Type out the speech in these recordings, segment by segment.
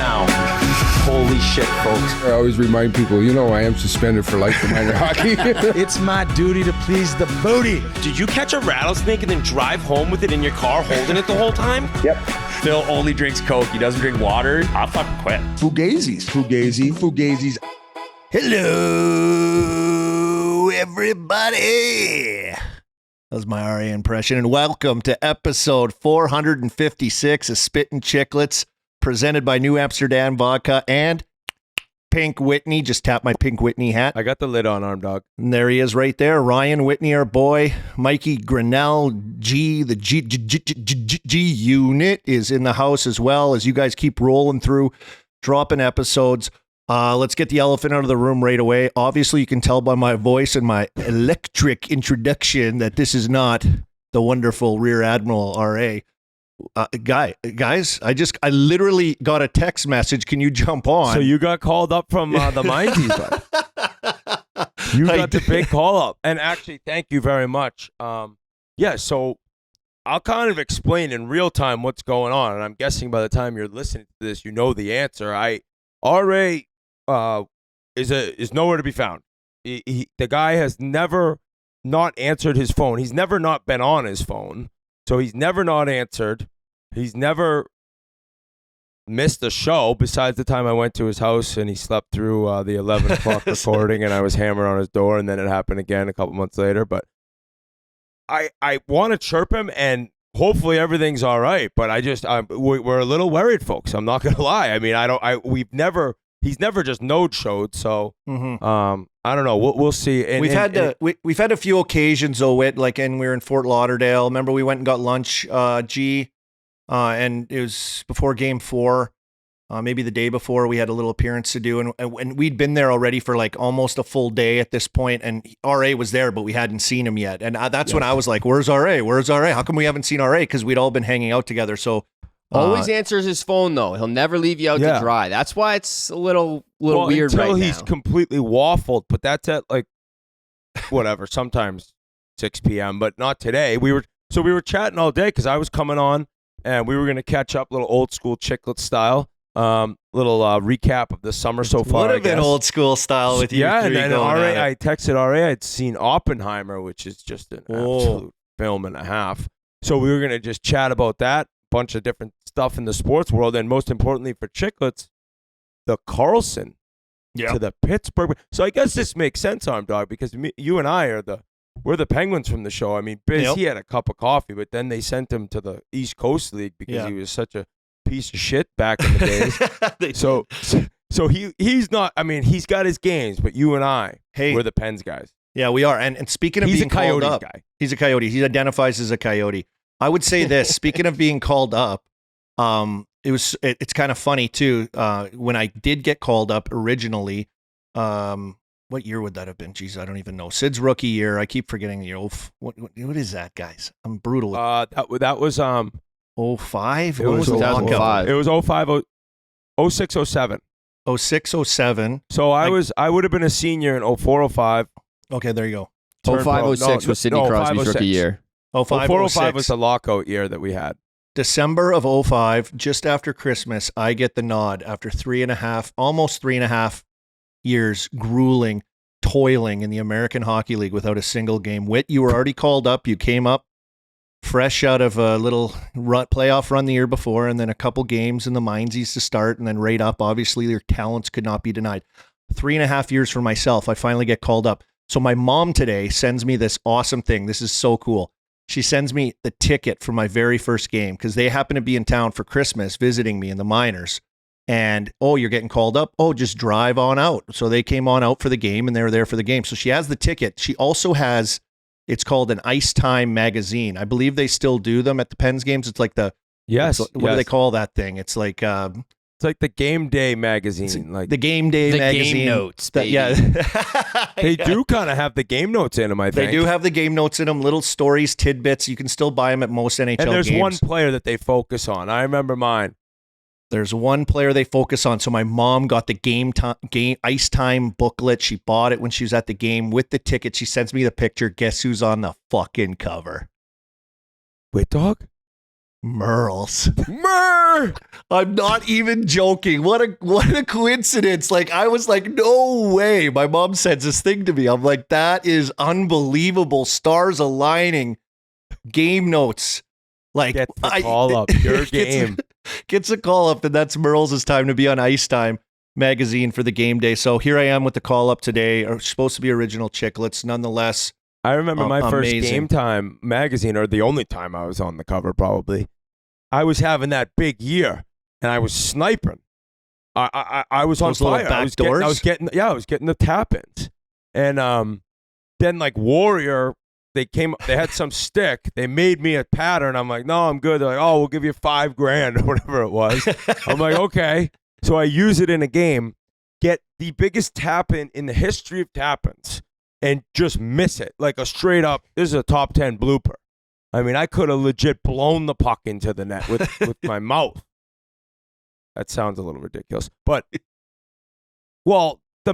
now. Holy shit, folks. I always remind people, I am suspended for life for minor hockey. It's my duty to please the booty. Did you catch a rattlesnake and then drive home with it in your car holding it the whole time? Yep. Phil only drinks Coke. He doesn't drink water. I'll fucking quit. Fugazis. Hello, everybody. That was my RA impression, and welcome to episode 456 of Spittin Chiclets, presented by New Amsterdam Vodka and Pink Whitney. Just tap my Pink Whitney hat. I got the lid on, arm dog. And there he is right there. Ryan Whitney, our boy. Mikey Grinnelli, the G unit is in the house as well, as you guys keep rolling through, dropping episodes. Let's get the elephant out of the room right away. Obviously, you can tell by my voice and my electric introduction that this is not the wonderful Rear Admiral R.A. Guys, I literally got a text message. Can you jump on? So you got called up from the Mindsies, bud. You got the big call up. And actually, thank you very much. So I'll kind of explain in real time what's going on. And I'm guessing by the time you're listening to this, you know the answer. R.A. is nowhere to be found. The guy has never not answered his phone. He's never not been on his phone. So he's never not answered. He's never missed a show besides the time I went to his house and he slept through the 11 o'clock recording and I was hammered on his door, and then it happened again a couple months later. But I want to chirp him and hopefully everything's all right. But we're a little worried, folks. I'm not going to lie. I mean, he's never just no-showed. So I don't know. We'll see. And, we've had a few occasions though, Whit, like, and we were in Fort Lauderdale. Remember we went and got lunch, and it was before Game 4, maybe the day before. We had a little appearance to do, and we'd been there already for like almost a full day at this point, and RA was there, but we hadn't seen him yet. And that's when I was like, "Where's RA? Where's RA? How come we haven't seen RA?" Because we'd all been hanging out together. So. Always answers his phone, though. He'll never leave you out to dry. That's why it's a little weird right now. Until he's completely waffled, but that's at like, whatever, sometimes 6 p.m., but not today. We were chatting all day because I was coming on, and we were going to catch up, little old school Chiclet style, little recap of the summer so far. Would have been old school style with you. Yeah, and then I texted RA. I'd seen Oppenheimer, which is just an absolute film and a half. So we were going to just chat about that. Bunch of different stuff in the sports world, and most importantly for Chiclets, the Karlsson to the Pittsburgh. So I guess this makes sense, Arm Dog, because you and I we're the Penguins from the show. I mean, Biz, he had a cup of coffee, but then they sent him to the East Coast League because he was such a piece of shit back in the days. so he's not. I mean, he's got his games, but you and I, we're the Pens guys. Yeah, we are. And speaking of being called up, he's a Coyote. He identifies as a Coyote. I would say this, speaking of being called up, it's kind of funny too. When I did get called up originally, what year would that have been? Jeez, I don't even know. Sid's rookie year. I keep forgetting the year. What is that, guys? I'm brutal. That was 05? It was 2005. It was 05, 06, 07. 06, 07. So I would have been a senior in 04, 05. Okay, there you go. 05, 06 was Sidney Crosby's rookie year. 04-05 was the lockout year that we had. December of 05, just after Christmas, I get the nod after almost 3.5 years grueling, toiling in the American Hockey League without a single game. Whit, you were already called up. You came up fresh out of a little playoff run the year before, and then a couple games in the Mindsies to start, and then right up. Obviously, your talents could not be denied. 3.5 years for myself, I finally get called up. So my mom today sends me this awesome thing. This is so cool. She sends me the ticket for my very first game because they happen to be in town for Christmas visiting me in the minors. And, you're getting called up. Just drive on out. So they came on out for the game, and they were there for the game. So she has the ticket. She also has, it's called an Ice Time magazine. I believe they still do them at the Pens games. It's like what do they call that thing? It's like... It's like the Game Day magazine, like the Game Day magazine. Game notes, baby. They do kind of have the game notes in them. I think they do have the game notes in them. Little stories, tidbits. You can still buy them at most NHL games. And there's one player that they focus on. I remember mine. There's one player they focus on. So my mom got the game Ice Time booklet. She bought it when she was at the game with the ticket. She sends me the picture. Guess who's on the fucking cover? Whit Dog? Merles. Mer! I'm not even joking. What a coincidence. Like, I was like, no way. My mom sends this thing to me. I'm like, that is unbelievable. Stars aligning. Game notes. Like, Get the call up. Your game. Gets a call up, and that's Merles' time to be on Ice Time magazine for the game day. So here I am with the call up today. Are supposed to be original Chiclets. Nonetheless, I remember my first amazing. Game Time magazine, or the only time I was on the cover, probably. I was having that big year, and I was sniping. I was on Those little fire. back I was doors? getting the tap-ins. And then like Warrior, they had some stick. They made me a pattern. I'm like, no, I'm good. They're like, oh, we'll give you $5,000 or whatever it was. I'm like, okay. So I use it in a game, get the biggest tap-in in the history of tap-ins, and just miss it. Like a straight up, this is a top 10 blooper. I mean, I could have legit blown the puck into the net with my mouth. That sounds a little ridiculous. But, well, the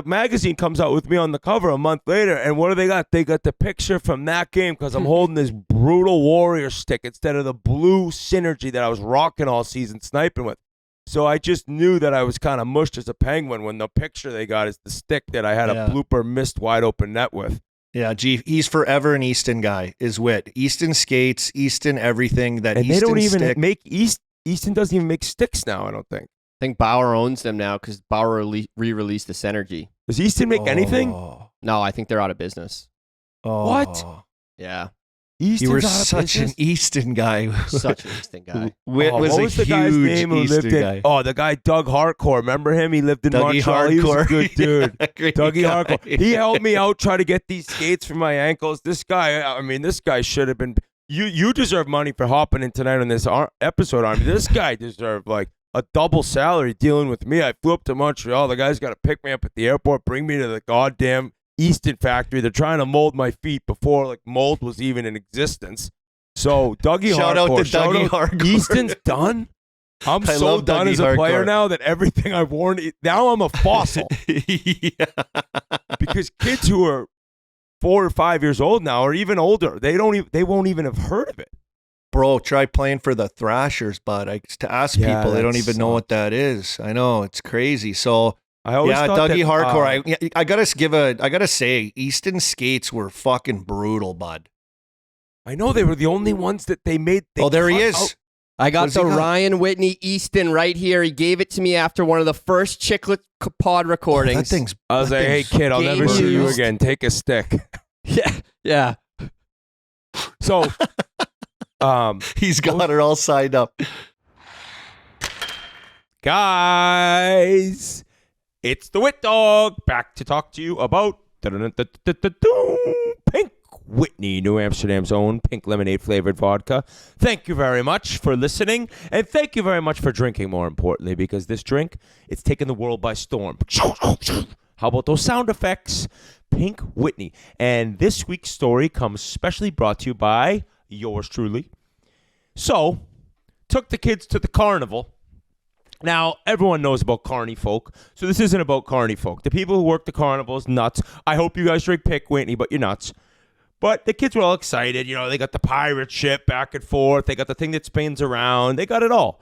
magazine comes out with me on the cover a month later, and what do they got? They got the picture from that game because I'm holding this brutal Warrior stick instead of the blue Synergy that I was rocking all season sniping with. So I just knew that I was kind of mushed as a Penguin when the picture they got is the stick that I had a blooper missed wide open net with. Yeah, gee, he's forever an Easton guy, is Whit. Easton skates, Easton everything. That and Easton they don't even stick. make Easton doesn't even make sticks now, I don't think. I think Bauer owns them now because Bauer re-released the Synergy. Does Easton make anything? No, I think they're out of business. What? Yeah. Easton's You were out of such business? an Easton guy. Such an Easton guy. Whit was what a was the guy's huge name who Easton lived in? guy. Oh, the guy Doug Harcourt. Remember him? He lived in Dougie Montreal. He was a good dude. Yeah, great Dougie guy. Harcourt. He helped me out try to get these skates for my ankles. This guy should have been. You deserve money for hopping in tonight on this episode. I mean, this guy deserved like a double salary dealing with me. I flew up to Montreal. The guy's got to pick me up at the airport, bring me to the goddamn Easton factory. They're trying to mold my feet before like mold was even in existence. So Dougie Shout Harcourt. out to Dougie Harcourt. Easton's done. I'm I so love done Dougie as a player Harcourt. now that everything I've worn, now I'm a fossil. Yeah. Because kids who are 4 or 5 years old now, or even older, they won't even have heard of it. Bro, try playing for the Thrashers, bud. To ask people, they that don't even know what that is. I know, it's crazy. So I always thought Dougie that, Harcourt. I gotta say, Easton skates were fucking brutal, bud. I know they were the only ones that they made. There he cut is. out. I got What the has he got? Ryan Whitney Easton right here. He gave it to me after one of the first Chiclet pod recordings. That thing's. I was that like, hey thing's kid, I'll never see you used. again. Take a stick. Yeah. So, He's got it all signed up. guys, it's the Whit Dog back to talk to you about Pink Whitney, New Amsterdam's own pink lemonade flavored vodka. Thank you very much for listening, and thank you very much for drinking, more importantly, because this drink, it's taken the world by storm. How about those sound effects? Pink Whitney. And this week's story comes specially brought to you by yours truly. So, took the kids to the carnival. Now, everyone knows about carny folk, so this isn't about carny folk. The people who work the carnivals, nuts. I hope you guys drink Pink Whitney, but you're nuts. But the kids were all excited. You know, they got the pirate ship back and forth. They got the thing that spins around. They got it all.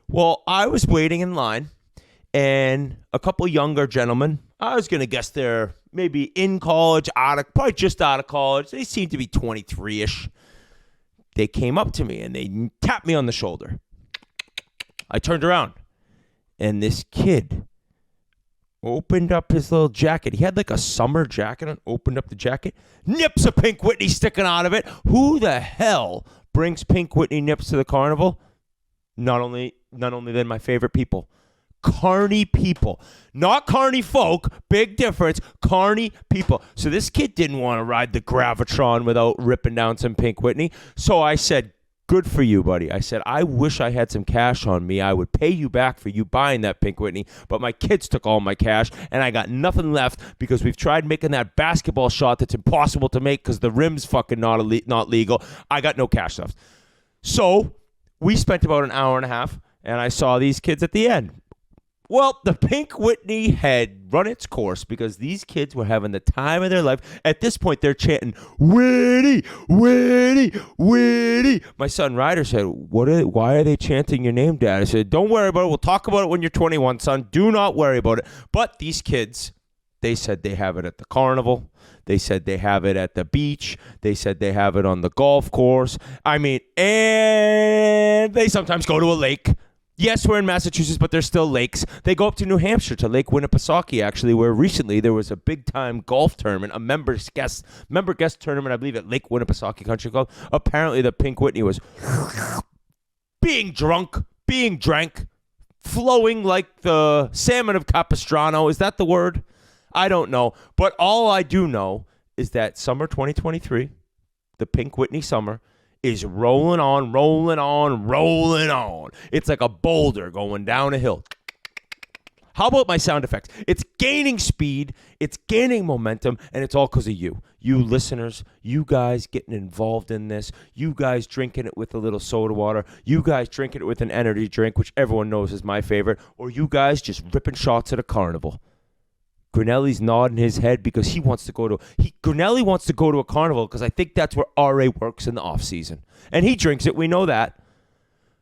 Well, I was waiting in line, and a couple younger gentlemen, I was going to guess they're maybe in college, probably just out of college. They seemed to be 23-ish. They came up to me, and they tapped me on the shoulder. I turned around, and this kid opened up his little jacket. He had like a summer jacket on, opened up the jacket, nips of Pink Whitney sticking out of it. Who the hell brings Pink Whitney nips to the carnival? Not only than my favorite people. Carny people. Not carny folk. Big difference. Carny people. So this kid didn't want to ride the Gravitron without ripping down some Pink Whitney. So I said, good for you, buddy. I said, I wish I had some cash on me. I would pay you back for you buying that Pink Whitney, but my kids took all my cash, and I got nothing left because we've tried making that basketball shot that's impossible to make because the rim's fucking not legal. I got no cash left. So we spent about an hour and a half, and I saw these kids at the end. Well, the Pink Whitney had run its course because these kids were having the time of their life. At this point, they're chanting, Whitney, Whitney, Whitney. My son Ryder said, why are they chanting your name, Dad? I said, don't worry about it. We'll talk about it when you're 21, son. Do not worry about it. But these kids, they said they have it at the carnival. They said they have it at the beach. They said they have it on the golf course. I mean, and they sometimes go to a lake. Yes, we're in Massachusetts, but there's still lakes. They go up to New Hampshire, to Lake Winnipesaukee, actually, where recently there was a big-time golf tournament, a member guest tournament, I believe, at Lake Winnipesaukee Country Club. Apparently, the Pink Whitney was being drank, flowing like the salmon of Capistrano. Is that the word? I don't know. But all I do know is that summer 2023, the Pink Whitney summer, is rolling on. It's like a boulder going down a hill. How about my sound effects? It's gaining speed, it's gaining momentum, and it's all because of you. You listeners, you guys getting involved in this, you guys drinking it with a little soda water, you guys drinking it with an energy drink, which everyone knows is my favorite, or you guys just ripping shots at a carnival. Grinnelli's nodding his head because Grinnelli wants to go to a carnival because I think that's where RA works in the off season. And he drinks it. We know that.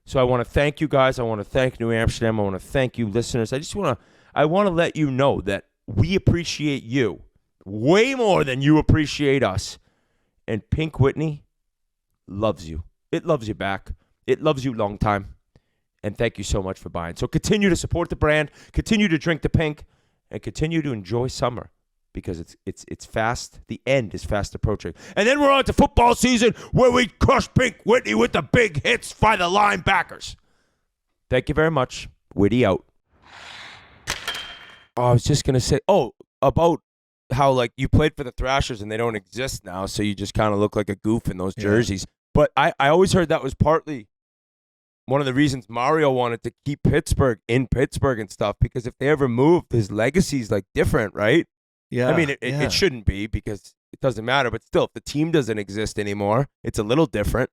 So I want to thank you guys. I want to thank New Amsterdam. I want to thank you listeners. I want to let you know that we appreciate you way more than you appreciate us. And Pink Whitney loves you. It loves you back. It loves you long time. And thank you so much for buying. So continue to support the brand. Continue to drink the Pink. And continue to enjoy summer because it's fast. The end is fast approaching. And then we're on to football season where we crush Pink Whitney with the big hits by the linebackers. Thank you very much. Whitty out. Oh, I was just going to say, about how like you played for the Thrashers and they don't exist now, so you just kind of look like a goof in those jerseys. But I always heard that was partly one of the reasons Mario wanted to keep Pittsburgh in Pittsburgh and stuff, because if they ever moved, his legacy's like different, right? Yeah. I mean, it shouldn't be because it doesn't matter, but still, if the team doesn't exist anymore, it's a little different.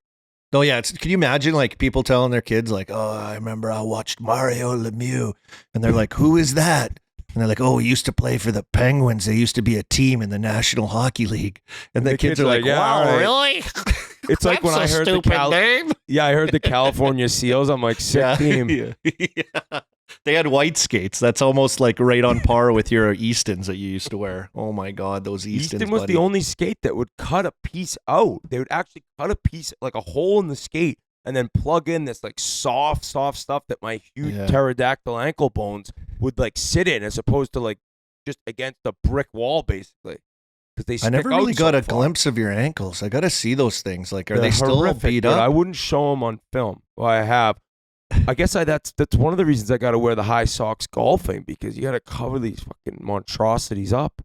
Oh, yeah. Can you imagine like people telling their kids like, oh, I remember I watched Mario Lemieux. And they're like, who is that? And they're like, oh, he used to play for the Penguins. They used to be a team in the National Hockey League. And the kids are like, wow, right. Really? It's like when I heard I heard the California Seals. I'm like, sick team. Yeah. They had white skates. That's almost like right on par with your Eastons that you used to wear. Oh my God, those Eastons. Easton was the only skate that would cut a piece out. They would actually cut a piece, like a hole in the skate, and then plug in this like soft stuff that my huge pterodactyl ankle bones would like sit in, as opposed to like just against a brick wall, basically. I never really got a glimpse of your ankles. I got to see those things. Like, are they still horrific, beat up? I wouldn't show them on film. Well, I have. I guess that's one of the reasons I got to wear the high socks golfing, because you got to cover these fucking monstrosities up.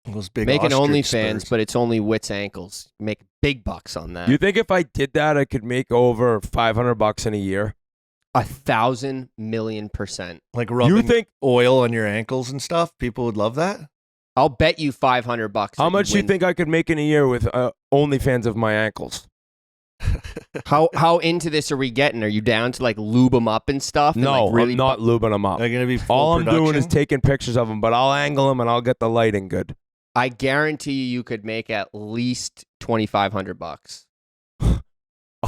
Those big Make an ostrich OnlyFans, spurs. but it's only Whit's ankles. Make big bucks on that. You think if I did that, I could make over $500 in a year? 1,000,000,000%. Like rubbing oil on your ankles and stuff? People would love that? I'll bet you $500. How much do you think I could make in a year with OnlyFans of my ankles? How into this are we getting? Are you down to like lube them up and stuff? And No, like really I'm not lubing them up. They're going to be full All I'm production? doing is taking pictures of them, but I'll angle them and I'll get the lighting good. I guarantee you could make at least $2,500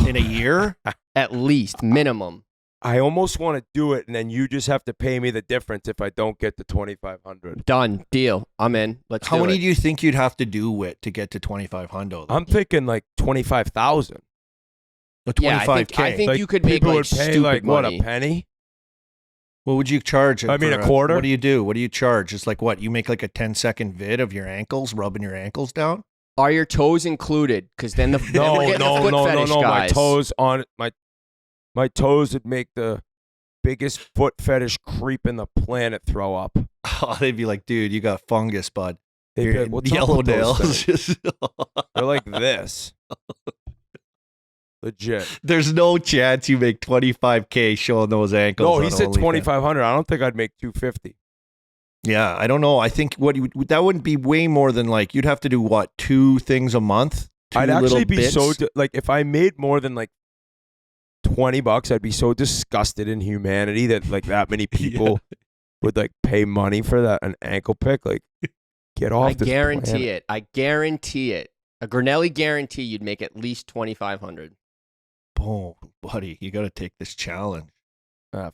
in a year. At least minimum. I almost want to do it, and then you just have to pay me the difference if I don't get the $2,500. Done. Deal. I'm in. Let's How do many it. do you think you'd have to do with to get to 2,500? I'm thinking like 25,000. The Yeah, 25K. I think Like, you could make people like would pay stupid like money. what, a penny? What would you charge? I mean, for a quarter? What do you do? What do you charge? It's like what? You make like a 10-second vid of your ankles, rubbing your ankles down? Are your toes included? Because then then No, we're getting the foot fetish no. guys. My toes would make the biggest foot fetish creep in the planet throw up. Oh, they'd be like, dude, you got fungus, bud. They'd be Your like, "What's up yellow with those nails. things?" They're like this. Legit. There's no chance you make 25K showing those ankles. No, on he said OnlyFans. 2,500. I don't think I'd make 250. Yeah, I don't know. I think that wouldn't be way more than like you'd have to do what, 2 things a month? 2 I'd actually little be bits? so like if I made more than like $20, I'd be so disgusted in humanity that like that many people would like pay money for that an ankle pick. Like, get off. I guarantee it. I guarantee it. A Grinnelli guarantee you'd make at least 2,500. Boom, buddy, you got to take this challenge.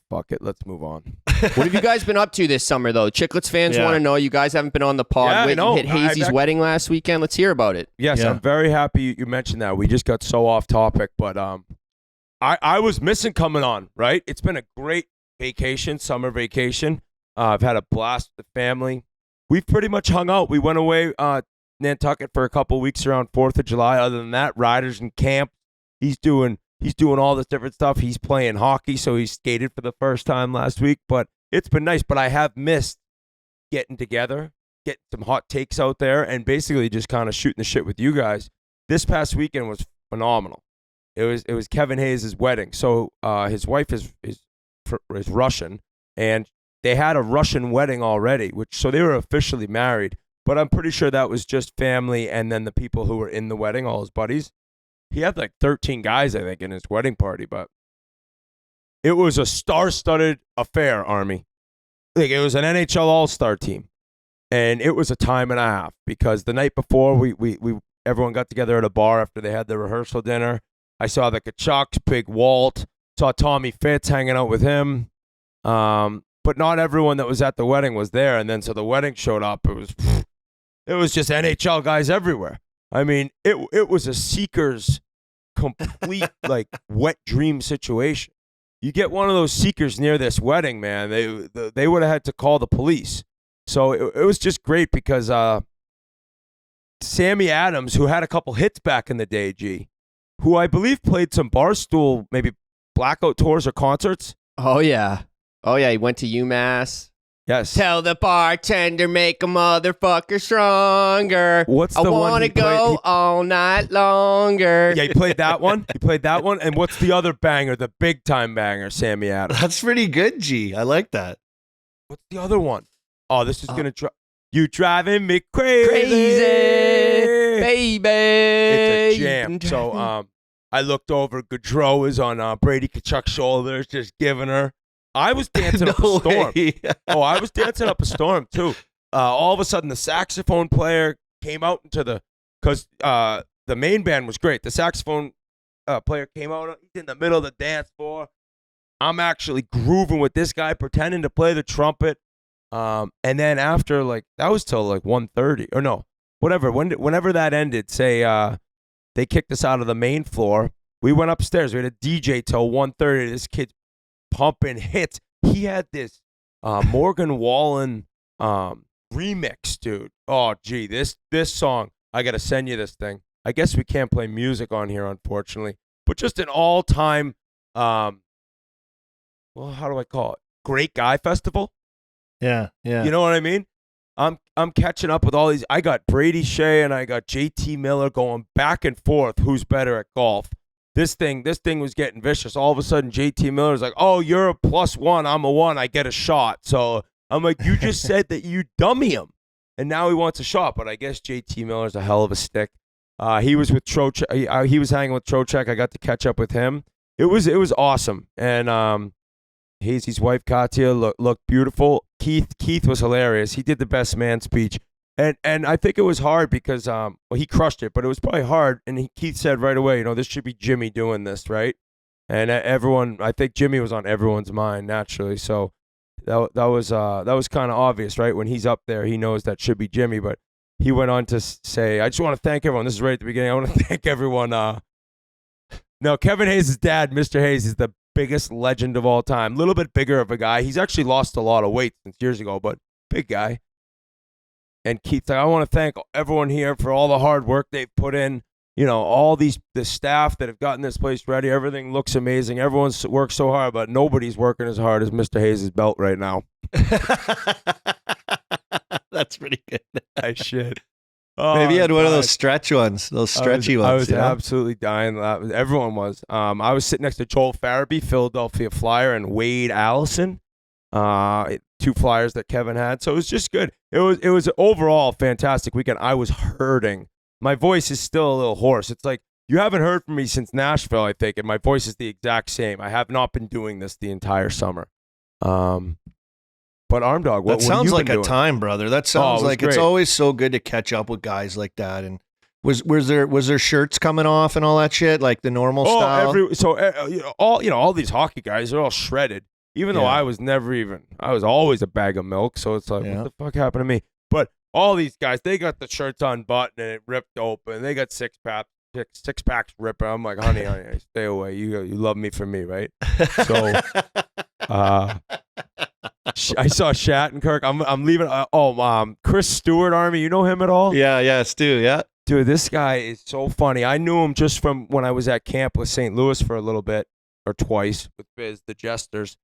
Fuck it. Let's move on. What have you guys been up to this summer, though? Chiclets fans want to know. You guys haven't been on the pod. Yeah, Wait, you hit Hazy's wedding last weekend. Let's hear about it. Yes, I'm very happy you mentioned that. We just got so off topic, but I was missing coming on, right? It's been a great vacation, summer vacation. I've had a blast with the family. We've pretty much hung out. We went away Nantucket for a couple weeks around 4th of July. Other than that, Riders in camp. He's doing all this different stuff. He's playing hockey, so he skated for the first time last week. But it's been nice. But I have missed getting together, getting some hot takes out there, and basically just kind of shooting the shit with you guys. This past weekend was phenomenal. It was Kevin Hayes' wedding. So his wife is Russian, and they had a Russian wedding already, so they were officially married. But I'm pretty sure that was just family and then the people who were in the wedding, all his buddies. He had like 13 guys, I think, in his wedding party, but it was a star-studded affair, Army. Like, it was an NHL All-Star team, and it was a time and a half because the night before, we everyone got together at a bar after they had the rehearsal dinner. I saw the Kachucks, Big Walt, saw Tommy Fitz hanging out with him, but not everyone that was at the wedding was there, and then so the wedding showed up. It was just NHL guys everywhere. I mean, it was a seeker's complete, like, wet dream situation. You get one of those seekers near this wedding, man, they would have had to call the police. So it was just great because Sammy Adams, who had a couple hits back in the day, who I believe played some Barstool, maybe blackout tours or concerts. Oh, yeah. He went to UMass. Yes. Tell the bartender, make a motherfucker stronger. What's the one I want to go all night longer. Yeah, he played that one. And what's the other banger, the big time banger, Sammy Adams? That's pretty good, G. I like that. What's the other one? Oh, this is going to you driving me crazy, baby. It's a jam. So I looked over. Gaudreau is on Brady Kachuk's shoulders, just giving her. I was dancing up a storm. Oh, I was dancing up a storm, too. All of a sudden, the saxophone player came out because the main band was great. The saxophone player came out. He's in the middle of the dance floor. I'm actually grooving with this guy, pretending to play the trumpet. And then after, like, that was till like 1:30 or no, whatever. Whenever that ended, say they kicked us out of the main floor. We went upstairs. We had a DJ till 1:30. This kid's pumping hits. He had this Morgan Wallen remix, dude. Oh, gee, this song. I gotta send you this thing. I guess we can't play music on here, unfortunately. But just an all-time, how do I call it? Great guy festival. Yeah. You know what I mean? I'm catching up with all these. I got Brady Shea and I got JT Miller going back and forth. Who's better at golf? This thing was getting vicious. All of a sudden, JT Miller's like, "Oh, you're a +1. I'm a 1. I get a shot." So I'm like, "You just said that you dummy him, and now he wants a shot." But I guess JT Miller's a hell of a stick. He was with Trocheck. He was hanging with Trocheck. I got to catch up with him. It was awesome. And his wife Katya looked beautiful. Keith was hilarious. He did the best man speech. And I think it was hard because he crushed it, but it was probably hard. And Keith said right away, this should be Jimmy doing this, right? And I think Jimmy was on everyone's mind naturally. So that was kind of obvious, right? When he's up there, he knows that should be Jimmy. But he went on to say, "I just want to thank everyone." This is right at the beginning. I want to thank everyone. No, Kevin Hayes' dad, Mr. Hayes, is the biggest legend of all time. A little bit bigger of a guy. He's actually lost a lot of weight since years ago, but big guy. And Keith's like, "I want to thank everyone here for all the hard work they've put in. All the staff that have gotten this place ready. Everything looks amazing. Everyone's worked so hard, but nobody's working as hard as Mr. Hayes' belt right now." That's pretty good. I should. Maybe you had one of those stretch ones, those stretchy ones. I was absolutely dying. Everyone was. I was sitting next to Joel Farabee, Philadelphia Flyer, and Wade Allison. 2 Flyers that Kevin had. So it was just good. It was overall a fantastic weekend. I was hurting. My voice is still a little hoarse. It's like you haven't heard from me since Nashville, I think, and my voice is the exact same. I have not been doing this the entire summer. But Arm Dog, what That sounds you like been a doing? time, brother. That sounds like it's great. always so good to catch up with guys like that. And was there shirts coming off and all that shit, like the normal style? All these hockey guys are all shredded. Even though I was always a bag of milk. So it's like, what the fuck happened to me? But all these guys, they got the shirts unbuttoned and it ripped open. They got six packs ripping. I'm like, honey, stay away. You love me for me, right? So, I saw Shattenkirk. I'm leaving. Chris Stewart, Army. You know him at all? Yeah, Stu. Yeah, dude, this guy is so funny. I knew him just from when I was at camp with St. Louis for a little bit, or twice with Biz, the Jesters.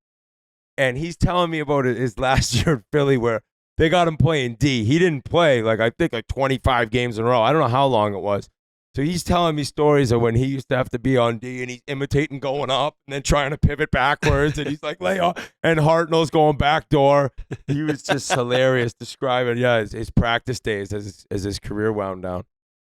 And he's telling me about his last year in Philly where they got him playing D. He didn't play I think 25 games in a row. I don't know how long it was. So he's telling me stories of when he used to have to be on D and he's imitating going up and then trying to pivot backwards and he's like, lay off. And Hartnell's going back door. He was just hilarious describing, his practice days as his career wound down.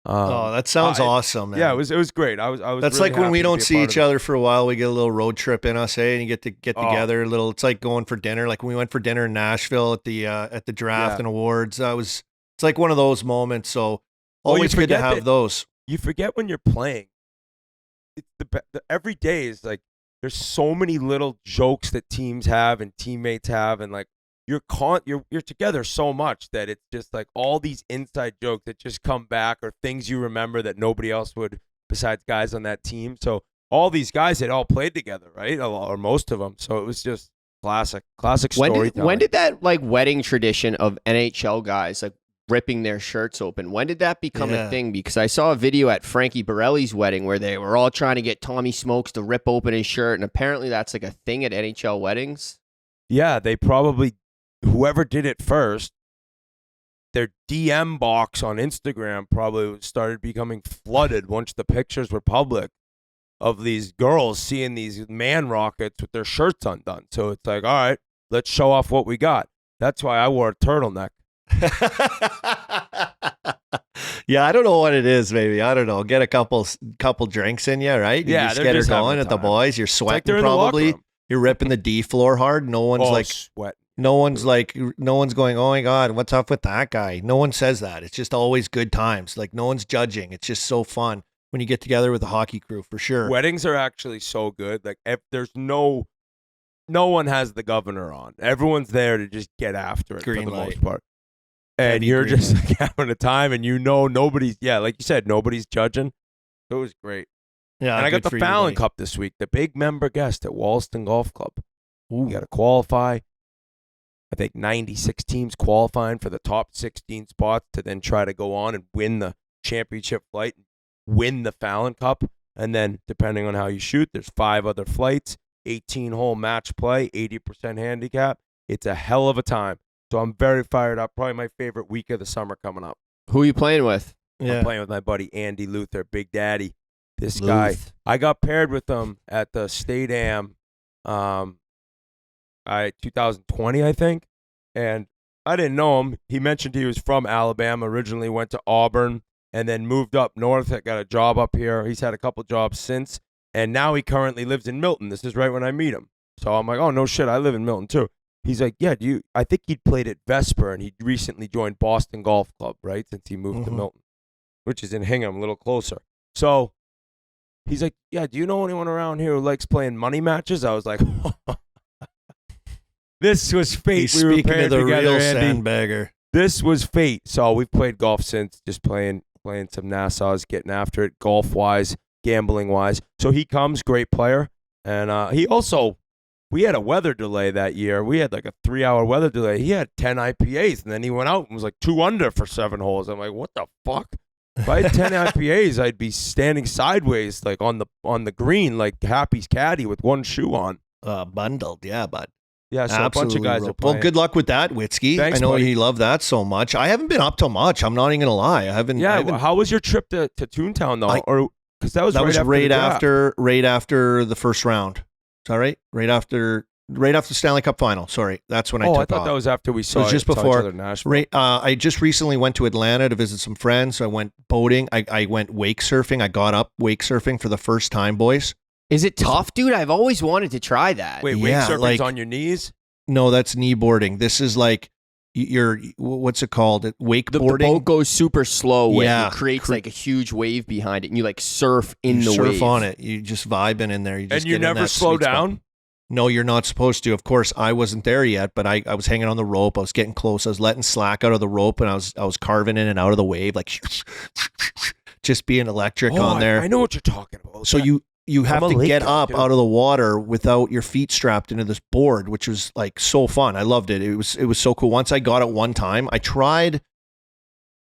That sounds awesome, man. Yeah, it was great. I was. That's really like when we happy to don't be a see part each of it. other for a while. We get a little road trip in us, and you get to get together a little. It's like going for dinner. Like when we went for dinner in Nashville at the draft and awards. It's like one of those moments. So always good to have those. You forget when you're playing. It's every day is like there's so many little jokes that teams have and teammates have, and like you're together so much that it's just like all these inside jokes that just come back or things you remember that nobody else would besides guys on that team. So all these guys had all played together, right? Or most of them. So it was just classic storytelling. When did that like wedding tradition of NHL guys like ripping their shirts open, when did that become a thing? Because I saw a video at Frankie Borelli's wedding where they were all trying to get Tommy Smokes to rip open his shirt, and apparently that's like a thing at NHL weddings. Yeah, they probably, whoever did it first, their DM box on Instagram probably started becoming flooded once the pictures were public of these girls seeing these man rockets with their shirts undone. So it's like, all right, let's show off what we got. That's why I wore a turtleneck. Yeah, I don't know what it is, maybe. I don't know. Get a couple drinks in you, right? You just get her going at the boys. You're sweating probably. You're ripping the D floor hard. No one's sweat. No one's going, oh my God, what's up with that guy? No one says that. It's just always good times. Like no one's judging. It's just so fun when you get together with the hockey crew, for sure. Weddings are actually so good. Like if there's no one has the governor on. Everyone's there to just get after it for the most part. And you're just like having a time, and nobody's, like you said, nobody's judging. It was great. Yeah, and I got the Fallon Cup this week, the big member guest at Wollaston Golf Club. You got to qualify. I think 96 teams qualifying for the top 16 spots to then try to go on and win the championship flight, win the Fallon Cup. And then, depending on how you shoot, there's 5 other flights, 18-hole match play, 80% handicap. It's a hell of a time. So I'm very fired up. Probably my favorite week of the summer coming up. Who are you playing with? I'm playing with my buddy Andy Luther, Big Daddy. This guy, I got paired with him at the State Am 2020, I think. And I didn't know him. He mentioned he was from Alabama, originally went to Auburn, and then moved up north, got a job up here. He's had a couple jobs since, and now he currently lives in Milton. This is right when I meet him. So I'm like, oh, no shit, I live in Milton too. He's like, yeah, I think he'd played at Vesper, and he recently joined Boston Golf Club, right, since he moved to Milton, which is in Hingham, a little closer. So he's like, yeah, do you know anyone around here who likes playing money matches? I was like, this was fate. He's speaking to the together, real Andy. sandbagger. This was fate. So we've played golf since, just playing some Nassaus, getting after it, golf-wise, gambling-wise. So he comes, great player. And he also... We had a weather delay that year. We had like a 3-hour weather delay. He had 10 IPAs, and then he went out and was like 2 under for 7 holes. I'm like, what the fuck? If I had 10 IPAs, I'd be standing sideways like on the green like Happy's caddy with one shoe on. Bundled, yeah, bud. Yeah, so absolutely, a bunch of guys are playing. Well, good luck with that, Witsky. Thanks, I know buddy. he loved that so much. I haven't been up to much. I'm not even gonna lie. I haven't. How was your trip to Toontown though? Because that was right after the first round. Is that right? Right after the Stanley Cup final. Sorry, that's when I took off. I thought that was after we saw. It was just before. Each other in Nashville. I just recently went to Atlanta to visit some friends. So I went boating. I went wake surfing. I got up wake surfing for the first time, boys. Is it tough, dude? I've always wanted to try that. Wait, wake surfing's on your knees? No, that's kneeboarding. This is like you're what's it called? Wakeboarding. The boat goes super slow. Yeah. It creates like a huge wave behind it, and you like surf in the surf wave. on it. You just vibing in there. You just And you get in never that slow sweet spot. down? No, you're not supposed to. Of course, I wasn't there yet, but I was hanging on the rope. I was getting close. I was letting slack out of the rope, and I was carving in and out of the wave, like just being electric on there. I know what you're talking about. So you have I'm a to lake get guy, up dude. out of the water without your feet strapped into this board, which was like so fun. I loved it. It was so cool. Once I got it one time, I tried,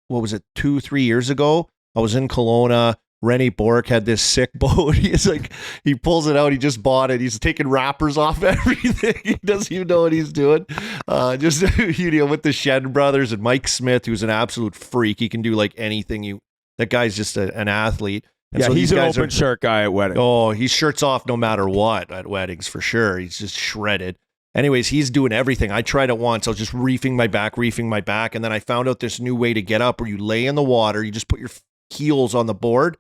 what was it, 2-3 years ago? I was in Kelowna. Rennie Bork had this sick boat. He pulls it out. He just bought it. He's taking wrappers off everything. He doesn't even know what he's doing. Just with the Shen brothers and Mike Smith, who's an absolute freak. He can do like anything. That guy's just an athlete. And Yeah, so he's these an guys open shirt guy at weddings. Oh, he shirts off no matter what at weddings for sure. He's just shredded. Anyways, he's doing everything. I tried it once. I was just reefing my back. And then I found out this new way to get up where you lay in the water. You just put your heels on the board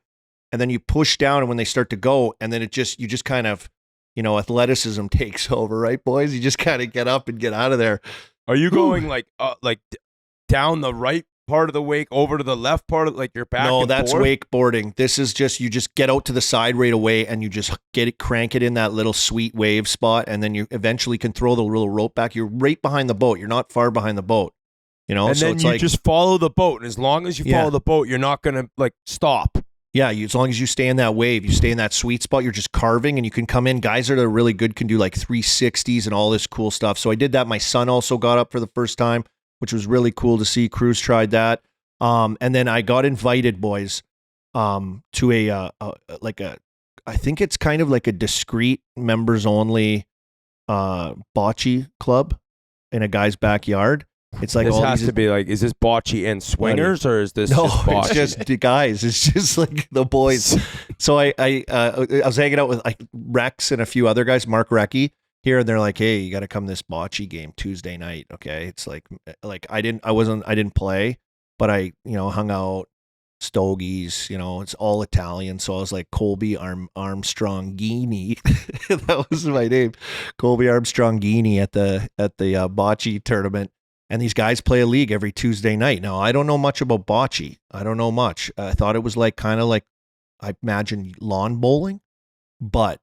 and then you push down. And when they start to go, and then you just kind of, athleticism takes over, right, boys? You just kind of get up and get out of there. Are you going like down the right part of the wake over to the left part of like your back? No, and that's forth? wakeboarding. This is just, you just get out to the side right away and you just crank it in that little sweet wave spot. And then you eventually can throw the little rope back. You're right behind the boat. You're not far behind the boat, And so then it's you like, just follow the boat. And as long as you Yeah. follow the boat, you're not going to like stop. yeah, as long as you stay in that wave, you stay in that sweet spot, you're just carving and you can come in. Guys that are really good can do like 360s and all this cool stuff. So I did that. My son also got up for the first time, which was really cool to see. Cruz tried that. And then I got invited, boys, to I think it's kind of like a discreet members only bocce club in a guy's backyard. It's like This all has these to be like, is this bocce and swingers or is this no, just bocce? it's just the guys. It's just like the boys. So I was hanging out with like Rex and a few other guys, Mark Recchi here, and they're like, "Hey, you got to come to this bocce game Tuesday night." Okay, it's like I didn't play, but I hung out, stogies. It's all Italian, so I was like Colby Armstrongini. That was my name, Colby Armstrongini at the bocce tournament. And these guys play a league every Tuesday night. Now, I don't know much about bocce. I don't know much. I thought it was like kind of like, I imagine, lawn bowling. But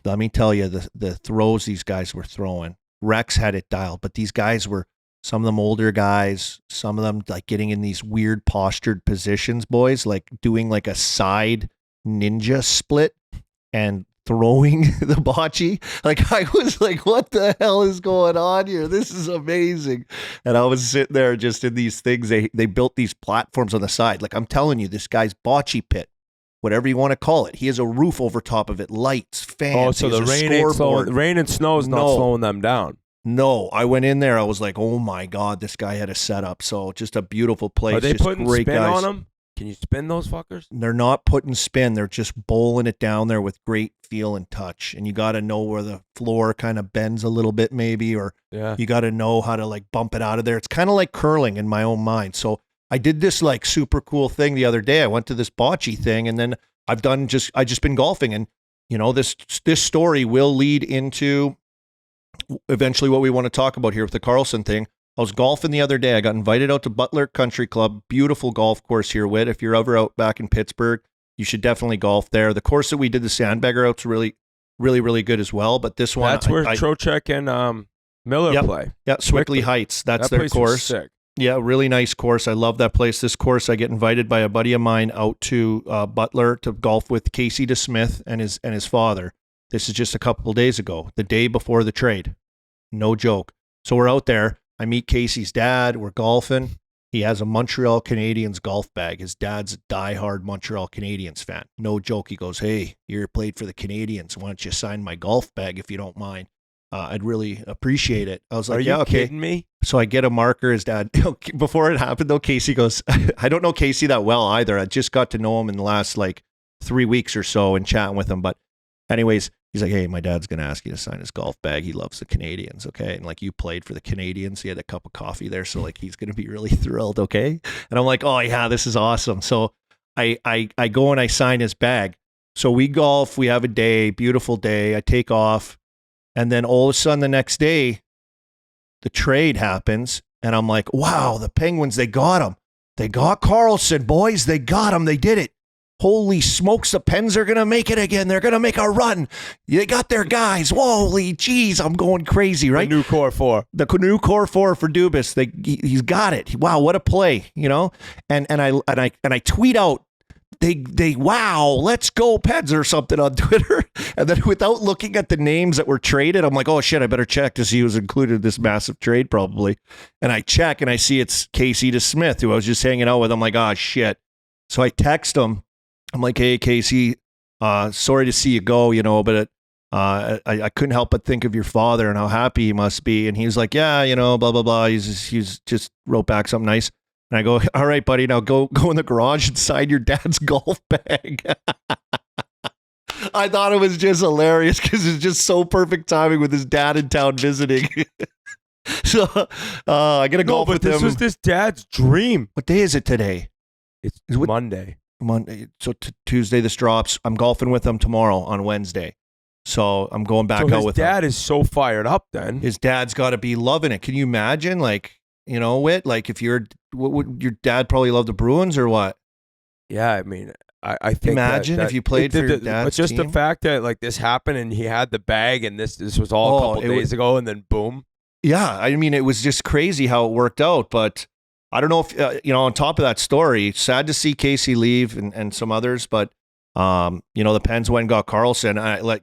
let me tell you, the throws these guys were throwing, Rex had it dialed. But these guys were, some of them older guys, some of them like getting in these weird postured positions, boys, like doing like a side ninja split and throwing the bocce. Like I was like, what the hell is going on here? This is amazing. And I was sitting there just in these things. They built these platforms on the side. Like I'm telling you, this guy's bocce pit, whatever you want to call it. He has a roof over top of it, lights, fans. Oh, so the rain and snow is not slowing them down. No, I went in there. I was like, oh my God, this guy had a setup. So just a beautiful place. Are they just putting great spin guys. on them? Can you spin those fuckers? They're not putting spin. They're just bowling it down there with great feel and touch. And you got to know where the floor kind of bends a little bit maybe, or you got to know how to like bump it out of there. It's kind of like curling in my own mind. So I did this like super cool thing the other day. I went to this bocce thing, and then I just been golfing. And this story will lead into eventually what we want to talk about here with the Karlsson thing. I was golfing the other day. I got invited out to Butler Country Club. Beautiful golf course here, Whit. If you're ever out back in Pittsburgh, you should definitely golf there. The course that we did the Sandbagger out's really, really, really good as well. But this one, that's where Trocheck and Miller play. Yeah, Swickley Heights. That's their place course. was sick. Yeah, really nice course. I love that place. This course, I get invited by a buddy of mine out to Butler to golf with Casey DeSmith and his father. This is just a couple of days ago, the day before the trade. No joke. So we're out there. I meet Casey's dad. We're golfing. He has a Montreal Canadiens golf bag. His dad's a diehard Montreal Canadiens fan. No joke. He goes, "Hey, you played for the Canadiens. Why don't you sign my golf bag if you don't mind? I'd really appreciate it." I was like, "Yeah, okay." Kidding me? So I get a marker. His dad, before it happened though, Casey goes, I don't know Casey that well either. I just got to know him in the last like 3 weeks or so and chatting with him. But anyways, he's like, "Hey, my dad's going to ask you to sign his golf bag. He loves the Canadiens." Okay. And like, you played for the Canadiens. He had a cup of coffee there. So like, he's going to be really thrilled. Okay. And I'm like, "Oh yeah, this is awesome." So I go and I sign his bag. So we golf, we have a day, beautiful day. I take off. And then all of a sudden the next day, the trade happens, and I'm like, wow, the Penguins, they got him. They got Karlsson, boys. They got him. They did it. Holy smokes, the Pens are going to make it again. They're going to make a run. They got their guys. Holy jeez, I'm going crazy, right? The new core four. The new core four for Dubas. He's got it. Wow, what a play, you know? And I tweet out, they wow, let's go Pens or something on Twitter. And then without looking at the names that were traded, I'm like, oh shit, I better check to see who's included in this massive trade probably. And I check and I see it's Casey DeSmith, who I was just hanging out with. I'm like, oh shit. So I text him. I'm like, hey, Casey, sorry to see you go, you know, but I couldn't help but think of your father and how happy he must be. And he was like, yeah, you know, blah, blah, blah. He's just wrote back something nice. And I go, all right, buddy, now go in the garage and sign your dad's golf bag. I thought it was just hilarious because it's just so perfect timing with his dad in town visiting. So I got to golf with him. This was this dad's dream. What day is it today? It's Monday. So Tuesday this drops. I'm golfing with him tomorrow on Wednesday. So I'm going back out with him. His dad is so fired up then. His dad's got to be loving it. Can you imagine? Like, you know, Whit, like if would your dad probably love the Bruins or what? Yeah, I mean, I think imagine if you played for your dad's but just team? the fact that like this happened and he had the bag and this was all a couple days ago and then boom. Yeah, I mean, it was just crazy how it worked out, but I don't know if, you know, on top of that story, sad to see Casey leave and some others, but, you know, the Pens went and got Karlsson.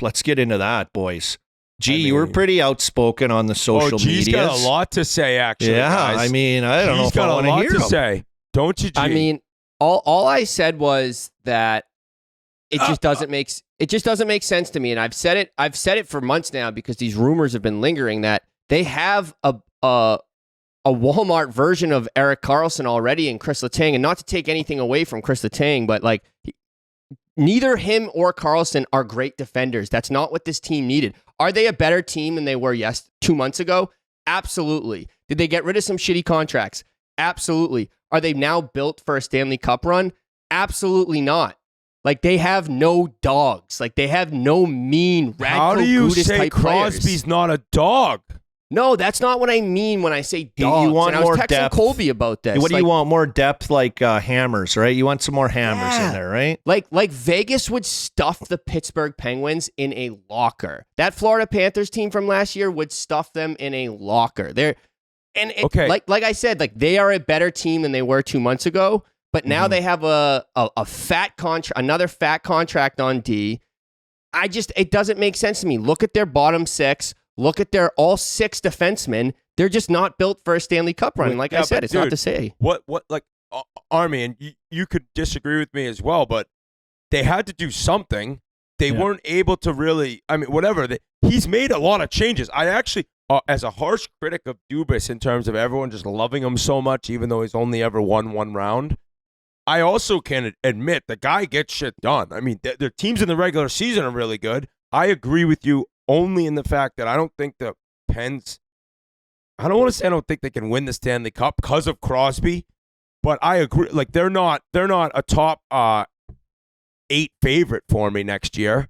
Let's get into that, boys. Gee, you were pretty outspoken on the social media. He's got a lot to say, actually. Yeah, guys. I mean, I don't know if I want to hear him. He's got a lot to say. Don't you, G? I mean, all I said was that it just doesn't make sense to me, and I've said it for months now because these rumors have been lingering that they have a Walmart version of Erik Karlsson already in Chris Letang, and not to take anything away from Chris Letang, but like neither him or Karlsson are great defenders. That's not what this team needed. Are they a better team than they were 2 months ago? Absolutely. Did they get rid of some shitty contracts? Absolutely. Are they now built for a Stanley Cup run? Absolutely not. Like they have no dogs. Like they have no mean Radko How do you Gudas say Crosby's not a dog? No, that's not what I mean when I say dogs. You want and I was more texting depth. Colby about this. What do you want? More depth, like hammers, right? You want some more hammers in there, right? Like Vegas would stuff the Pittsburgh Penguins in a locker. That Florida Panthers team from last year would stuff them in a locker. Like I said, like they are a better team than they were 2 months ago. But now they have a fat contract, another fat contract on D. It doesn't make sense to me. Look at their bottom six. Look at their all six defensemen. They're just not built for a Stanley Cup run. Like I said, it's not to say. What like Army, and you could disagree with me as well, but they had to do something. They weren't able to really, I mean, whatever. He's made a lot of changes. I actually, as a harsh critic of Dubas in terms of everyone just loving him so much, even though he's only ever won one round, I also can admit the guy gets shit done. I mean, their teams in the regular season are really good. I agree with you only in the fact that I don't think the Pens, I don't want to say I don't think they can win the Stanley Cup because of Crosby, but I agree. Like they're not a top 8 favorite for me next year.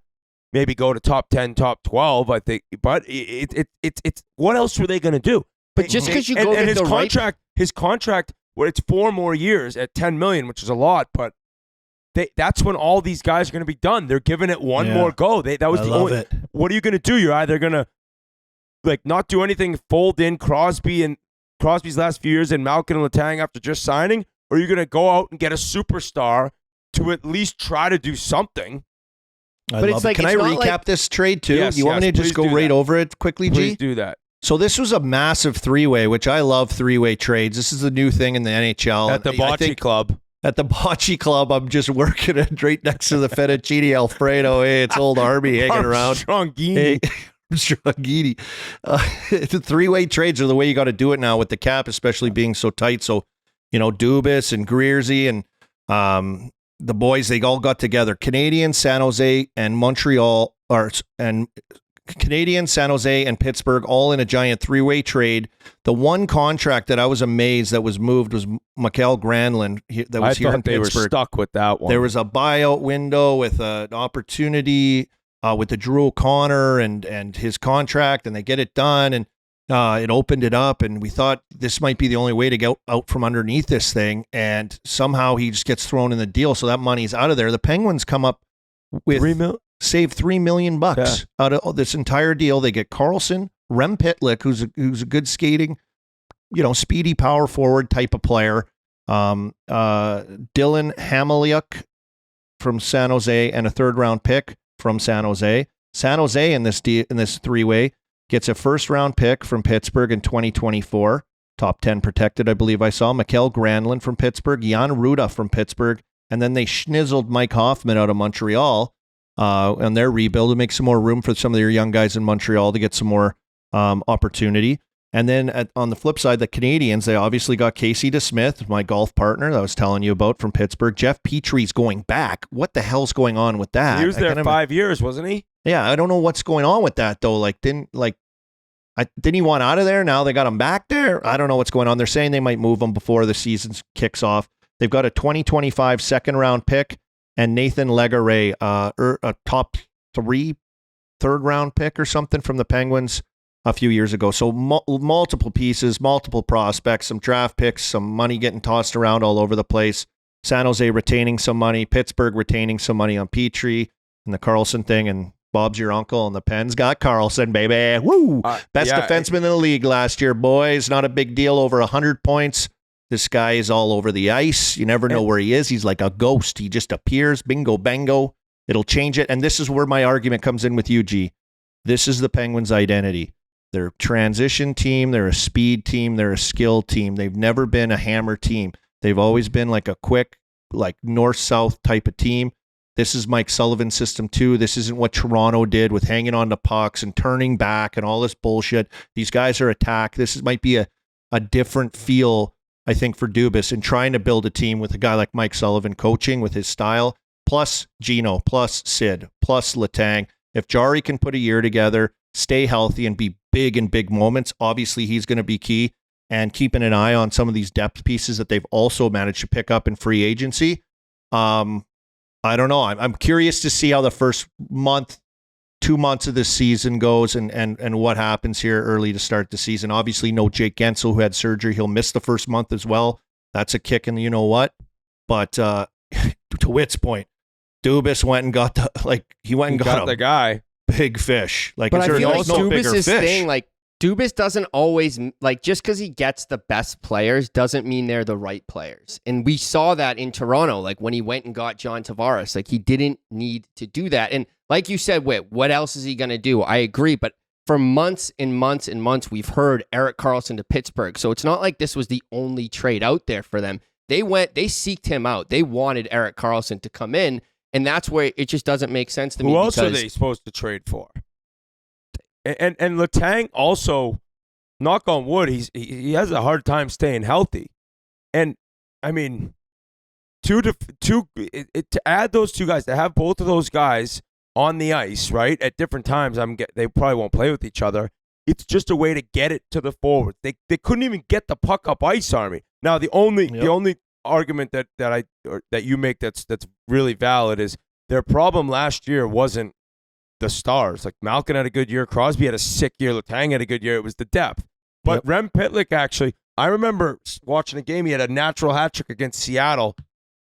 Maybe go to top 10, top 12, I think. But it's what else were they going to do? But just because you go and get his contract, well, it's 4 more years at $10 million, which is a lot, but that's when all these guys are going to be done. They're giving it one more go. That was the only. What are you going to do? You're either going to like not do anything, fold in Crosby's last few years and Malkin and Letang after just signing, or you're going to go out and get a superstar to at least try to do something. But it's like, can I recap this trade too? Yes, you want me to just go right over it quickly, G? Please do that. So this was a massive 3-way, which I love 3-way trades. This is the new thing in the NHL. At the Bocce Club. At the Bocce Club, I'm just working it right next to the fettuccine Alfredo. Hey, it's old Army hanging around. Strongini. Strongini. The 3-way trades are the way you got to do it now with the cap, especially being so tight. So, you know, Dubas and Greersy and the boys, they all got together. Canadian, San Jose, and Montreal, Canadian, San Jose, and Pittsburgh, all in a giant 3-way trade. The one contract that I was amazed that was moved was Mikael Granlund that was here in Pittsburgh. They were stuck with that one. There was a buyout window with an opportunity with the Drew O'Connor and his contract, and they get it done. And It opened it up, and we thought this might be the only way to get out from underneath this thing. And somehow he just gets thrown in the deal, so that money's out of there. The Penguins come up with save $3 million out of this entire deal. They get Karlsson, Rem Pitlick, who's a good skating, speedy power forward type of player. Dylan Hamaliuk from San Jose, and a 3rd round pick from San Jose. San Jose in this three-way gets a 1st round pick from Pittsburgh in 2024. Top 10 protected, I believe I saw. Mikael Granlund from Pittsburgh, Jan Ruda from Pittsburgh, and then they schnizzled Mike Hoffman out of Montreal on their rebuild to make some more room for some of their young guys in Montreal to get some more opportunity. And then on the flip side, the Canadians, they obviously got Casey DeSmith, my golf partner that I was telling you about from Pittsburgh. Jeff Petry's going back. What the hell's going on with that? He was there 5 years, wasn't he? Yeah, I don't know what's going on with that though. Didn't he want out of there? Now they got him back there. I don't know what's going on. They're saying they might move him before the season kicks off. They've got a 2025 2nd round pick and Nathan Legare, a top 3 3rd round pick or something from the Penguins a few years ago. So multiple pieces, multiple prospects, some draft picks, some money getting tossed around all over the place. San Jose retaining some money, Pittsburgh retaining some money on Petry and the Karlsson thing, and Bob's your uncle, and the Pens got Karlsson, baby. Woo! Best defenseman in the league last year, boys. Not a big deal, over 100 points. This guy is all over the ice. You never know where he is. He's like a ghost. He just appears, bingo, bango. It'll change it. And this is where my argument comes in with you, G. This is the Penguins' identity. They're a transition team. They're a speed team. They're a skill team. They've never been a hammer team. They've always been like a quick, like north-south type of team. This is Mike Sullivan's system too. This isn't what Toronto did with hanging on to pucks and turning back and all this bullshit. These guys are attack. Might be a different feel, I think, for Dubas and trying to build a team with a guy like Mike Sullivan coaching with his style, plus Gino, plus Sid, plus Letang. If Jari can put a year together, stay healthy, and be big in big moments, obviously he's going to be key. And keeping an eye on some of these depth pieces that they've also managed to pick up in free agency. I don't know. I'm curious to see how the first 2 months of this season goes and what happens here early to start the season. Obviously, no Jake Gensel, who had surgery. He'll miss the first month as well. That's a kick in the you-know-what. But to Whit's point, Dubas went and got the guy. Big fish. But I feel like Dubas's thing, Dubas doesn't always, just because he gets the best players doesn't mean they're the right players. And we saw that in Toronto, when he went and got John Tavares. He didn't need to do that. And like you said, Whit, what else is he going to do? I agree. But for months and months and months, we've heard Erik Karlsson to Pittsburgh. So it's not like this was the only trade out there for them. They seeked him out. They wanted Erik Karlsson to come in. And that's where it just doesn't make sense to me. Who else are they supposed to trade for? And Letang also, knock on wood, he has a hard time staying healthy. And I mean, to add those two guys, to have both of those guys on the ice, right, at different times, they probably won't play with each other. It's just a way to get it to the forward. They couldn't even get the puck up ice, Army. Now the only argument that you make that's really valid is their problem last year wasn't the stars. Malkin had a good year, Crosby had a sick year, Letang had a good year. It was the depth. But Rem Pitlick, actually, I remember watching a game. He had a natural hat trick against Seattle.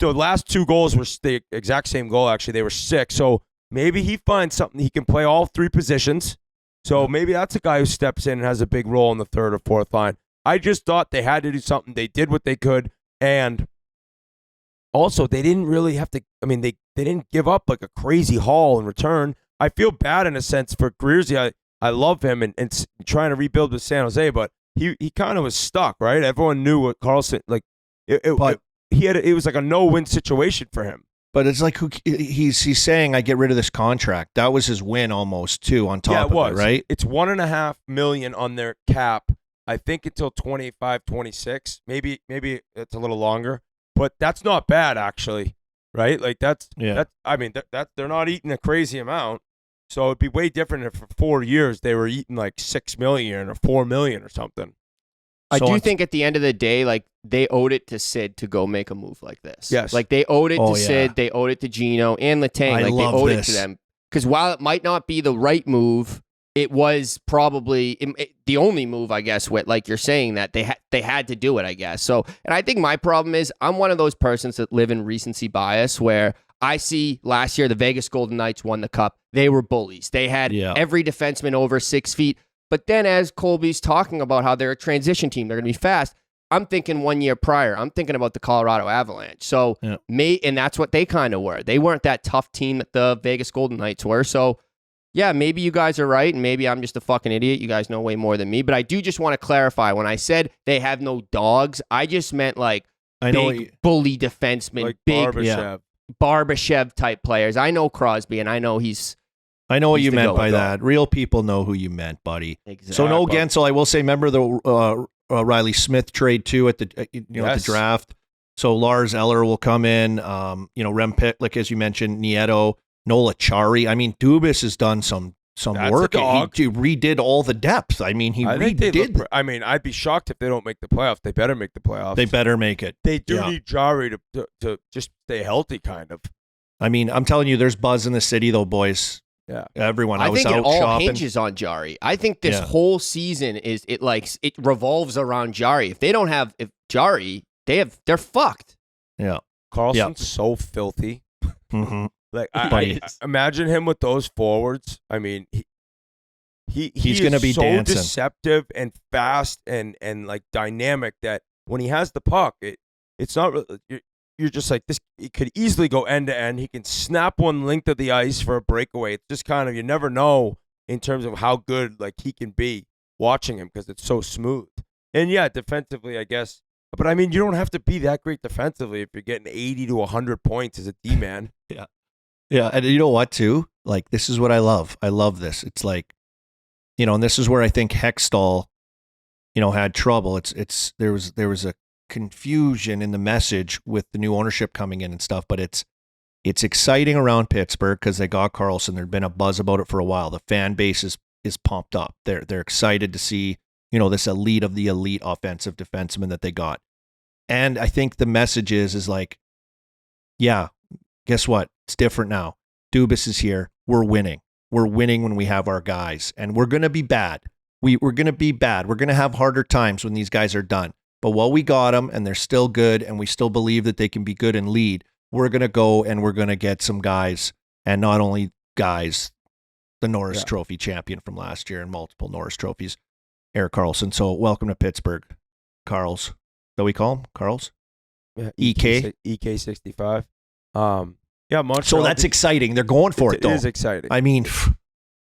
The last 2 goals were the exact same goal. Actually, they were sick. So maybe he finds something. He can play all 3 positions. So maybe that's a guy who steps in and has a big role in the 3rd or 4th line. I just thought they had to do something. They did what they could, and also they didn't really have to. I mean, they didn't give up a crazy haul in return. I feel bad in a sense for Greerzy. I love him and trying to rebuild with San Jose, but he kind of was stuck, right? Everyone knew what Karlsson it was like a no-win situation for him. But it's he's saying I get rid of this contract. That was his win almost too. On top of it, right? It's $1.5 million on their cap. I think until 25, 26. Maybe it's a little longer, but that's not bad actually, right? I mean, they're not eating a crazy amount. So it'd be way different if for 4 years they were eating $6 million or $4 million or something. I do think at the end of the day, they owed it to Sid to go make a move like this. Yes. They owed it to Sid, they owed it to Gino and Letang. They owed it to them. Because while it might not be the right move, it was probably the only move, I guess, with like you're saying that they had to do it, I guess. So, and I think my problem is I'm one of those persons that live in recency bias where I see last year the Vegas Golden Knights won the cup. They were bullies. They had every defenseman over 6 feet. But then as Colby's talking about how they're a transition team, they're going to be fast. I'm thinking 1 year prior. I'm thinking about the Colorado Avalanche. So and that's what they kind of were. They weren't that tough team that the Vegas Golden Knights were. So yeah, maybe you guys are right, and maybe I'm just a fucking idiot. You guys know way more than me. But I do just want to clarify. When I said they have no dogs, I just meant like big bully defensemen, like big Barbashev. type players. I know Crosby, and I know I know what you meant by go. that. Real people know who you meant, buddy. Exactly. So no Gensel. I will say, remember the Riley Smith trade too at the at the draft. So Lars Eller will come in. Rem Pitlick, as you mentioned, Nieto, Nola Chari. I mean, Dubas has done some work. He redid all the depth. I mean, I'd be shocked if they don't make the playoffs. They better make the playoffs. They better make it. They do need Jari to just stay healthy, kind of. I mean, I'm telling you, there's buzz in the city, though, boys. Yeah, everyone. I think was out it all shopping. hinges on Jari. I think this whole season it revolves around Jari. If they don't have Jari, they're fucked. Yeah, Karlsson's so filthy. Mm-hmm. Like I imagine him with those forwards. I mean, he's going to be so dancing. Deceptive and fast and like dynamic that when he has the puck, it's not. You're just like this. It could easily go end to end. He can snap one length of the ice for a breakaway. It's just kind of you never know in terms of how good like he can be watching him because it's so smooth. And yeah, defensively, I guess. But I mean, you don't have to be that great defensively if you're getting 80 to 100 points as a D-man. Yeah, and you know what, too? Like, this is what I love. I love this. It's like, and this is where I think Hextall, had trouble. There was a confusion in the message with the new ownership coming in and stuff, but it's exciting around Pittsburgh because they got Karlsson. There'd been a buzz about it for a while. The fan base is pumped up. They're excited to see, this elite of the elite offensive defenseman that they got. And I think the message is like, yeah, guess what? It's different now. Dubas is here. We're winning. We're winning when we have our guys. And we're going to be bad. We're going to be bad. We're going to have harder times when these guys are done. But while we got them and they're still good and we still believe that they can be good and lead, we're going to go and we're going to get some guys. And not only guys, the Norris Trophy champion from last year and multiple Norris trophies, Erik Karlsson. So welcome to Pittsburgh, Carls. That we call him? Carls? Yeah, EK? EK65. Yeah, Montreal. So that's exciting. They're going for it, though. It is exciting. I mean,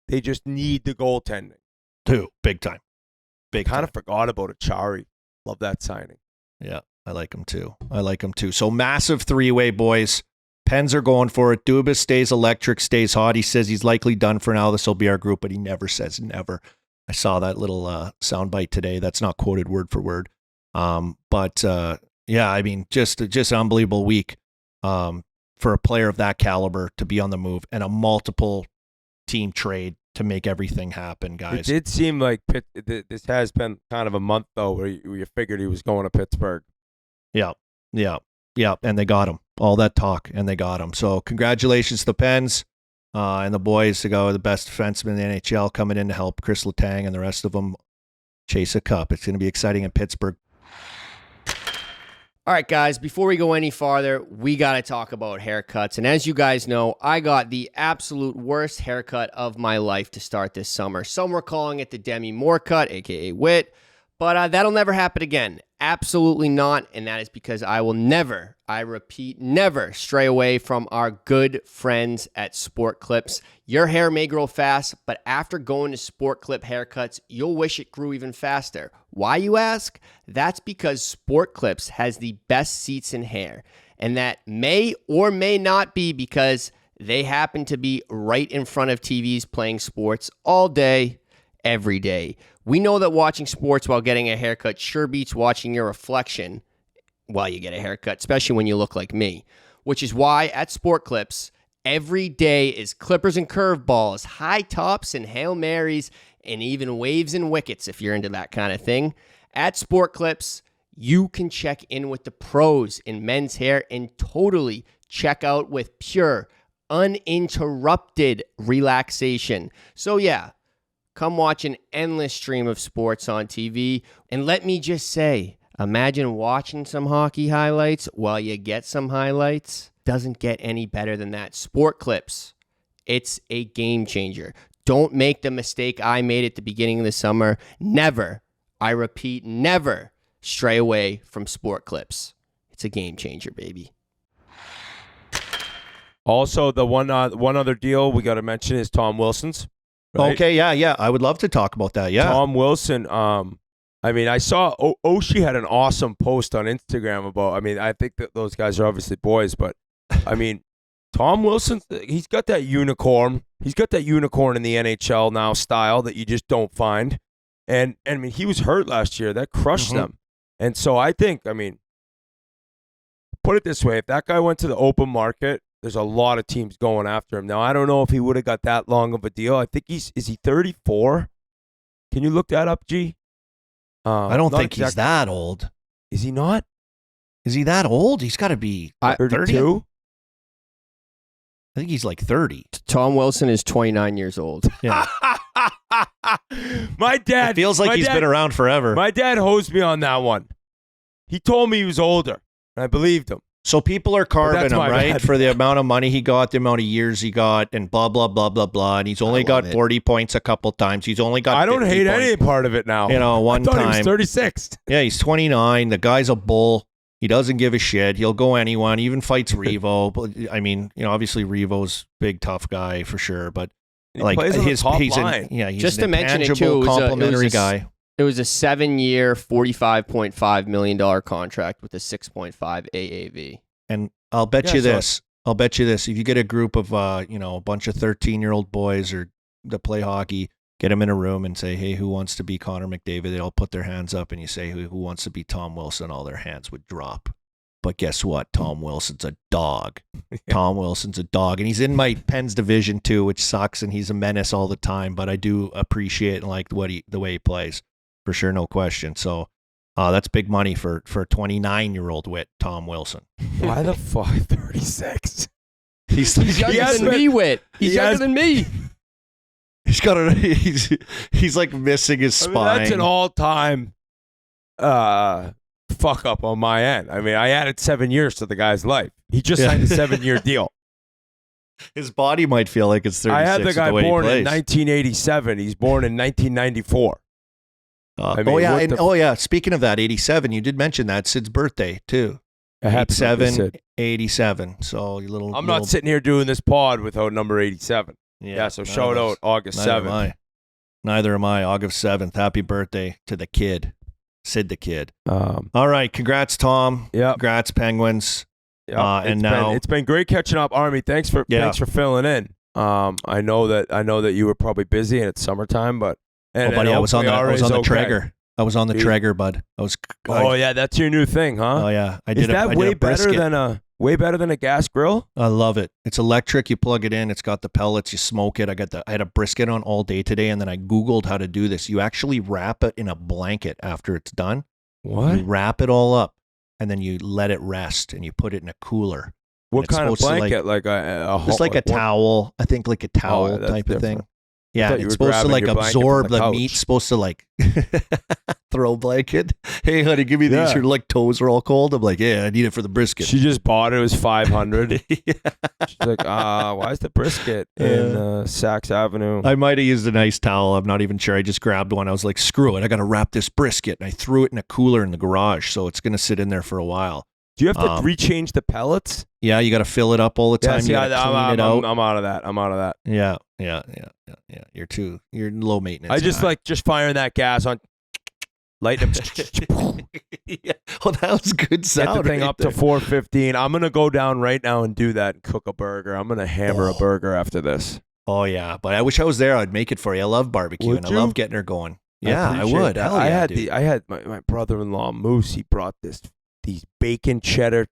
they just need the goaltending. Too. Big time. Kind of forgot about Achari. Love that signing. Yeah, I like him too. So massive three-way, boys. Pens are going for it. Dubas stays electric, stays hot. He says he's likely done for now. This will be our group, but he never says never. I saw that little soundbite today. That's not quoted word for word. Yeah, I mean, just an unbelievable week. For a player of that caliber to be on the move and a multiple team trade to make everything happen, guys. It did seem like this has been kind of a month, though, where you figured he was going to Pittsburgh. Yeah. And they got him. All that talk, and they got him. So congratulations to the Pens and the boys to go the best defenseman in the NHL coming in to help Chris Letang and the rest of them chase a cup. It's going to be exciting in Pittsburgh. All right, guys, before we go any farther, we got to talk about haircuts. And as you guys know, I got the absolute worst haircut of my life to start this summer. Some were calling it the Demi Moore cut, a.k.a. Whit, but that'll never happen again. Absolutely not, and that is because I will never, I repeat, never stray away from our good friends at Sport Clips. Your hair may grow fast, but after going to Sport Clip haircuts, you'll wish it grew even faster. Why, you ask? That's because Sport Clips has the best seats in hair, and that may or may not be because they happen to be right in front of TVs playing sports all day, every day. We know that watching sports while getting a haircut sure beats watching your reflection while you get a haircut, especially when you look like me, which is why at Sport Clips, every day is clippers and curveballs, high tops and Hail Marys, and even waves and wickets if you're into that kind of thing. At Sport Clips, you can check in with the pros in men's hair and totally check out with pure, uninterrupted relaxation. So yeah, Come watch an endless stream of sports on TV. And let me just say, imagine watching some hockey highlights while you get some highlights. Doesn't get any better than that. Sport Clips. It's a game changer. Don't make the mistake I made at the beginning of the summer. Never, I repeat, never stray away from Sport Clips. It's a game changer, baby. Also, the one other deal we got to mention is Tom Wilson's. Right? Okay, yeah. I would love to talk about that. Yeah. Tom Wilson. I mean, I saw Oshie had an awesome post on Instagram about. I mean, I think that those guys are obviously boys, but I mean, Tom Wilson, he's got that unicorn. He's got that unicorn in the NHL now style that you just don't find. And I mean, he was hurt last year. That crushed them. And so I think, I mean, put it this way: if that guy went to the open market, there's a lot of teams going after him. Now, I don't know if he would have got that long of a deal. I think is he 34? Can you look that up, G? I don't think he's that old. Is he not? Is he that old? He's got to be 32. I think he's like 30. Tom Wilson is 29 years old. Yeah. My dad. It feels like he's been around forever. My dad hosed me on that one. He told me he was older, and I believed him. So people are carving him, right? bad. For the amount of money he got, the amount of years he got, and blah, blah, blah, blah, blah. And he's only got 40 points a couple times. He's only got I don't 50 hate points. any part of it now. You know, one I thought time. he was 36. Yeah, he's 29. The guy's a bull. He doesn't give a shit. He'll go anyone. He even fights Revo. But I mean, you know, obviously Revo's big tough guy for sure. But He like plays on the top he's line. he's Just an to mention it, intangible, too, complimentary guy. It was a 7-year, $45.5 million contract with a 6.5 AAV. And I'll bet Yeah, you so- this. I'll bet you this. If you get a group of a bunch of 13-year-old boys or that play hockey, get them in a room and say, "Hey, who wants to be Connor McDavid?" They all put their hands up, and you say, "Who wants to be Tom Wilson?" All their hands would drop. But guess what? Tom Wilson's a dog. Tom Wilson's a dog. And he's in my Pens division too, which sucks, and he's a menace all the time. But I do appreciate and like the way he plays. For sure, no question. So that's big money for a 29-year-old Whit, Tom Wilson. Why the fuck 36? He's Younger than me, Whit. He's younger than me. He's got he's like missing his spine. I mean, that's an all-time fuck up on my end. I mean, I added 7 years to the guy's life. He just signed a 7-year deal. His body might feel like it's 36. I had the guy way born he in plays. 1987. He's born in 1994. I mean, yeah. Speaking of that, 87. You did mention that Sid's birthday too. Happy birthday, Sid. 87. So you little. I'm not sitting here doing this pod without number 87. Yeah. Yeah, so shout out August 7th. Neither am I. August 7th. Happy birthday to the kid, Sid the kid. All right, congrats, Tom. Yeah. Congrats, Penguins. Yeah, and now it's been great catching up, Army. Thanks for filling in. I know that you were probably busy and it's summertime, but buddy, I was on the Traeger. I was on the Traeger, bud. Yeah, that's your new thing, huh? Oh yeah, I did. Is that way better than a gas grill? I love it. It's electric. You plug it in. It's got the pellets. You smoke it. I had a brisket on all day today, and then I Googled how to do this. You actually wrap it in a blanket after it's done. What? You wrap it all up, and then you let it rest, and you put it in a cooler. What kind of blanket? Like just like a towel. I think like a towel type of thing. Yeah, it's supposed to like absorb the meat. Supposed to like throw blanket. Hey, honey, give me these. Yeah. Your like toes are all cold. I'm like, yeah, I need it for the brisket. She just bought it. It was $500. Yeah. She's like, why is the brisket in Saks Avenue? I might have used a nice towel. I'm not even sure. I just grabbed one. I was like, screw it. I got to wrap this brisket. And I threw it in a cooler in the garage, so it's going to sit in there for a while. Do you have to rechange the pellets? Yeah, you got to fill it up all the time. Yeah, you got to clean it out. I'm out of that. Yeah. You're low maintenance. I just just firing that gas on, lighting up. Yeah. Well, that was good sound. Get the thing up to 415. I'm gonna go down right now and do that and cook a burger. I'm gonna hammer a burger after this. Oh yeah, but I wish I was there. I'd make it for you. I love barbecue and I love getting her going. Yeah, I would. Hell yeah, I had my brother-in-law Moose. He brought these bacon cheddar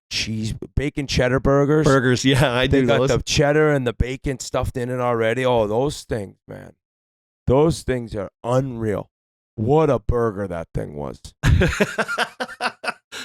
burgers. Burgers, yeah, I do. They got the cheddar and the bacon stuffed in it already. Oh, those things, man. Those things are unreal. What a burger that thing was.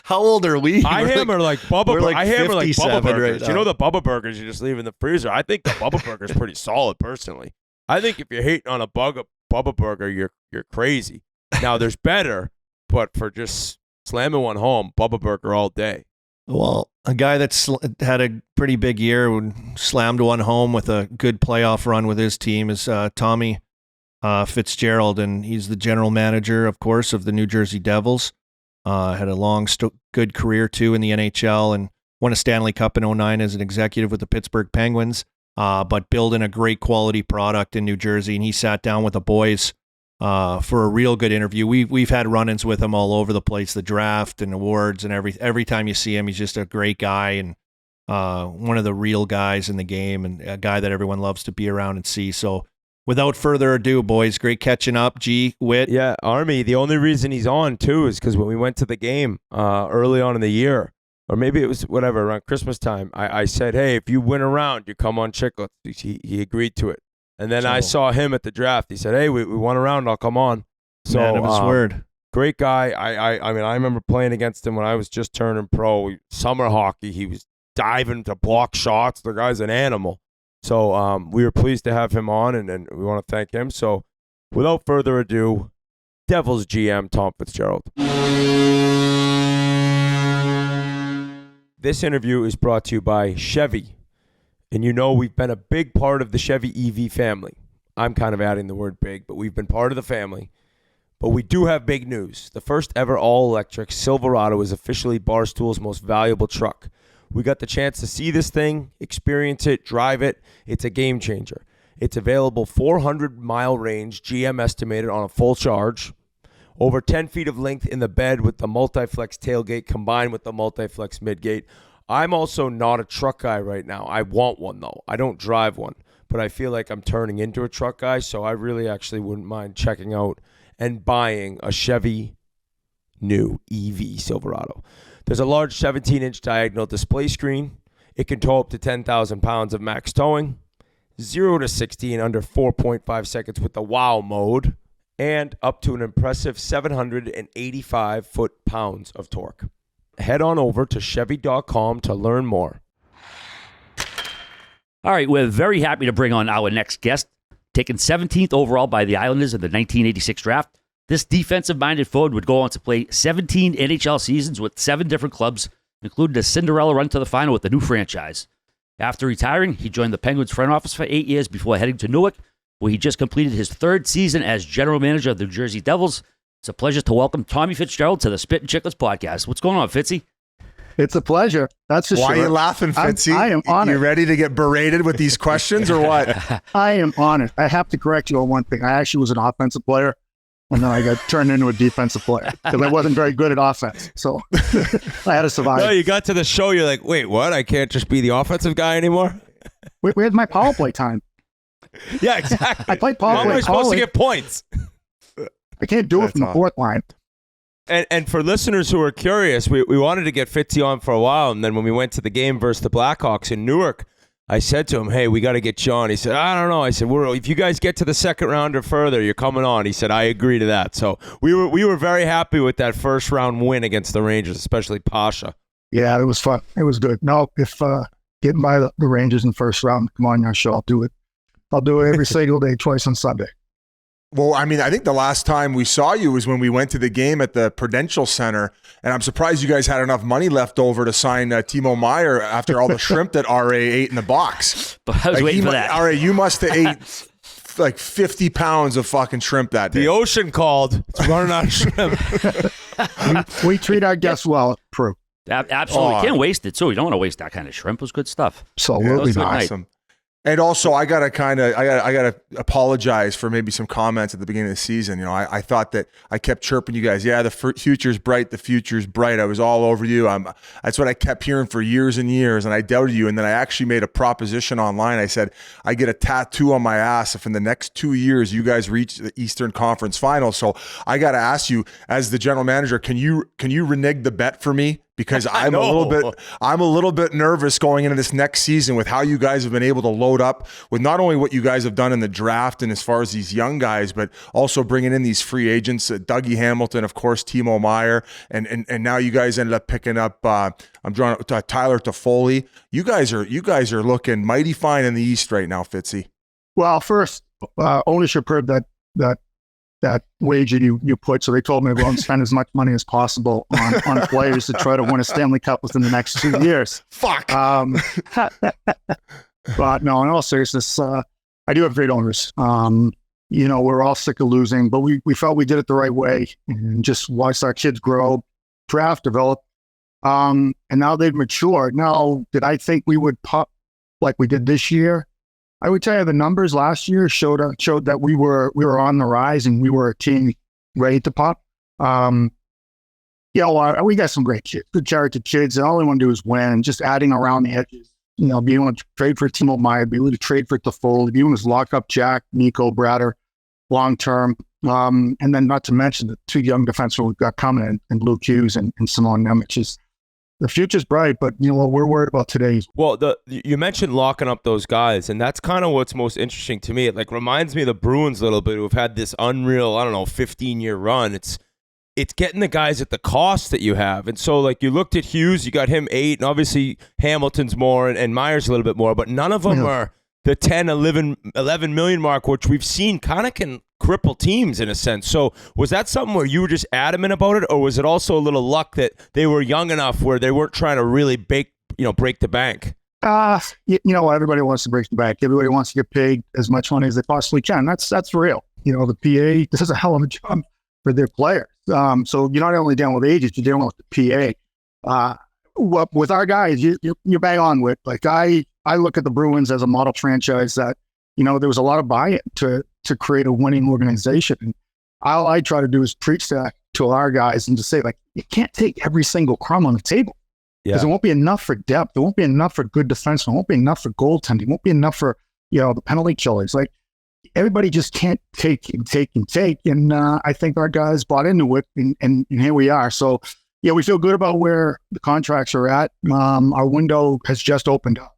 How old are we? I hammer like Bubba Bubba burgers. Right you know the Bubba burgers you just leave in the freezer? I think the Bubba burger is pretty solid, personally. I think if you're hating on a Bubba Bubba Burger, you're crazy. Now there's better, but for just slamming one home, Bubba Burger all day. Well, a guy that's had a pretty big year and slammed one home with a good playoff run with his team is Tommy Fitzgerald, and he's the general manager, of course, of the New Jersey Devils. Had a long, good career, too, in the NHL, and won a Stanley Cup in 2009 as an executive with the Pittsburgh Penguins, but building a great quality product in New Jersey. And he sat down with the boys for a real good interview. We've had run-ins with him all over the place, the draft and awards, and every time you see him, he's just a great guy and one of the real guys in the game, and a guy that everyone loves to be around and see. So without further ado, boys, great catching up. G, Whit. Yeah, Army, the only reason he's on, too, is because when we went to the game early on in the year, or maybe it was whatever, around Christmas time, I said, hey, if you win a round, you come on Chiclets. He agreed to it. And then I saw him at the draft. He said, hey, we won a round, I'll come on. So, Man of his word. Great guy. I mean, I remember playing against him when I was just turning pro. Summer hockey, he was diving to block shots. The guy's an animal. So we were pleased to have him on, and we want to thank him. So without further ado, Devils GM Tom Fitzgerald. This interview is brought to you by CHEVY. And you know we've been a big part of the CHEVY EV family. I'm kind of adding the word big, but we've been part of the family. But we do have big news. The first ever all-electric Silverado is officially Barstool's most valuable truck. We got the chance to see this thing, experience it, drive it. It's a game changer. It's available 400-mile range, GM estimated on a full charge. Over 10 feet of length in the bed with the multi-flex tailgate combined with the multi-flex midgate. I'm also not a truck guy right now. I want one, though. I don't drive one, but I feel like I'm turning into a truck guy, so I really actually wouldn't mind checking out and buying a Chevy new EV Silverado. There's a large 17-inch diagonal display screen. It can tow up to 10,000 pounds of max towing, 0 to 60 in under 4.5 seconds with the WOW mode, and up to an impressive 785 foot-pounds of torque. Head on over to Chevy.com to learn more. All right, we're very happy to bring on our next guest. Taken 17th overall by the Islanders in the 1986 draft, this defensive-minded forward would go on to play 17 NHL seasons with 7 different clubs, including a Cinderella run to the final with the new franchise. After retiring, he joined the Penguins front office for 8 years before heading to Newark, where he just completed his 3rd season as general manager of the New Jersey Devils. It's a pleasure to welcome Tommy Fitzgerald to the Spittin Chiclets podcast. What's going on, Fitzy? It's a pleasure. That's for sure. Why are you laughing, Fitzy? I am honored. You ready to get berated with these questions or what? I am honored. I have to correct you on one thing. I actually was an offensive player, and then I got turned into a defensive player because I wasn't very good at offense. So I had to survive. No, you got to the show, you're like, wait, what? I can't just be the offensive guy anymore? Where's my power play time? Yeah, exactly. I played power How play. am I supposed to get points? I can't do it from the fourth line. And for listeners who are curious, we wanted to get Fitzy on for a while, and then when we went to the game versus the Blackhawks in Newark, I said to him, hey, we got to get you on. He said, I don't know. I said, if you guys get to the second round or further, you're coming on. He said, I agree to that. So we were very happy with that first round win against the Rangers, especially Pasha. Yeah, it was fun. It was good. No, if getting by the Rangers in first round, come on your show, I'll do it. I'll do it every single day, twice on Sunday. Well, I mean, I think the last time we saw you was when we went to the game at the Prudential Center, and I'm surprised you guys had enough money left over to sign Timo Meier after all the shrimp that RA ate in the box. But I was waiting for that. RA, you must have ate like 50 pounds of fucking shrimp that day. The ocean called. It's running out of shrimp. We treat our guests well, Prue. Absolutely. Can't waste it, too. You don't want to waste that kind of shrimp. It was good stuff. Absolutely not. Awesome. And also, I gotta apologize for maybe some comments at the beginning of the season. You know, I thought that I kept chirping you guys. Yeah, the future's bright. The future's bright. I was all over you. That's what I kept hearing for years and years, and I doubted you. And then I actually made a proposition online. I said I get a tattoo on my ass if in the next 2 years you guys reach the Eastern Conference Finals. So I got to ask you, as the general manager, can you renege the bet for me? Because I'm a little bit nervous going into this next season with how you guys have been able to load up with not only what you guys have done in the draft and as far as these young guys, but also bringing in these free agents, Dougie Hamilton, of course, Timo Meier, and now you guys ended up picking up I'm drawing Tyler Toffoli. You guys are looking mighty fine in the East right now, Fitzy. Well, first, ownership heard that that wager you put. So they told me to go and spend as much money as possible on players to try to win a Stanley Cup within the next 2 years. Fuck. But no, in all seriousness, I do have great owners. We're all sick of losing, but we felt we did it the right way and just watched our kids grow, draft, develop. And now they've matured. Now, did I think we would pop like we did this year? I would tell you the numbers last year showed that we were on the rise and we were a team ready to pop. We got some great kids, good character kids, and all they want to do is win. Just adding around the edges, being able to trade for Timo Meier, be able to trade for Toffoli, be able to lock up Jack, Nico, Bratter, long term, and then not to mention the two young defensemen we've got coming in Luke Hughes and Simone Nemec. The future's bright, but what we're worried about today. Well, you mentioned locking up those guys, and that's kind of what's most interesting to me. It reminds me of the Bruins a little bit, who've had this unreal, 15-year run. It's getting the guys at the cost that you have. And so, you looked at Hughes, you got him 8, and obviously Hamilton's more, and Myers a little bit more, but none of them are the 10, 11 million mark, which we've seen kind of can cripple teams in a sense. So was that something where you were just adamant about it, or was it also a little luck that they were young enough where they weren't trying to really break the bank? Everybody wants to break the bank. Everybody wants to get paid as much money as they possibly can. That's real. The PA does a hell of a job for their players. So you're not only dealing with agents, you're dealing with the PA. With our guys, you're bang on with. I look at the Bruins as a model franchise that, there was a lot of buy-in to create a winning organization. And all I try to do is preach that to our guys and just say, you can't take every single crumb on the table. Because it won't be enough for depth. It won't be enough for good defensemen. It won't be enough for goaltending. It won't be enough for, the penalty killers. Everybody just can't take and take and take. And I think our guys bought into it, and here we are. So, we feel good about where the contracts are at. Our window has just opened up,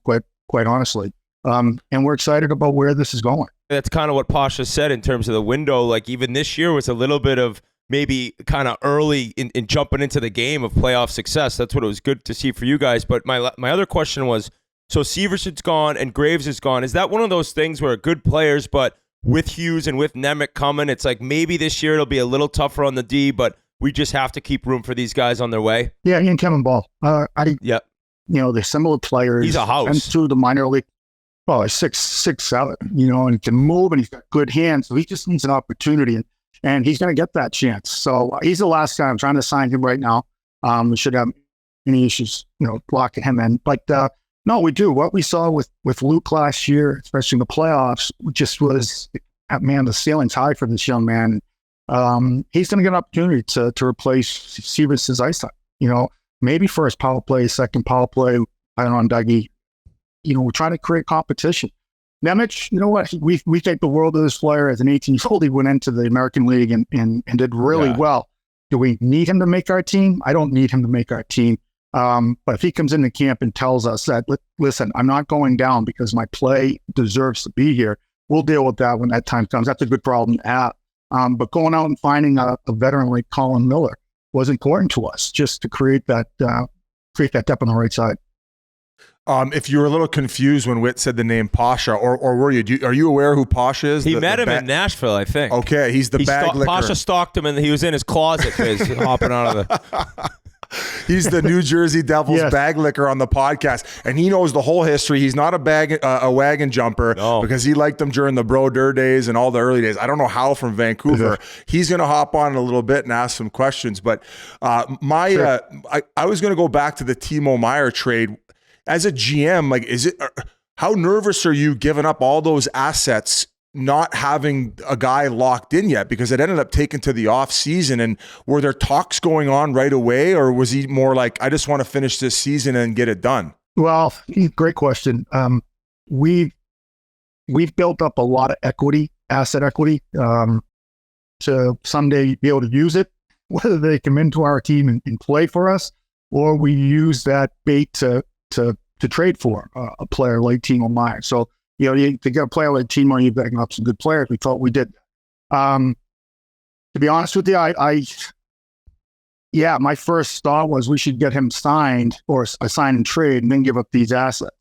quite honestly. And we're excited about where this is going. That's kind of what Pasha said in terms of the window. Even this year was a little bit of maybe kind of early in jumping into the game of playoff success. That's what it was good to see for you guys. But my other question was, so Severson's gone and Graves is gone. Is that one of those things where good players, but with Hughes and with Nemec coming, it's maybe this year it'll be a little tougher on the D, but we just have to keep room for these guys on their way? Yeah, and Kevin Ball. They're similar players. He's a house. And through the minor league. Oh, 6'7", and he can move and he's got good hands. So he just needs an opportunity and he's going to get that chance. So he's the last guy. I'm trying to sign him right now. We should have any issues, blocking him in. But no, we do. What we saw with Luke last year, especially in the playoffs, just was, the ceiling's high for this young man. He's going to get an opportunity to replace Severson's ice time. Maybe first power play, second power play, I don't know, on Dougie. We're trying to create competition. Nemec, you know what? We think the world of this player as an 18-year-old. He went into the American League and did really well. Do we need him to make our team? I don't need him to make our team. But if he comes into camp and tells us that, listen, I'm not going down because my play deserves to be here, we'll deal with that when that time comes. That's a good problem to have. But going out and finding a veteran like Colin Miller was important to us, just to create that depth on the right side. If you were a little confused when Whit said the name Pasha, or were you? Are you aware who Pasha is? He met him in Nashville, I think. Okay, he's the bag licker. Pasha stalked him, and he was in his closet hopping out of the... He's the New Jersey Devils bag licker on the podcast, and he knows the whole history. He's not a wagon jumper because he liked them during the Brodeur days and all the early days. I don't know how from Vancouver. He's going to hop on in a little bit and ask some questions, but I was going to go back to the Timo Meier trade. As a GM, how nervous are you giving up all those assets, not having a guy locked in yet? Because it ended up taking to the off season, and were there talks going on right away, or was he more like, I just want to finish this season and get it done? Well, great question. We've built up a lot of asset equity, to someday be able to use it, whether they come into our team and play for us, or we use that bait to trade for a player like Timo Meier. So, to get a player like Timo, you're backing up some good players. We thought we did. To be honest with you, my first thought was we should get him signed or a sign and trade and then give up these assets.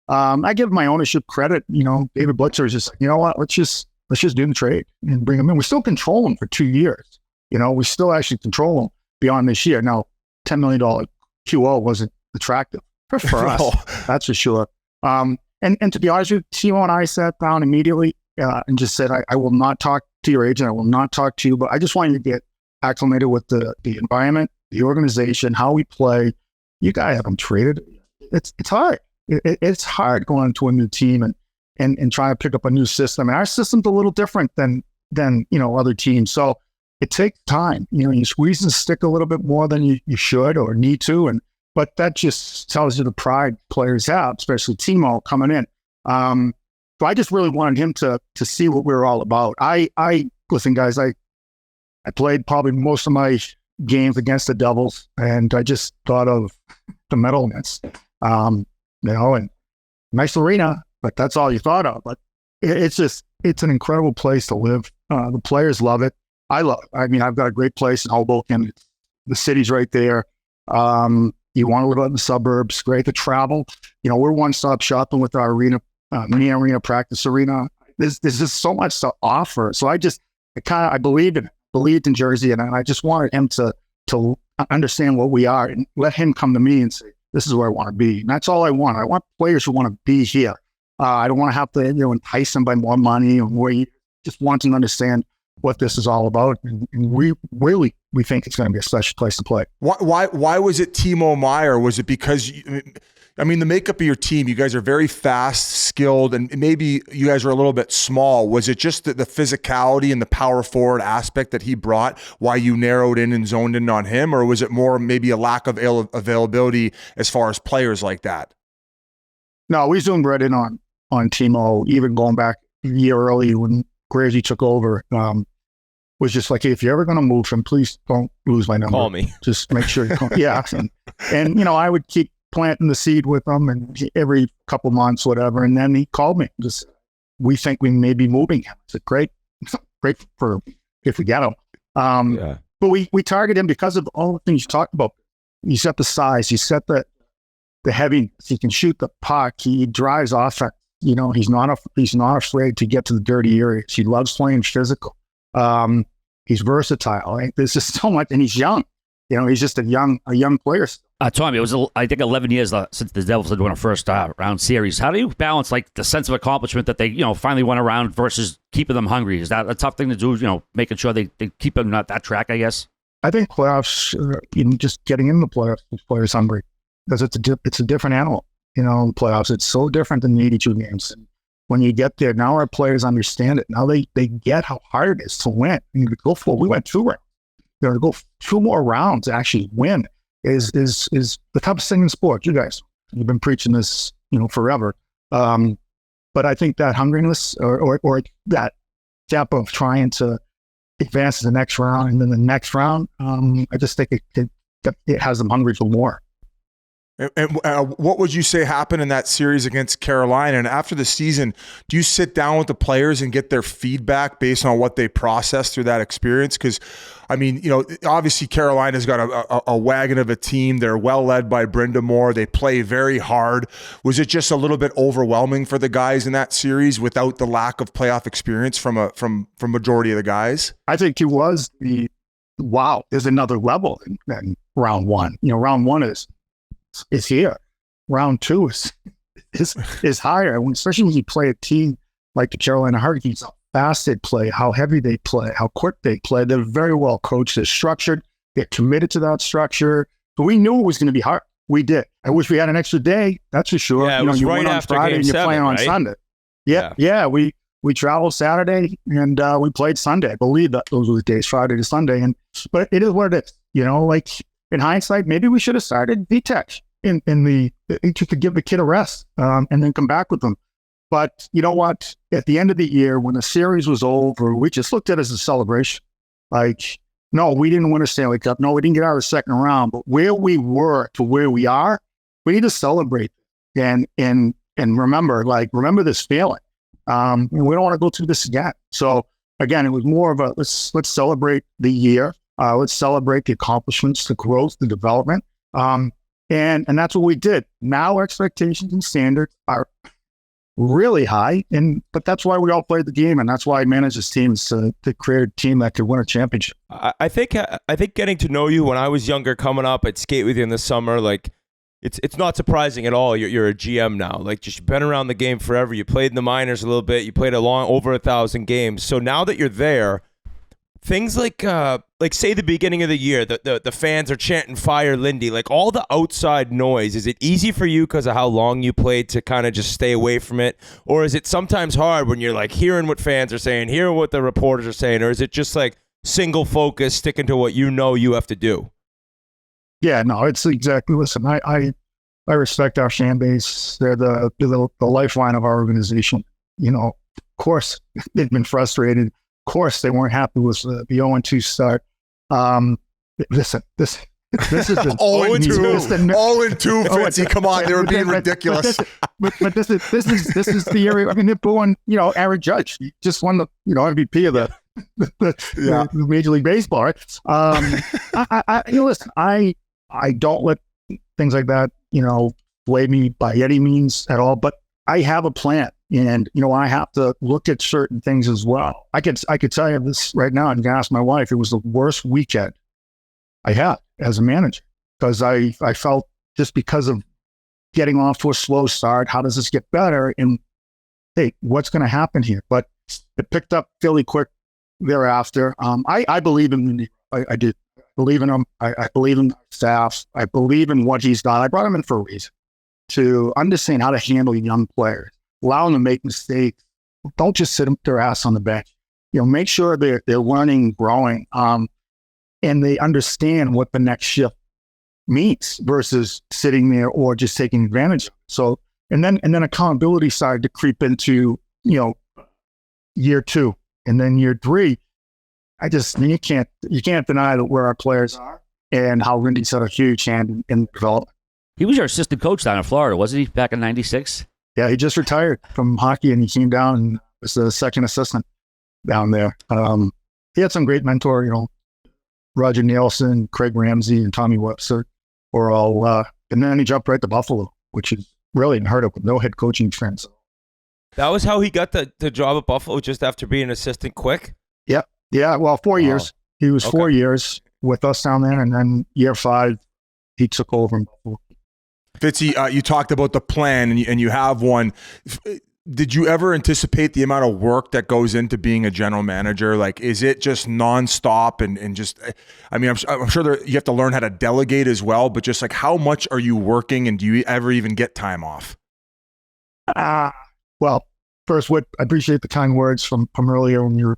I give my ownership credit. David Blitzer is just like, you know what, let's just let's just do the trade and bring him in. We still control him for 2 years. We still actually control him beyond this year. Now, $10 million QO wasn't attractive for us, that's for sure. And to be honest with you, Timo and I sat down immediately and just said, I will not talk to your agent. I will not talk to you, but I just want you to get acclimated with the environment, the organization, how we play. You guys haven't traded. It's hard. It's hard going into a new team and trying to pick up a new system. And our system's a little different than other teams. So it takes time. You squeeze the stick a little bit more than you should or need to. But that just tells you the pride players have, especially Timo coming in. So I just really wanted him to see what we were all about. Listen, guys, I played probably most of my games against the Devils, and I just thought of the Metal Nets, and nice arena, but that's all you thought of. But it's an incredible place to live. The players love it. I love it. I mean, I've got a great place in Hoboken. The city's right there. You want to live out in the suburbs, great to travel. We're one-stop shopping with our arena, mini arena, practice arena. There's just so much to offer. So I believed in Jersey, and I just wanted him to understand what we are and let him come to me and say, this is where I want to be. And that's all I want. I want players who want to be here. I don't want to have to entice them by more money, or we just want them to understand what this is all about. And we think it's going to be a special place to play. Why was it Timo Meier? Was it because, the makeup of your team, you guys are very fast, skilled, and maybe you guys are a little bit small. Was it just the physicality and the power forward aspect that he brought, why you narrowed in and zoned in on him? Or was it more maybe a lack of availability as far as players like that? No, we zoomed right in on Timo, even going back a year early when Gracie took over. Was just like, hey, if you're ever going to move him, please don't lose my number. Call me. Just make sure you call. Yeah. And I would keep planting the seed with him, and every couple months, whatever. And then he called me. We think we may be moving him. I said, great for if we get him. But we target him because of all the things you talked about. You set the size, you set the heaviness. He can shoot the puck. He drives offense. He's not afraid to get to the dirty areas. He loves playing physical. He's versatile. Right? There's just so much, and he's young. He's just a young player. Tommy, it was I think 11 years since the Devils had won a first round series. How do you balance the sense of accomplishment that they finally went around versus keeping them hungry? Is that a tough thing to do? Making sure they keep them on that track, I guess. I think playoffs, just getting in the playoffs, players hungry because it's a different animal. The playoffs, it's so different than the 82 games. And when you get there, now our players understand it. Now they get how hard it is to win. We went 2 rounds. To go 2 more rounds to actually win is the toughest thing in sport. You guys, you've been preaching this, forever. But I think that hungriness or that step of trying to advance to the next round and then the next round, I just think it has them hungry for more. And what would you say happened in that series against Carolina? And after the season, do you sit down with the players and get their feedback based on what they processed through that experience? Because, obviously Carolina's got a wagon of a team. They're well led by Brenda Moore. They play very hard. Was it just a little bit overwhelming for the guys in that series without the lack of playoff experience from majority of the guys? I think it was there's another level in round one. Round one is here. Round 2 is higher, especially when you play a team like the Carolina Hurricanes. How fast they play, how heavy they play, how quick they play. They're very well coached. They're structured. They're committed to that structure. But we knew it was going to be hard. We did. I wish we had an extra day. That's for sure. Yeah, it was you right win on after Friday Game and you're 7, playing on right? Sunday. Yeah. We traveled Saturday and we played Sunday. I believe that those were the days, Friday to Sunday. But it is what it is. In hindsight, maybe we should have started VTech to give the kid a rest and then come back with them. But you know what? At the end of the year, when the series was over, we just looked at it as a celebration. No, we didn't win a Stanley Cup. No, we didn't get out of the second round. But where we were to where we are, we need to celebrate and remember this feeling. And we don't want to go through this again. So again, it was more of a let's celebrate the year. Let's celebrate the accomplishments, the growth, the development. And that's what we did. Now expectations and standards are really high. But that's why we all played the game, and that's why I managed this team to create a team that could win a championship. I think getting to know you when I was younger, coming up, I'd skate with you in the summer. Like, it's not surprising at all. You're a GM now. Like, just been around the game forever. You played in the minors a little bit. You played over 1,000 games. So now that you're there, things like say the beginning of the year, the fans are chanting "Fire Lindy," like all the outside noise. Is it easy for you because of how long you played to kind of just stay away from it, or is it sometimes hard when you're like hearing what fans are saying, hearing what the reporters are saying, or is it just like single focus, sticking to what you know you have to do? Yeah, no, it's exactly. Listen, I respect our fan base. They're the lifeline of our organization. Of course, they've been frustrated. Of course, they weren't happy with the 0-2 start. Listen, this is the 0-2, 0-2, Fitzy. Come on, they were being ridiculous. But this is the area. I mean, they're booing, Aaron Judge. He just won the MVP of the Major League Baseball, right? Listen, I don't let things like that, sway me by any means at all. But I have a plan. And, I have to look at certain things as well. I could tell you this right now, and you can ask my wife, it was the worst weekend I had as a manager, because I felt just because of getting off to a slow start, how does this get better? And hey, what's going to happen here? But it picked up fairly quick thereafter. I believe in Lindy. I did believe in him. I believe in staff. I believe in what he's done. I brought him in for a reason, to understand how to handle young players. Allow them to make mistakes. Don't just sit their ass on the bench. Make sure they're learning, growing, and they understand what the next shift means versus sitting there or just taking advantage of it. So, and then accountability started to creep into year 2, and then year 3. You can't deny where our players are and how Lindy's had a huge hand in development. He was your assistant coach down in Florida, wasn't he, back in '96? Yeah, he just retired from hockey, and he came down and was the second assistant down there. He had some great mentor, Roger Nielsen, Craig Ramsey, and Tommy Webster were all, and then he jumped right to Buffalo, which is really unheard of with no head coaching experience. That was how he got the job at Buffalo, just after being an assistant quick? Yep. Yeah, well, 4 years. He was 4 years with us down there, and then year 5, he took over in Buffalo. Fitzy, you talked about the plan, and you have one. Did you ever anticipate the amount of work that goes into being a general manager? Like, is it just nonstop and just? I mean, I'm sure you have to learn how to delegate as well. But just like, how much are you working, and do you ever even get time off? Well, first, Whit, I appreciate the kind words from earlier in your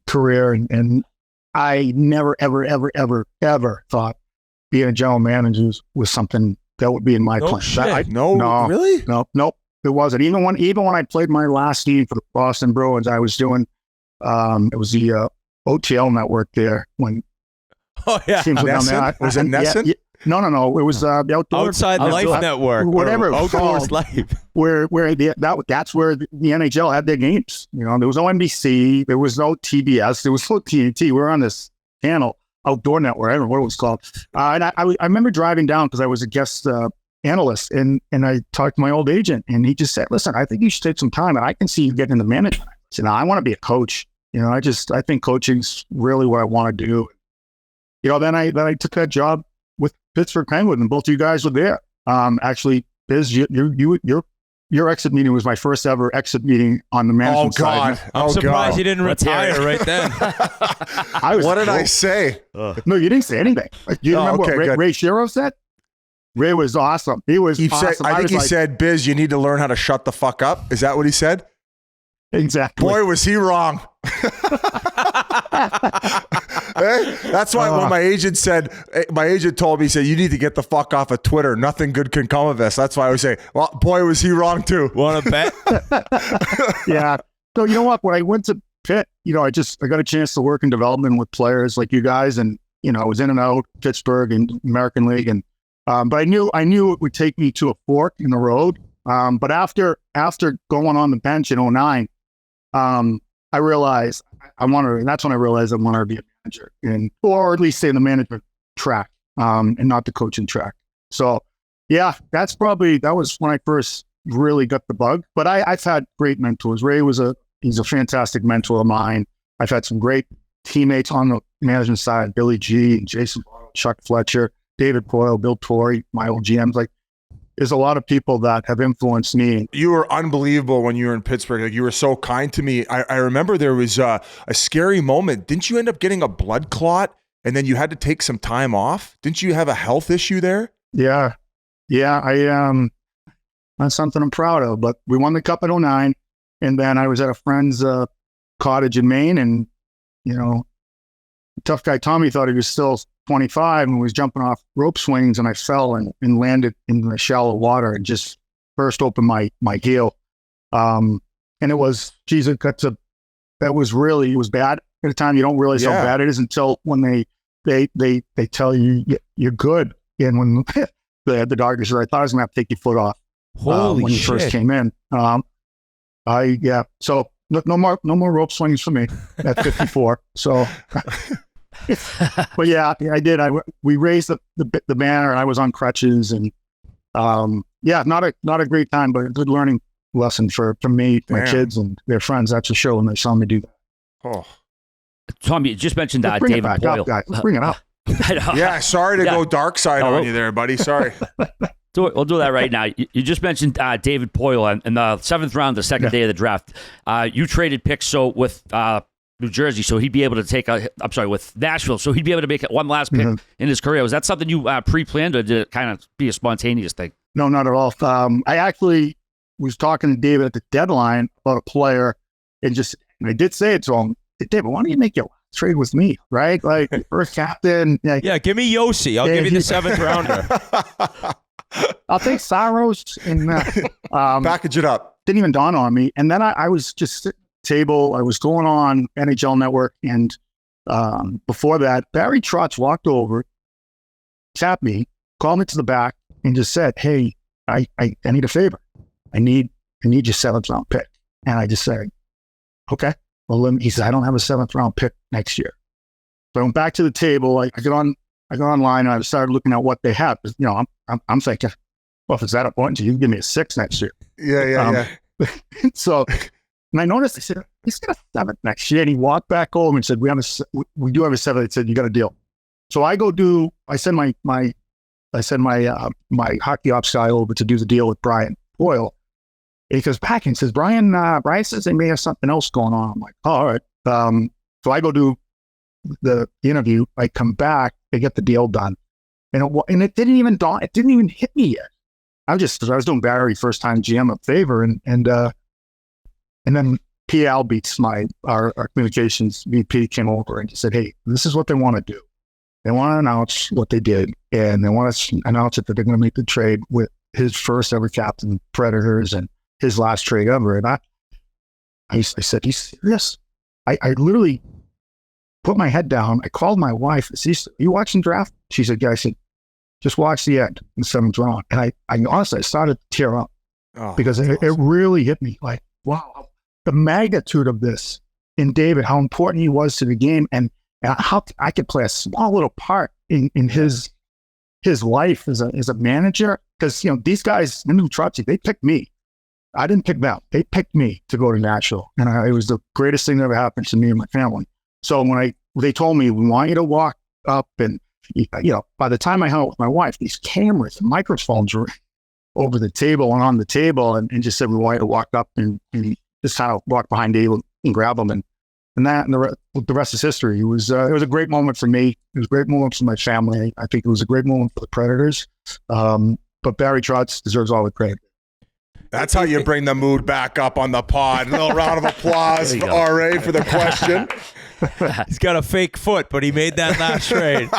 career, and I never, ever, ever, ever, ever thought being a general manager was something that would be in my plan. Shit. No, really? Nope. It wasn't. Even when I played my last team for the Boston Bruins, I was doing it was the OTL network there when. Oh yeah, teams were down there. Was it Nesson? Yeah. No. It was the Outdoor Outside Life Network, whatever. Outdoors Life. That's where the NHL had their games. There was no NBC, there was no TBS, there was no TNT. We were on this channel, Outdoor Network. I don't know what it was called. And I remember driving down because I was a guest analyst, and I talked to my old agent, and he just said, "Listen, I think you should take some time, and I can see you getting into management." I said, "No, I want to be a coach. I think coaching's really what I want to do." Then I took that job with Pittsburgh Penguins, and both of you guys were there. Actually, Biz, your exit meeting was my first ever exit meeting on the management side. I'm surprised you didn't retire right then. What did I say? No, you didn't say anything. You remember what Ray Shero said? Ray was awesome. He was awesome. I think he said, "Biz, you need to learn how to shut the fuck up." Is that what he said? Exactly. Boy, was he wrong. That's why when my agent told me, he said, "You need to get the fuck off of Twitter. Nothing good can come of this." That's why I would say, well, boy, was he wrong too. Want to bet? Yeah. So you know what? When I went to Pitt, I got a chance to work in development with players like you guys, and I was in and out Pittsburgh and American League, and but I knew it would take me to a fork in the road. But after going on the bench in 2009, I realized and that's when I realized I wanted to be a manager, or at least stay in the management track, and not the coaching track. So yeah, that was when I first really got the bug. But I've had great mentors. He's a fantastic mentor of mine. I've had some great teammates on the management side, Billy G, Jason, Chuck Fletcher, David Poyle, Bill Torrey, my old GMs. Like, there's a lot of people that have influenced me. You were unbelievable when you were in Pittsburgh. Like, you were so kind to me. I remember there was a scary moment. Didn't you end up getting a blood clot and then you had to take some time off? Didn't you have a health issue there? Yeah. That's something I'm proud of. But we won the Cup in 2009, and then I was at a friend's cottage in Maine, and, you know, tough guy Tommy thought he was still 25 and was jumping off rope swings, and I fell and landed in the shallow water and just burst open my heel. And it was, geez, it was bad at the time. You don't realize how bad it is until when they tell you you're good. And when the doctor said, I thought I was gonna have to take your foot off when you first came in. So no more rope swings for me at 54. So, but yeah, I did. We raised the banner, and I was on crutches, and not a great time, but a good learning lesson for me, my kids, and their friends. That's a show, and they saw me do that. Oh, Tom, you just mentioned Let's bring David it back Boyle. up, guys. Let's bring it up. yeah. Sorry to go dark side on you there, buddy. Sorry. We'll do that right now. You just mentioned David Poyle in the 7th round, the second day of the draft. You traded picks with New Jersey, so he'd be able to take with Nashville, so he'd be able to make one last pick in his career. Was that something you pre-planned, or did it kind of be a spontaneous thing? No, not at all. I actually was talking to David at the deadline about a player, and I did say it to him, David, why don't you make your trade with me, right? Like, first captain. Yeah, give me Yossi. I'll give you the 7th rounder. I'll take Saros and package it up. Didn't even dawn on me. And then I was just sitting at the table. I was going on NHL Network, and before that, Barry Trotz walked over, tapped me, called me to the back, and just said, "Hey, I need a favor. I need your 7th round pick." And I just said, "Okay." Well, he said, "I don't have a 7th round pick next year." So I went back to the table. I got online, and I started looking at what they have. You know, I'm thinking, well, if it's that important to you, give me a 6 next year. Yeah. So, and I noticed, I said, he's got a 7th next year. And he walked back home and said, we do have a 7th. He said, you got a deal. So I send my hockey ops guy over to do the deal with Brian Boyle. And he goes back and says, Brian says they may have something else going on. I'm like, oh, all right. So I go do the interview. I come back, they get the deal done. And it didn't even dawn. It didn't even hit me yet. I was doing Barry first time GM a favor, and then P. Albeats, our communications VP, came over and said, "Hey, this is what they want to do. They want to announce what they did, and they want to announce that they're going to make the trade with his first ever captain, Predators, and his last trade ever." And I said, "He's serious?" I literally put my head down. I called my wife. I said, "Are you watching draft?" She said, "Yeah." I said, "Just watch the end in the 7th round." And I honestly, I started to tear up because it really hit me. Like, wow, the magnitude of this in David, how important he was to the game, and how I could play a small little part in his life as a manager. Because, you know, these guys, New Trotsky, they picked me. I didn't pick them. They picked me to go to Nashville. And it was the greatest thing that ever happened to me and my family. So when they told me, we want you to walk up, and, you know, by the time I hung out with my wife, these cameras and microphones were over the table and on the table, and just said, we want you to walk up and just kind of walk behind David and grab them. And the rest is history. It was a great moment for me. It was a great moment for my family. I think it was a great moment for the Predators. But Barry Trotz deserves all the credit. That's how you bring the mood back up on the pod. A little round of applause for RA for the question. He's got a fake foot, but he made that last trade.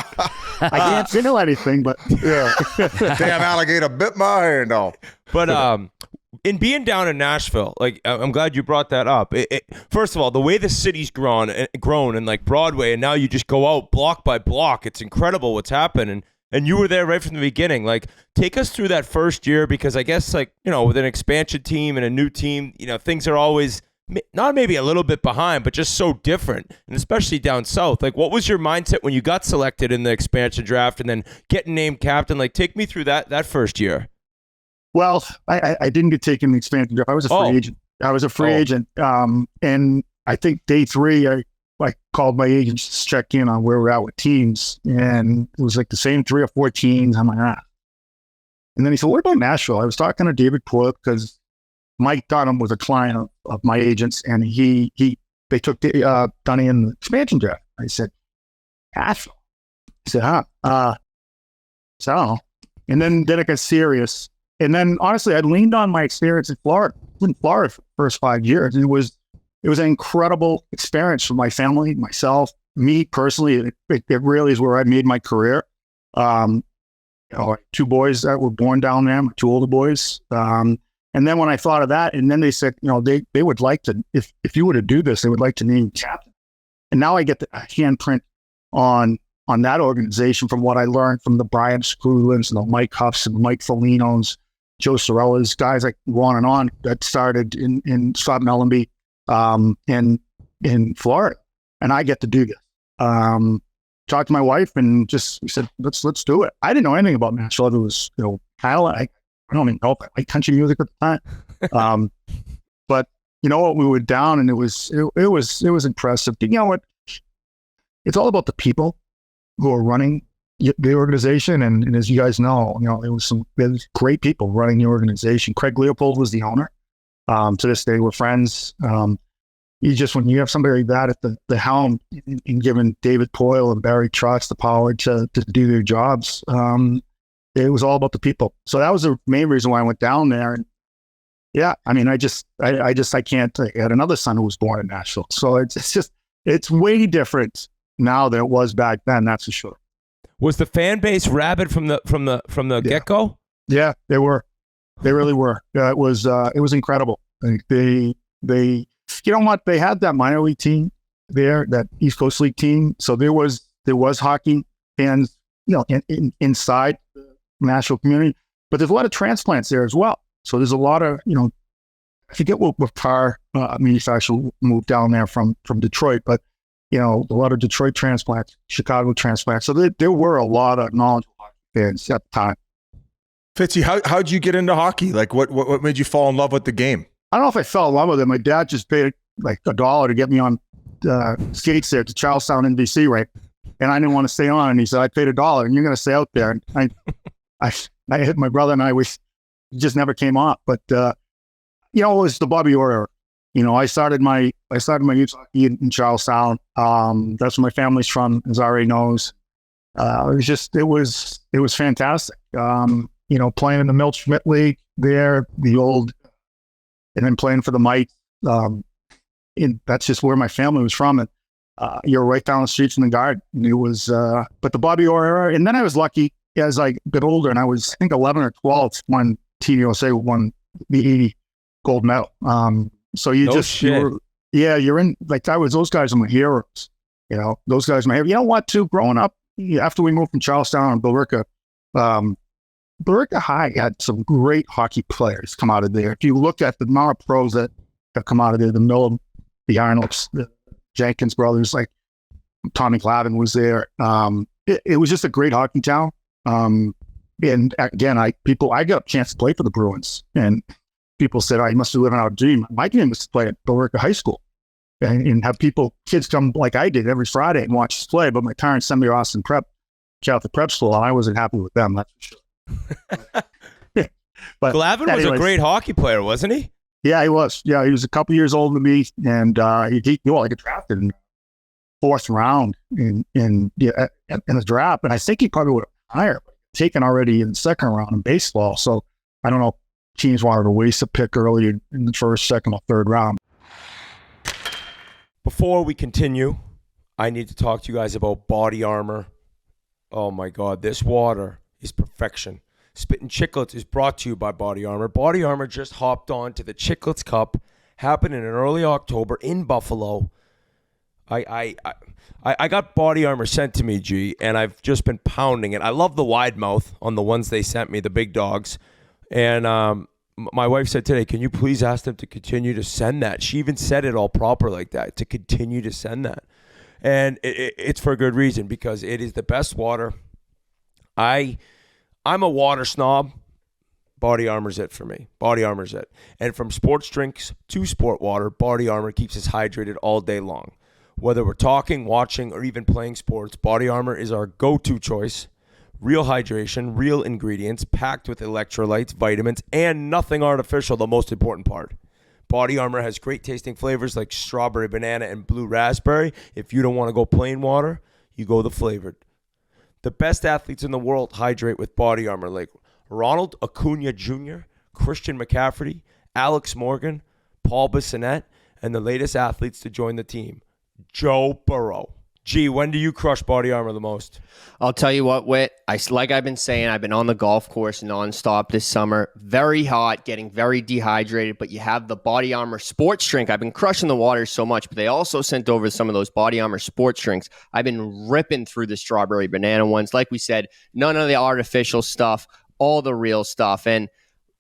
I can't feel anything, but yeah. Damn alligator bit my hand off. But in being down in Nashville, like, I'm glad you brought that up. First of all, the way the city's grown and like Broadway, and now you just go out block by block. It's incredible what's happened. And you were there right from the beginning. Like, take us through that first year, because I guess, like, you know, with an expansion team and a new team, you know, things are always not maybe a little bit behind, but just so different, and especially down south. Like, what was your mindset when you got selected in the expansion draft and then getting named captain? Like, take me through that first year. Well, I didn't get taken in the expansion draft. I was a free agent. I was a free agent. And I think day 3, I called my agents to check in on where we're at with teams. And it was like the same 3 or 4 teams. I'm like, And then he said, what about Nashville? I was talking to David Poyle because Mike Dunham was a client of my agents, and they took Dunny in the expansion draft. I said, Nashville. He said, So I don't know. And then it got serious. And then honestly, I leaned on my experience in Florida. I was in Florida for the first 5 years. And it was an incredible experience for my family, myself, me personally. It really is where I made my career. 2 boys that were born down there, my 2 older boys. And then when I thought of that, and then they said, they would like to, if you were to do this, they would like to name you captain. And now I get the handprint on that organization from what I learned from the Brian Skrulins and the Mike Huffs and Mike Folinos, Joe Sorellas, guys like on and on that started in Scott Mellenby and in Florida. And I get to do this. Talked to my wife and we said, let's do it. I didn't know anything about Nashville. It was, I don't even know if I like country music at the time. But you know what, we were down and it was impressive. You know what? It's all about the people who are running the organization. And as you guys know, there's great people running the organization. Craig Leopold was the owner. To this day, we're friends. When you have somebody like that at the helm and giving David Poyle and Barry Trotz the power to do their jobs, it was all about the people. So that was the main reason why I went down there. And yeah, I mean, I can't. I had another son who was born in Nashville. So it's way different now than it was back then. That's for sure. Was the fan base rabid from the get go? Yeah, they were. They really were. It was incredible. They you know what? They had that minor league team there, that East Coast League team. So there was hockey fans, inside the Nashville community, but there's a lot of transplants there as well. So there's a lot of, I forget what car manufacturer moved down there from Detroit, but a lot of Detroit transplants, Chicago transplants. So there were a lot of knowledgeable hockey fans at the time. Fitzy, how'd you get into hockey? Like what made you fall in love with the game? I don't know if I fell in love with it. My dad just paid like $1 to get me on skates there to Charlestown, NBC, right? And I didn't want to stay on. And he said, I paid $1 and you're going to stay out there. And I hit my brother and I just never came off. But, it was the Bobby Orr era. I started my youth hockey in Charlestown. That's where my family's from, as I already knows. It was fantastic. Playing in the Milt Schmidt League there, and then playing for the Mites. That's just where my family was from. And you're right down the street from the Garden. And it was, but the Bobby Orr era. And then I was lucky as I got older, and I was, I think, 11 or 12 when Team USA won the 80 gold medal. So you're in, like, those guys are my heroes. Those guys are my heroes. You know what, too? Growing up, after we moved from Charlestown and Billerica High had some great hockey players come out of there. If you look at the amount of pros that have come out of there, the Miller, the Arnolds, the Jenkins brothers, like Tommy Glavin was there. It was just a great hockey town. And again, I got a chance to play for the Bruins, and people said, I must be living out a dream. My dream was to play at Billerica High School and have kids come like I did every Friday and watch us play. But my parents sent me to Austin Catholic Prep School, and I wasn't happy with them, that's for sure. But Glavin was a great hockey player, wasn't he? Yeah, he was. Yeah, he was a couple years older than me, and he got drafted in the 4th round in the draft. And I think he probably would have higher, but taken already in the 2nd round in baseball. So I don't know if teams wanted to waste a pick early in the 1st, 2nd, or 3rd round. Before we continue, I need to talk to you guys about Body Armor. Oh my God, this water is perfection. Spittin Chiclets is brought to you by Body Armor. Body Armor just hopped on to the Chiclets Cup, happening in early October in Buffalo. I got Body Armor sent to me, G, and I've just been pounding it. I love the wide mouth on the ones they sent me, the big dogs. And my wife said today, can you please ask them to continue to send that? She even said it all proper like that, to continue to send that. And it's for a good reason, because it is the best water. I'm a water snob, Body Armor's it for me. Body Armor's it. And from sports drinks to sport water, Body Armor keeps us hydrated all day long. Whether we're talking, watching, or even playing sports, Body Armor is our go-to choice. Real hydration, real ingredients, packed with electrolytes, vitamins, and nothing artificial, the most important part. Body Armor has great tasting flavors like strawberry, banana, and blue raspberry. If you don't want to go plain water, you go the flavored. The best athletes in the world hydrate with Body Armor, like Ronald Acuna Jr., Christian McCaffrey, Alex Morgan, Paul Bissonnette, and the latest athletes to join the team, Joe Burrow. Gee, when do you crush Body Armor the most? I'll tell you what, Whit. Like I've been saying, I've been on the golf course nonstop this summer. Very hot, getting very dehydrated, but you have the Body Armor sports drink. I've been crushing the water so much, but they also sent over some of those Body Armor sports drinks. I've been ripping through the strawberry banana ones. Like we said, none of the artificial stuff, all the real stuff. And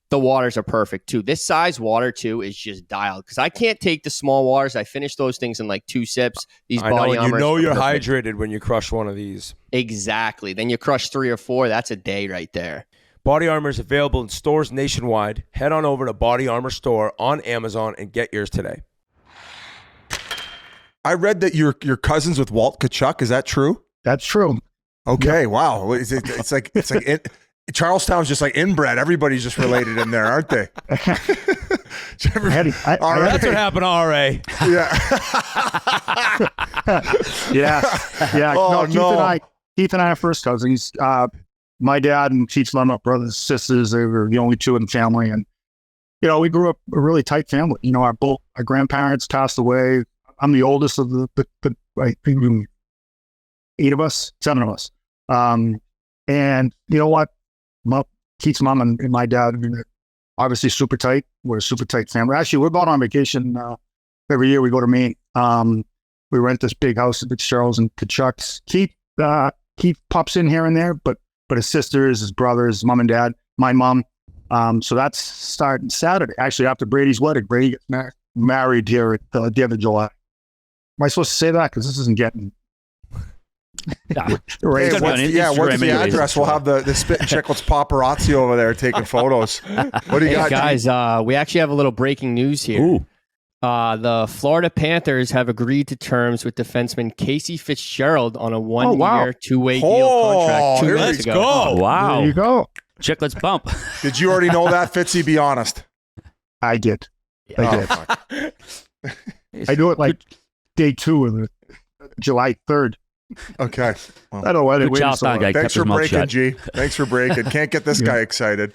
the waters are perfect too. This size water too is just dialed because I can't take the small waters. I finish those things in like 2 sips. These Body Armors, you know you're perfect. hydrated when you crush one of these. Exactly. Then you crush 3 or 4. That's a day right there. Body Armor is available in stores nationwide. Head on over to Body Armor store on Amazon and get yours today. I read that you're cousins with Walt Kachuk. Is that true? That's true. Okay. Yep. Wow. It's like Charlestown's just like inbred. Everybody's just related in there, aren't they? That's what happened to RA. Yeah. Yeah. Oh, Keith and I are first cousins. My dad and Keith's my brothers, sisters, they were the only 2 in the family. And, we grew up a really tight family. Our grandparents passed away. I'm the oldest of the I think 7 of us. And you know what? Keith's mom and my dad, obviously super tight. We're a super tight family. Actually, we're going on vacation every year. We go to Maine. We rent this big house at Fitzgerald's and Kachuk's. Keith pops in here and there, but his sisters, his brothers, mom and dad, my mom. So that's starting Saturday. Actually, after Brady's wedding, Brady gets married here at the end of July. Am I supposed to say that? Because this isn't getting... Hey, what's the address? We'll have the Spittin Chiclets paparazzi over there taking photos. What do you got, guys? We actually have a little breaking news here. Ooh. The Florida Panthers have agreed to terms with defenseman Casey Fitzgerald on a 1-year, 2-way deal contract 2 minutes ago. Go. Wow. There you go. Chiclets bump. Did you already know that, Fitzy? Be honest. I did. I knew it like day 2 of the July 3rd. Okay. Well, I don't know why they waited so long. Thanks for breaking, G. Thanks for breaking. Can't get this guy excited.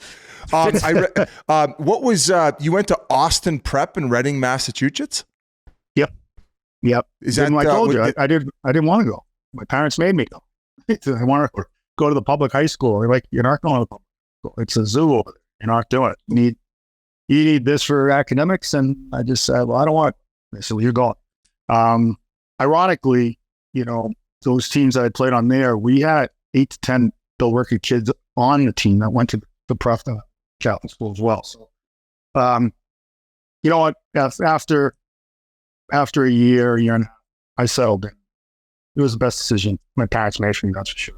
What was you went to Austin Prep in Reading, Massachusetts? Yep. Is that I told you I didn't want to go. My parents made me go. I want to go to the public high school. They're like, you're not going to the public school. It's a zoo over there. You're not doing it. You need this for academics. And I just said, well, I don't want it. They said, well, you're going. Ironically, those teams that I played on there, we had 8 to 10 Bill Rickey kids on the team that went to the Prep Catholic school as well. So, you know what? After a year and a half, I settled in. It was the best decision my parents made for me, that's for sure.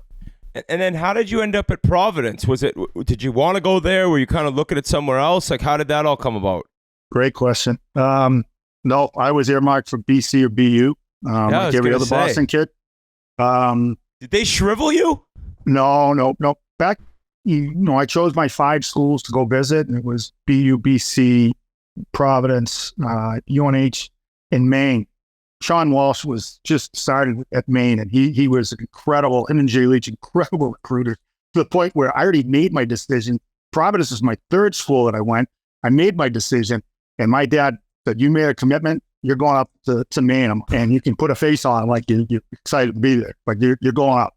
And then how did you end up at Providence? Did you want to go there? Were you kind of looking at somewhere else? Like, how did that all come about? Great question. No, I was earmarked for BC or BU. Like every other Boston kid. Did they shrivel you? No. Back, I chose my 5 schools to go visit, and it was BU, BC, Providence, UNH, and Maine. Sean Walsh was just started at Maine, and he was incredible, him and Jay Leach, incredible recruiter, to the point where I already made my decision. Providence is my 3rd school that I went. I made my decision, and my dad said, you made a commitment. You're going up to Maine, and you can put a face on like you're excited to be there. Like you're going up.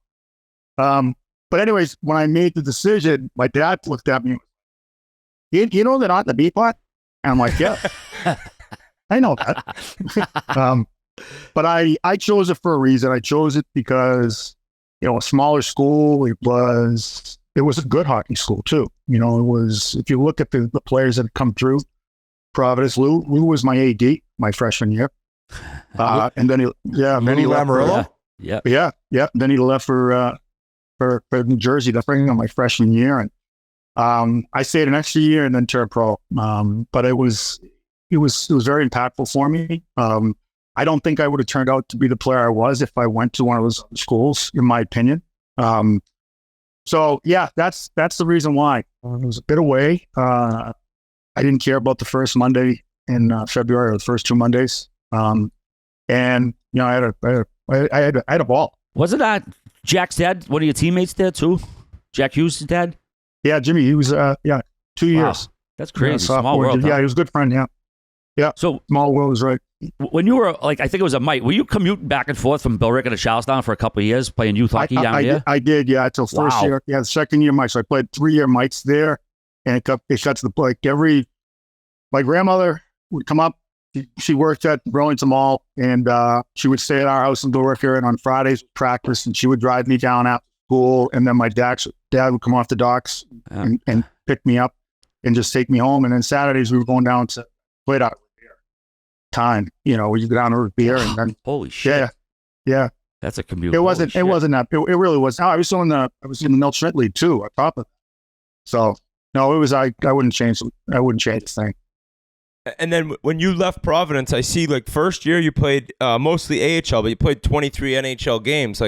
But anyways, when I made the decision, my dad looked at me. You know they're not the B pot? And I'm like, yeah, I know that. But I chose it for a reason. I chose it because, a smaller school, it was a good hockey school too. It was, if you look at the players that have come through Providence, Lou was my AD my freshman year. And then he left. Yeah. Then he left for New Jersey to bring on my freshman year. And I stayed an extra year and then turned pro. But it was very impactful for me. I don't think I would have turned out to be the player I was if I went to one of those other schools, in my opinion. So yeah, that's the reason why. It was a bit away. I didn't care about the first Monday in February or the first 2 Mondays. And I had a ball. Wasn't that Jack's dad, one of your teammates there too? Jack Hughes' dad? Yeah, Jimmy. He was 2 years. That's crazy. Yeah, Small world. Yeah, he was a good friend. Yeah. So small world is right. When you were I think it was a Mike. Were you commuting back and forth from Billerica to Charlestown for a couple of years playing youth hockey down there? I did. Yeah, until first year. Yeah, the second year Mike. So I played 3-year Mikes there, and it got to the my grandmother would come up. She worked at Burlington Mall, and she would stay at our house in Billerica, and on Fridays we'd practice, and she would drive me down after school, and then my dad would come off the docks and pick me up and just take me home, and then Saturdays we were going down to play out time, where you go down to a beer and then holy shit. Yeah. That's a commute. It wasn't that. It really was. No, I was in the Milt Schmidt League too, on top of it. So no, it was, I wouldn't change a thing. And then when you left Providence, I see first year you played mostly AHL, but you played 23 NHL games.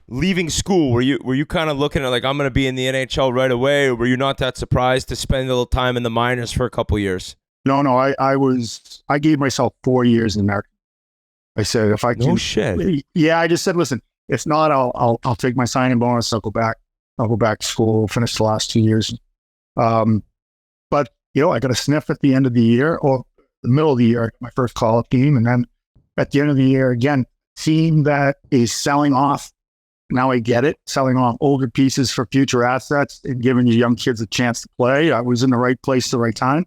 Leaving school, were you kind of looking at I'm going to be in the NHL right away, or were you not that surprised to spend a little time in the minors for a couple years? No, I gave myself 4 years in America. I said, if I can. No shit. Yeah, I just said, listen, if not, I'll take my signing bonus. I'll go back to school, finish the last 2 years. But I got a sniff at the end of the year, or the middle of the year, my first call-up game. And then at the end of the year, again, team that is selling off. Now I get it, selling off older pieces for future assets and giving you young kids a chance to play. I was in the right place at the right time.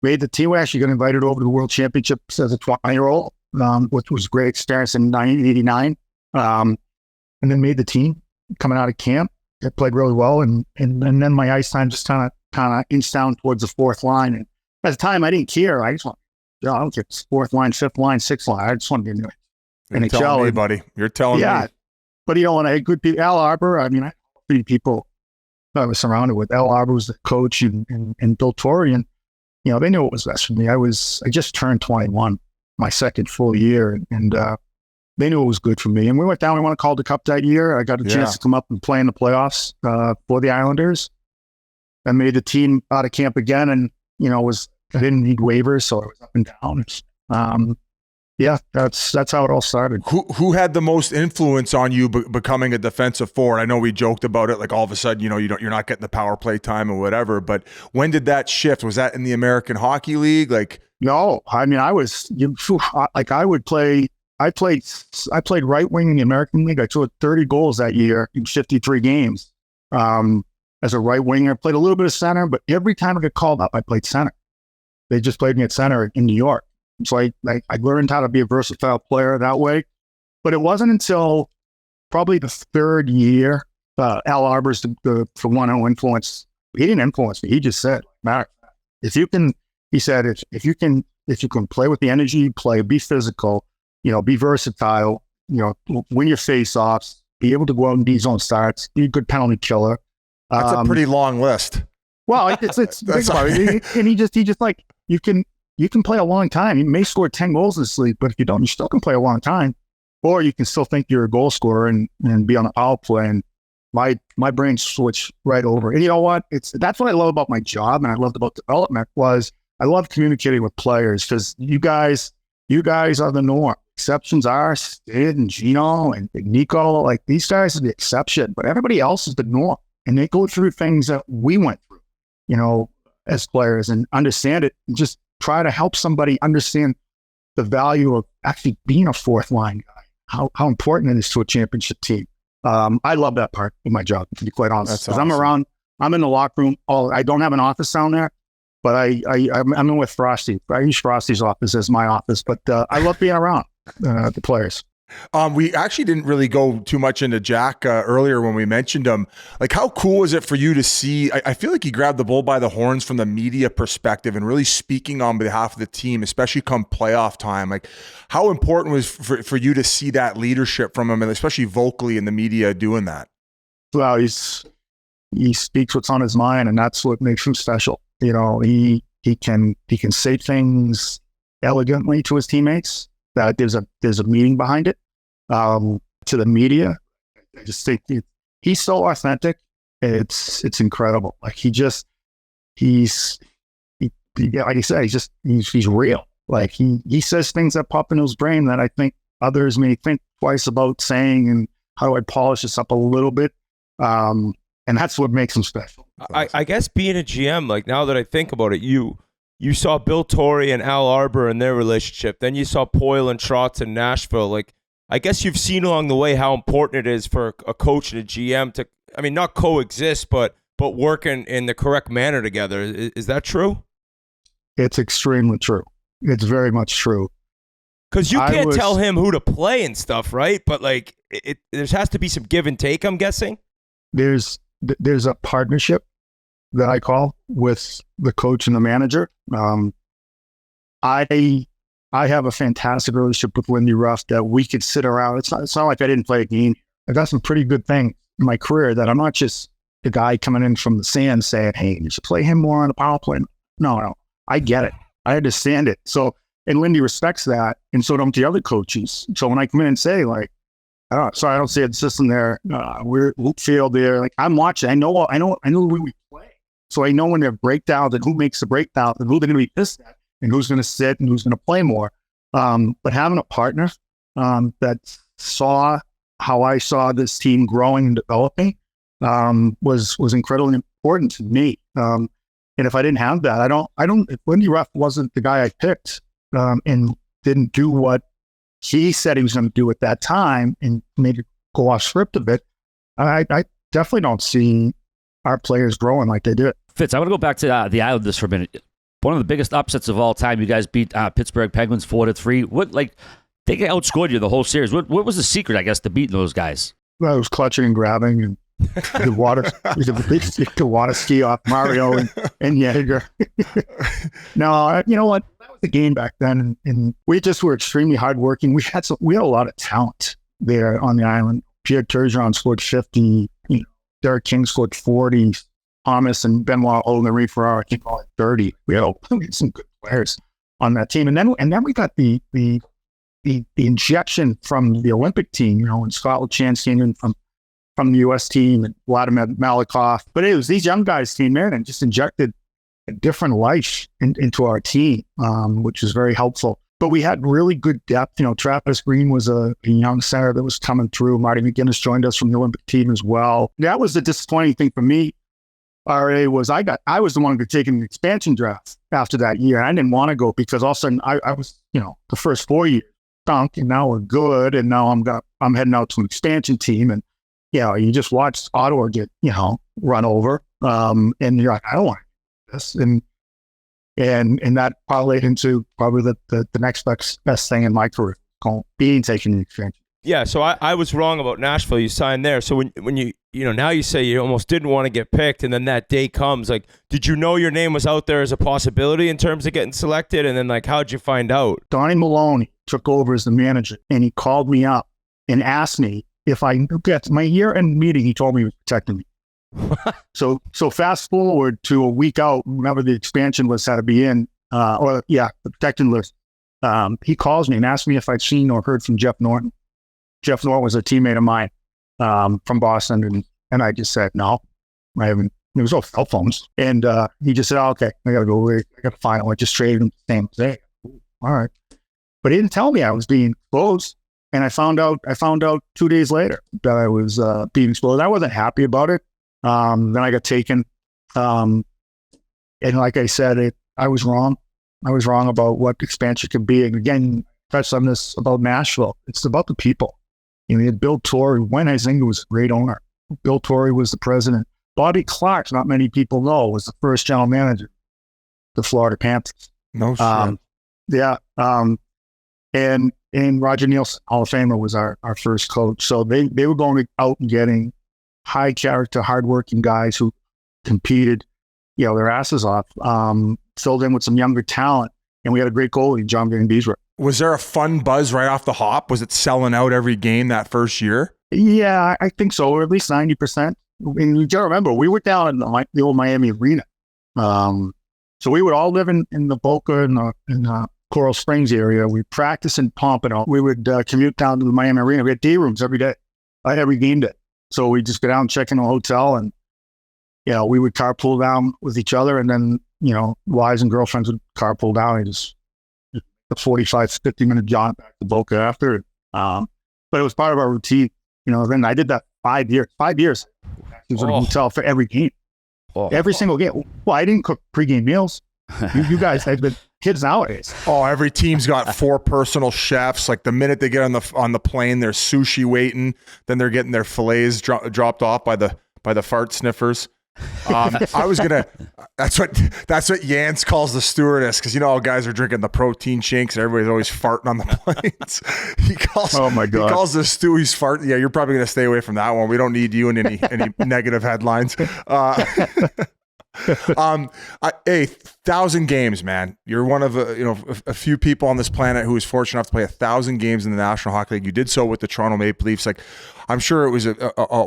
Made the team. We actually got invited over to the World Championships as a 20-year-old, which was a great experience in 1989. And then made the team coming out of camp. I played really well, and then my ice time just kind of inched down towards the fourth line. And at the time, I didn't care. I just want, I don't care, fourth line, fifth line, sixth line. I just wanted to be in the NHL. You're telling me, buddy. You're telling me. But when I had good people, Al Arbor. I had 3 people I was surrounded with. Al Arbor was the coach, and Bill Torrey, and they knew what was best for me. I just turned 21, my second full year, and they knew it was good for me. And we went down. We won a Calder Cup that year. I got a chance to come up and play in the playoffs for the Islanders. I made the team out of camp again, and I didn't need waivers, so I was up and down. That's how it all started. Who had the most influence on you becoming a defensive forward? I know we joked about it, all of a sudden, you're not getting the power play time or whatever. But when did that shift? Was that in the American Hockey League? No, I would play. I played right wing in the American League. I scored 30 goals that year in 53 games as a right winger. I played a little bit of center, but every time I got called up, I played center. They just played me at center in New York. So I learned how to be a versatile player that way. But it wasn't until probably the third year, Al Arbor's the one who influenced. He didn't influence me. He just said, Mark, if you can play with the energy you play, be physical, be versatile, win your face-offs, be able to go out and D-zone starts, be a good penalty killer. That's a pretty long list. Well, it's think about it. And he just you can play a long time. You may score 10 goals this league, but if you don't, you still can play a long time. Or you can still think you're a goal scorer and be on the power play. And my brain switched right over. And you know what? That's what I love about my job, and I loved about development, was I love communicating with players, because you guys are the norm. Exceptions are Sid and Gino and Nico. These guys are the exception, but everybody else is the norm. And they go through things that we went through, as players, and understand it, and just try to help somebody understand the value of actually being a fourth line guy, how important it is to a championship team. I love that part of my job, to be quite honest. Because awesome. I'm in the locker room. I don't have an office down there, but I'm in with Frosty. I use Frosty's office as my office, but I love being around the players. We actually didn't really go too much into Jack earlier when we mentioned him. How cool is it for you to see? I feel like he grabbed the bull by the horns from the media perspective and really speaking on behalf of the team, especially come playoff time. How important was for you to see that leadership from him, and especially vocally in the media doing that? Well, he's he speaks what's on his mind, and that's what makes him special. You know, he can say things elegantly to his teammates that there's a meaning behind it. To the media, I just think he's so authentic. It's incredible. Like he's like I said, he's real. Like he says things that pop into his brain that I think others may think twice about saying, and how do I polish this up a little bit? And that's what makes him special. I guess being a GM, like now that I think about it, you saw Bill Torrey and Al Arbor and their relationship. Then you saw Poyle and Trotz in Nashville. Like, I guess you've seen along the way how important it is for a coach and a GM to, I mean, not coexist, but work in the correct manner together. Is that true? It's extremely true. It's very much true. Because you can't tell him who to play and stuff, right? But like, there has to be some give and take, I'm guessing. There's a partnership that I call with the coach and the manager. I have a fantastic relationship with Lindy Ruff that we could sit around. It's not like I didn't play a game. I got some pretty good things in my career that I'm not just the guy coming in from the sand saying, hey, you should play him more on the power play. No, I get it. I understand it. So, and Lindy respects that, and so don't the other coaches. So when I come in and say, like, sorry, I don't see a system there. We're field there. Like, I'm watching. I know the way we play. So I know when they're breakdowns and who makes the breakdown and who they're going to be pissed at and who's going to sit and who's going to play more. But having a partner that saw how I saw this team growing and developing was incredibly important to me. And if I didn't have that, if Lindy Ruff wasn't the guy I picked and didn't do what he said he was going to do at that time and made it go off script a bit, I definitely don't see our players growing like they did. Fitz, I want to go back to the Islanders for a minute. One of the biggest upsets of all time. You guys beat Pittsburgh Penguins 4-3. What, like, they outscored you the whole series. What was the secret, I guess, to beating those guys? Well, it was clutching and grabbing and the water ski off Mario and Jaeger. No, you know what? That was the game back then, and we just were extremely hardworking. We had a lot of talent there on the island. Pierre Turgeon scored 50. Derek King scored 40. Thomas and Benoit Olnary Ferrara, I think, all at 30. We had some good players on that team, and then we got the injection from the Olympic team. And Scott Lachance came in from the U.S. team, and Vladimir Malikoff. But it was these young guys came in and just injected a different life into our team, which was very helpful. But we had really good depth. Travis Green was a young center that was coming through. Marty McGinnis joined us from the Olympic team as well. That was the disappointing thing for me. RA was I was the one who could take an expansion draft after that year. I didn't want to go because all of a sudden I was, the first 4 years stunk, and now we're good, and now I'm heading out to an expansion team, and you just watch Ottawa get run over, and you're like, I don't want to do this, and that parlayed into probably the next best thing in my career, being taken an expansion. Yeah, so I was wrong about Nashville. You signed there. So when you now you say you almost didn't want to get picked, and then that day comes. Like, did you know your name was out there as a possibility in terms of getting selected? And then, like, how'd you find out? Donnie Maloney took over as the manager, and he called me up and asked me if I get my year-end meeting. He told me he was protecting me. So fast forward to a week out. Remember, the expansion list had to be in, the protecting list. He calls me and asks me if I'd seen or heard from Jeff Norton. Jeff Norton was a teammate of mine from Boston, and I just said, no, I haven't. There was no cell phones. And he just said, okay, I got to go. I got to file. I just traded him the same day. All right. But he didn't tell me I was being exposed. And I found out 2 days later that I was being exposed. I wasn't happy about it. Then I got taken. And like I said, I was wrong. I was wrong about what expansion could be. And again, touched on this about Nashville. It's about the people. We had Bill Torrey. Wayne Huizenga was a great owner. Bill Torrey was the president. Bobby Clark, not many people know, was the first general manager of the Florida Panthers. No shit. Yeah. And Roger Nielsen, Hall of Famer, was our first coach. So they were going out and getting high character, hardworking guys who competed, their asses off, filled in with some younger talent. And we had a great goalie, John Van Beesbrook. Was there a fun buzz right off the hop? Was it selling out every game that first year? Yeah, I think so, or at least 90%. and you gotta remember, we were down in the old Miami Arena. So we would all live in the Boca and the Coral Springs area. We practice in Pompano. We would commute down to the Miami Arena. We had day rooms every day, every game day. So we just go down and check in a hotel, and we would carpool down with each other, and then wives and girlfriends would carpool down and just a 45, 50-minute jaunt back to Boca after. But it was part of our routine. Then I did that 5 years. 5 years. It was a hotel for every game. Every single game. Well, I didn't cook pregame meals. You guys have been kids nowadays. Oh, every team's got 4 personal chefs. Like the minute they get on the plane, there's sushi waiting. Then they're getting their fillets dropped off by the fart sniffers. I was gonna. That's what Yance calls the stewardess, because all guys are drinking the protein shakes. Everybody's always farting on the planes. He calls. Oh my god! He calls the stew. He's farting. Yeah, you're probably gonna stay away from that one. We don't need you in any negative headlines. Hey, 1,000 games, man. You're one of a few people on this planet who was fortunate enough to play 1,000 games in the National Hockey League. You did so with the Toronto Maple Leafs. Like, I'm sure it was a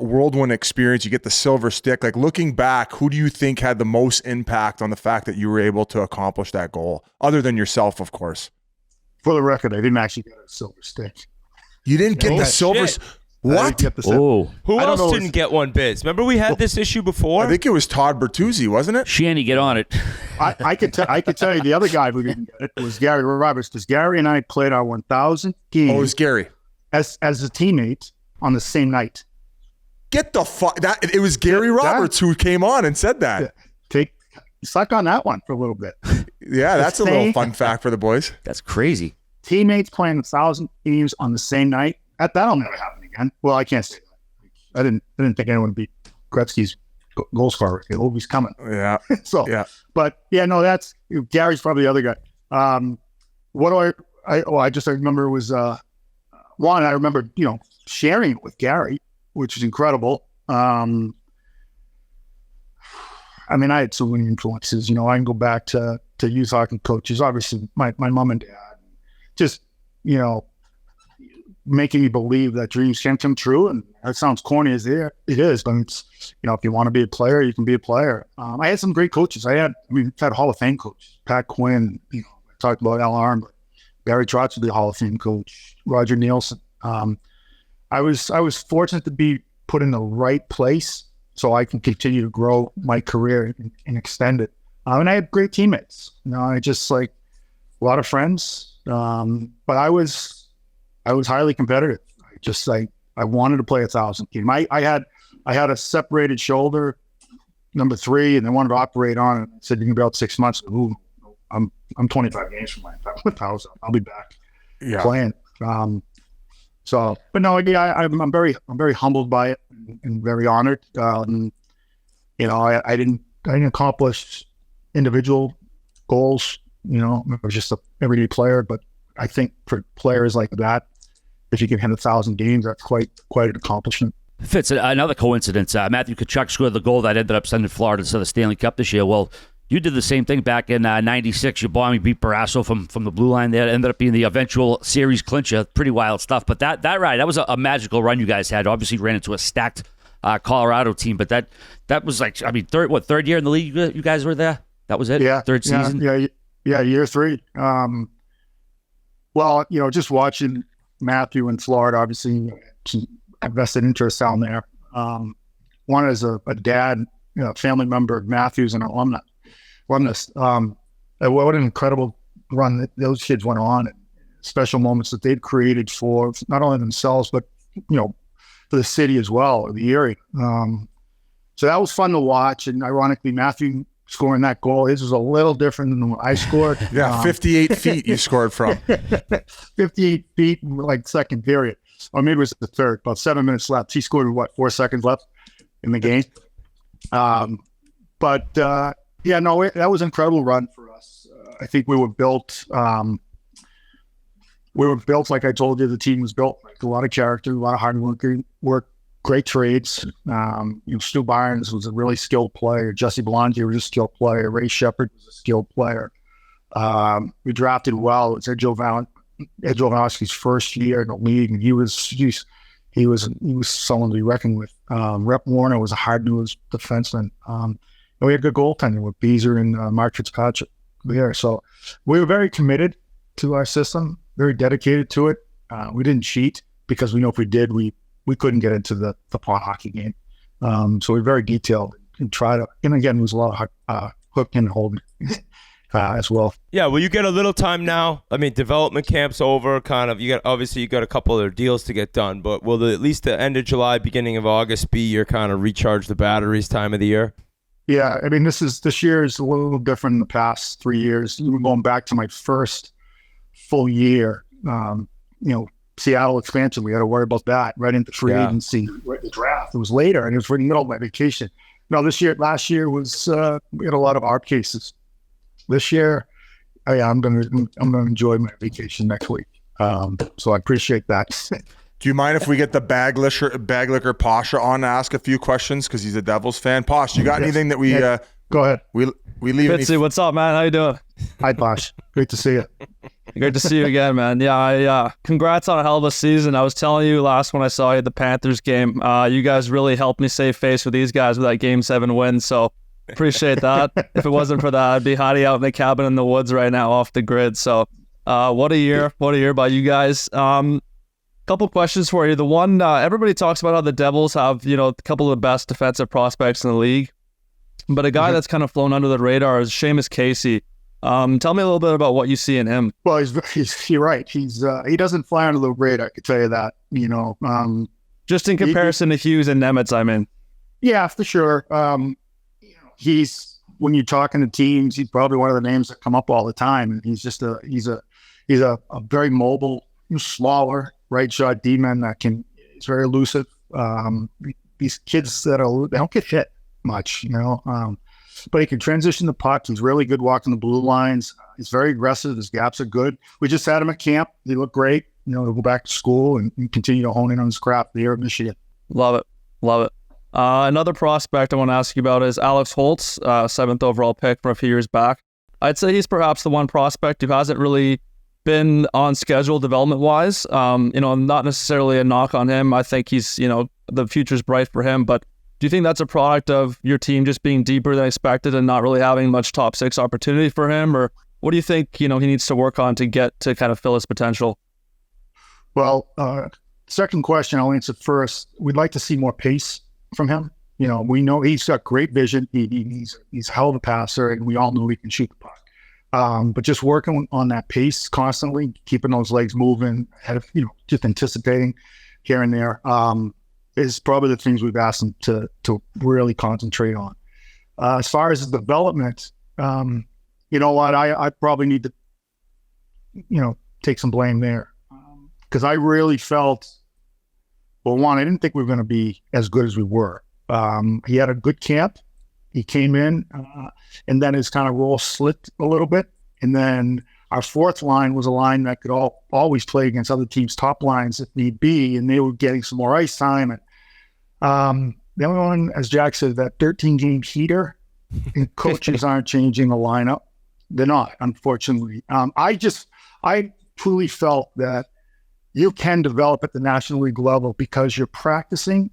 whirlwind experience. You get the silver stick. Like, looking back, who do you think had the most impact on the fact that you were able to accomplish that goal, other than yourself, of course? For the record, I didn't actually get a silver stick. You didn't get the silver. What? Who else didn't get one, Biz? Remember we had this issue before? I think it was Todd Bertuzzi, wasn't it? Shanny, get on it. I could tell you the other guy who didn't get it was Gary Roberts, because Gary and I played our 1,000 games. Oh, it was Gary. As a teammate on the same night. Get the fuck it was Gary Roberts who came on and said that. Suck on that one for a little bit. Yeah, that's a little fun fact for the boys. That's crazy. Teammates playing 1,000 games on the same night. That'll never happen again. Well, I can't say that. I didn't think anyone beat Gretzky's goal scorer. He's coming. Yeah. So yeah. But yeah, no, that's Gary's probably the other guy. What do I remember was one. I remember sharing it with Gary, which is incredible. I mean, I had so many influences. I can go back to youth hockey coaches. Obviously, my mom and dad, just making me believe that dreams can come true. And that sounds corny as it is, but it's, if you want to be a player, you can be a player. I had some great coaches. We've had Hall of Fame coaches, Pat Quinn, I talked about Al Arm, but Barry Trotz was the Hall of Fame coach, Roger Nielsen. I was fortunate to be put in the right place so I can continue to grow my career and extend it. And I had great teammates, I just a lot of friends. But I was highly competitive. I wanted to play 1,000 game. I had a separated shoulder, number 3, and they wanted to operate on it. I said, you can be out 6 months. Ooh, I'm 25 games from my 1,000. I'll be back playing. But no, I'm very humbled by it and very honored. I didn't accomplish individual goals. I was just an everyday player, but I think for players like that, if you can hit 1,000 games, that's quite an accomplishment. Fitz, another coincidence. Matthew Tkachuk scored the goal that ended up sending Florida to the Stanley Cup this year. Well, you did the same thing back in '96. You beat Barrasso from the blue line there. It ended up being the eventual series clincher. Pretty wild stuff. But that ride, that was a magical run you guys had. Obviously, ran into a stacked Colorado team. But that was third year in the league you guys were there? That was it? Yeah. Third season? Yeah, year 3. Well, just watching Matthew in Florida, obviously, some vested interest down there. One is a dad, family member of Matthew's, an alumnus. What an incredible run that those kids went on, and special moments that they'd created for not only themselves, but, for the city as well, or the area. So that was fun to watch. And ironically, Matthew scoring that goal, his was a little different than what I scored. 58 feet you scored from. 58 feet in second period. Or maybe it was the third, about 7 minutes left. He scored with 4 seconds left in the game. That was an incredible run for us. I think we were built, like I told you, the team was built, a lot of character, a lot of hard work, great trades. Stu Byron was a really skilled player. Jesse Belanger was a skilled player. Ray Shepard was a skilled player. We drafted well. It was Ed Jovanovski's first year in the league, and he was someone to be reckoned with. Rep Warner was a hard-nosed defenseman. And we had good goaltending with Beezer and Mark Fitzpatrick there. So we were very committed to our system, very dedicated to it. We didn't cheat because we know if we did, we couldn't get into the pond hockey game. So we're very detailed and try to. And again, there was a lot of hook and hold as well. Yeah, well, you get a little time now. I mean, development camp's over. Kind of. You got a couple other deals to get done. But will at least the end of July, beginning of August be your kind of recharge the batteries time of the year? Yeah, I mean, this year is a little different than the past 3 years. We're going back to my first full year. Seattle expansion. We had to worry about that right into free agency, right the draft. It was later, and it was right in the middle of my vacation. No, last year was we had a lot of ARP cases. This year, I'm gonna enjoy my vacation next week. So I appreciate that. Do you mind if we get the bag liquor Pasha on to ask a few questions because he's a Devils fan? Posh, you got anything that we? Go ahead. We leave. Fitzy, what's up, man? How you doing? Hi, Posh. Great to see you. Great to see you again, man. Yeah, congrats on a hell of a season. I was telling you last when I saw you at the Panthers game, you guys really helped me save face with these guys with that Game 7 win, so appreciate that. If it wasn't for that, I'd be hiding out in the cabin in the woods right now off the grid. So what a year by you guys. Couple questions for you. The one, everybody talks about how the Devils have, a couple of the best defensive prospects in the league, but a guy that's kind of flown under the radar is Seamus Casey. Tell me a little bit about what you see in him. Well, you're right. He doesn't fly under the radar. I can tell you that. Just in comparison to Hughes and Nemitz, I mean. Yeah, for sure. He's when you're talking to teams, he's probably one of the names that come up all the time. And he's just he's a very mobile, smaller right shot D-man he's very elusive. These kids they don't get hit much, but he can transition the puck. He's really good walking the blue lines. He's very aggressive. His gaps are good. We just had him at camp. He looked great. He'll go back to school and continue to hone in on his craft here in Michigan. Love it. Another prospect I want to ask you about is Alex Holtz, 7th overall pick from a few years back. I'd say he's perhaps the one prospect who hasn't really been on schedule development-wise. Not necessarily a knock on him. I think he's, the future's bright for him, but do you think that's a product of your team just being deeper than expected and not really having much top 6 opportunity for him? Or what do you think, he needs to work on to get to kind of fill his potential? Well, second question, I'll answer first. We'd like to see more pace from him. We know he's got great vision. He's a hell of a passer, and we all know he can shoot the puck. But just working on that pace constantly, keeping those legs moving, just anticipating here and there, is probably the things we've asked him to really concentrate on. As far as his development, you know what? I probably need to, take some blame there because I really felt. Well, one, I didn't think we were going to be as good as we were. He had a good camp. He came in, and then his kind of role slipped a little bit. And then our fourth line was a line that could always play against other teams' top lines if need be, and they were getting some more ice time. And the only one, as Jack said, that 13-game heater, and coaches aren't changing the lineup. They're not, unfortunately. I truly felt that you can develop at the National League level because you're practicing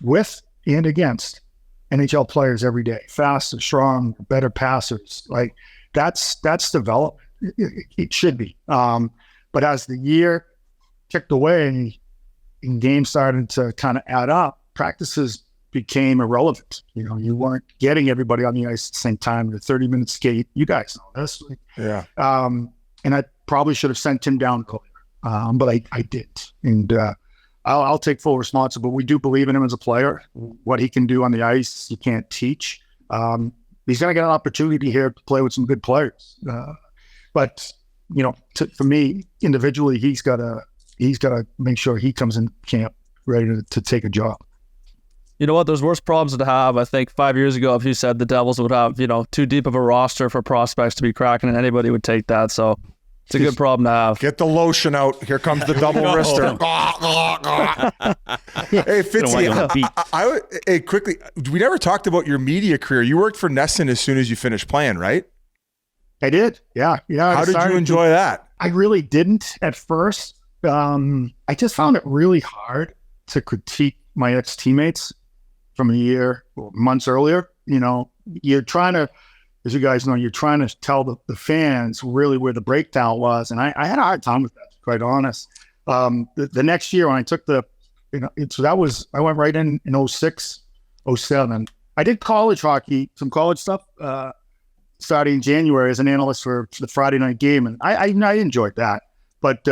with and against NHL players every day. Faster, strong, better passers. Like that's development. It should be. But as the year ticked away and games started to kind of add up, practices became irrelevant. You weren't getting everybody on the ice at the same time. The 30-minute skate. You guys know this. Yeah. And I probably should have sent him down earlier. But I didn't. And I'll take full responsibility. We do believe in him as a player. What he can do on the ice, you can't teach. He's going to get an opportunity here to play with some good players. But for me individually, he's got to make sure he comes in camp ready to take a job. You know what? There's worse problems to have. I think 5 years ago, if you said the Devils would have, too deep of a roster for prospects to be cracking, and anybody would take that. So it's a good problem to have. Get the lotion out. Here comes the double wrister. Hey, Fitzy, hey, quickly, we never talked about your media career. You worked for Nesson as soon as you finished playing, right? I did. Yeah. How did you enjoy that? I really didn't at first. I just found it really hard to critique my ex-teammates from a year or months earlier. You know, you're trying to, as you guys know, you're trying to tell the fans really where the breakdown was. And I had a hard time with that, to be quite honest. The next year when I took I went right in 06, 07. I did college hockey, some college stuff, starting in January as an analyst for the Friday night game. And I enjoyed that. But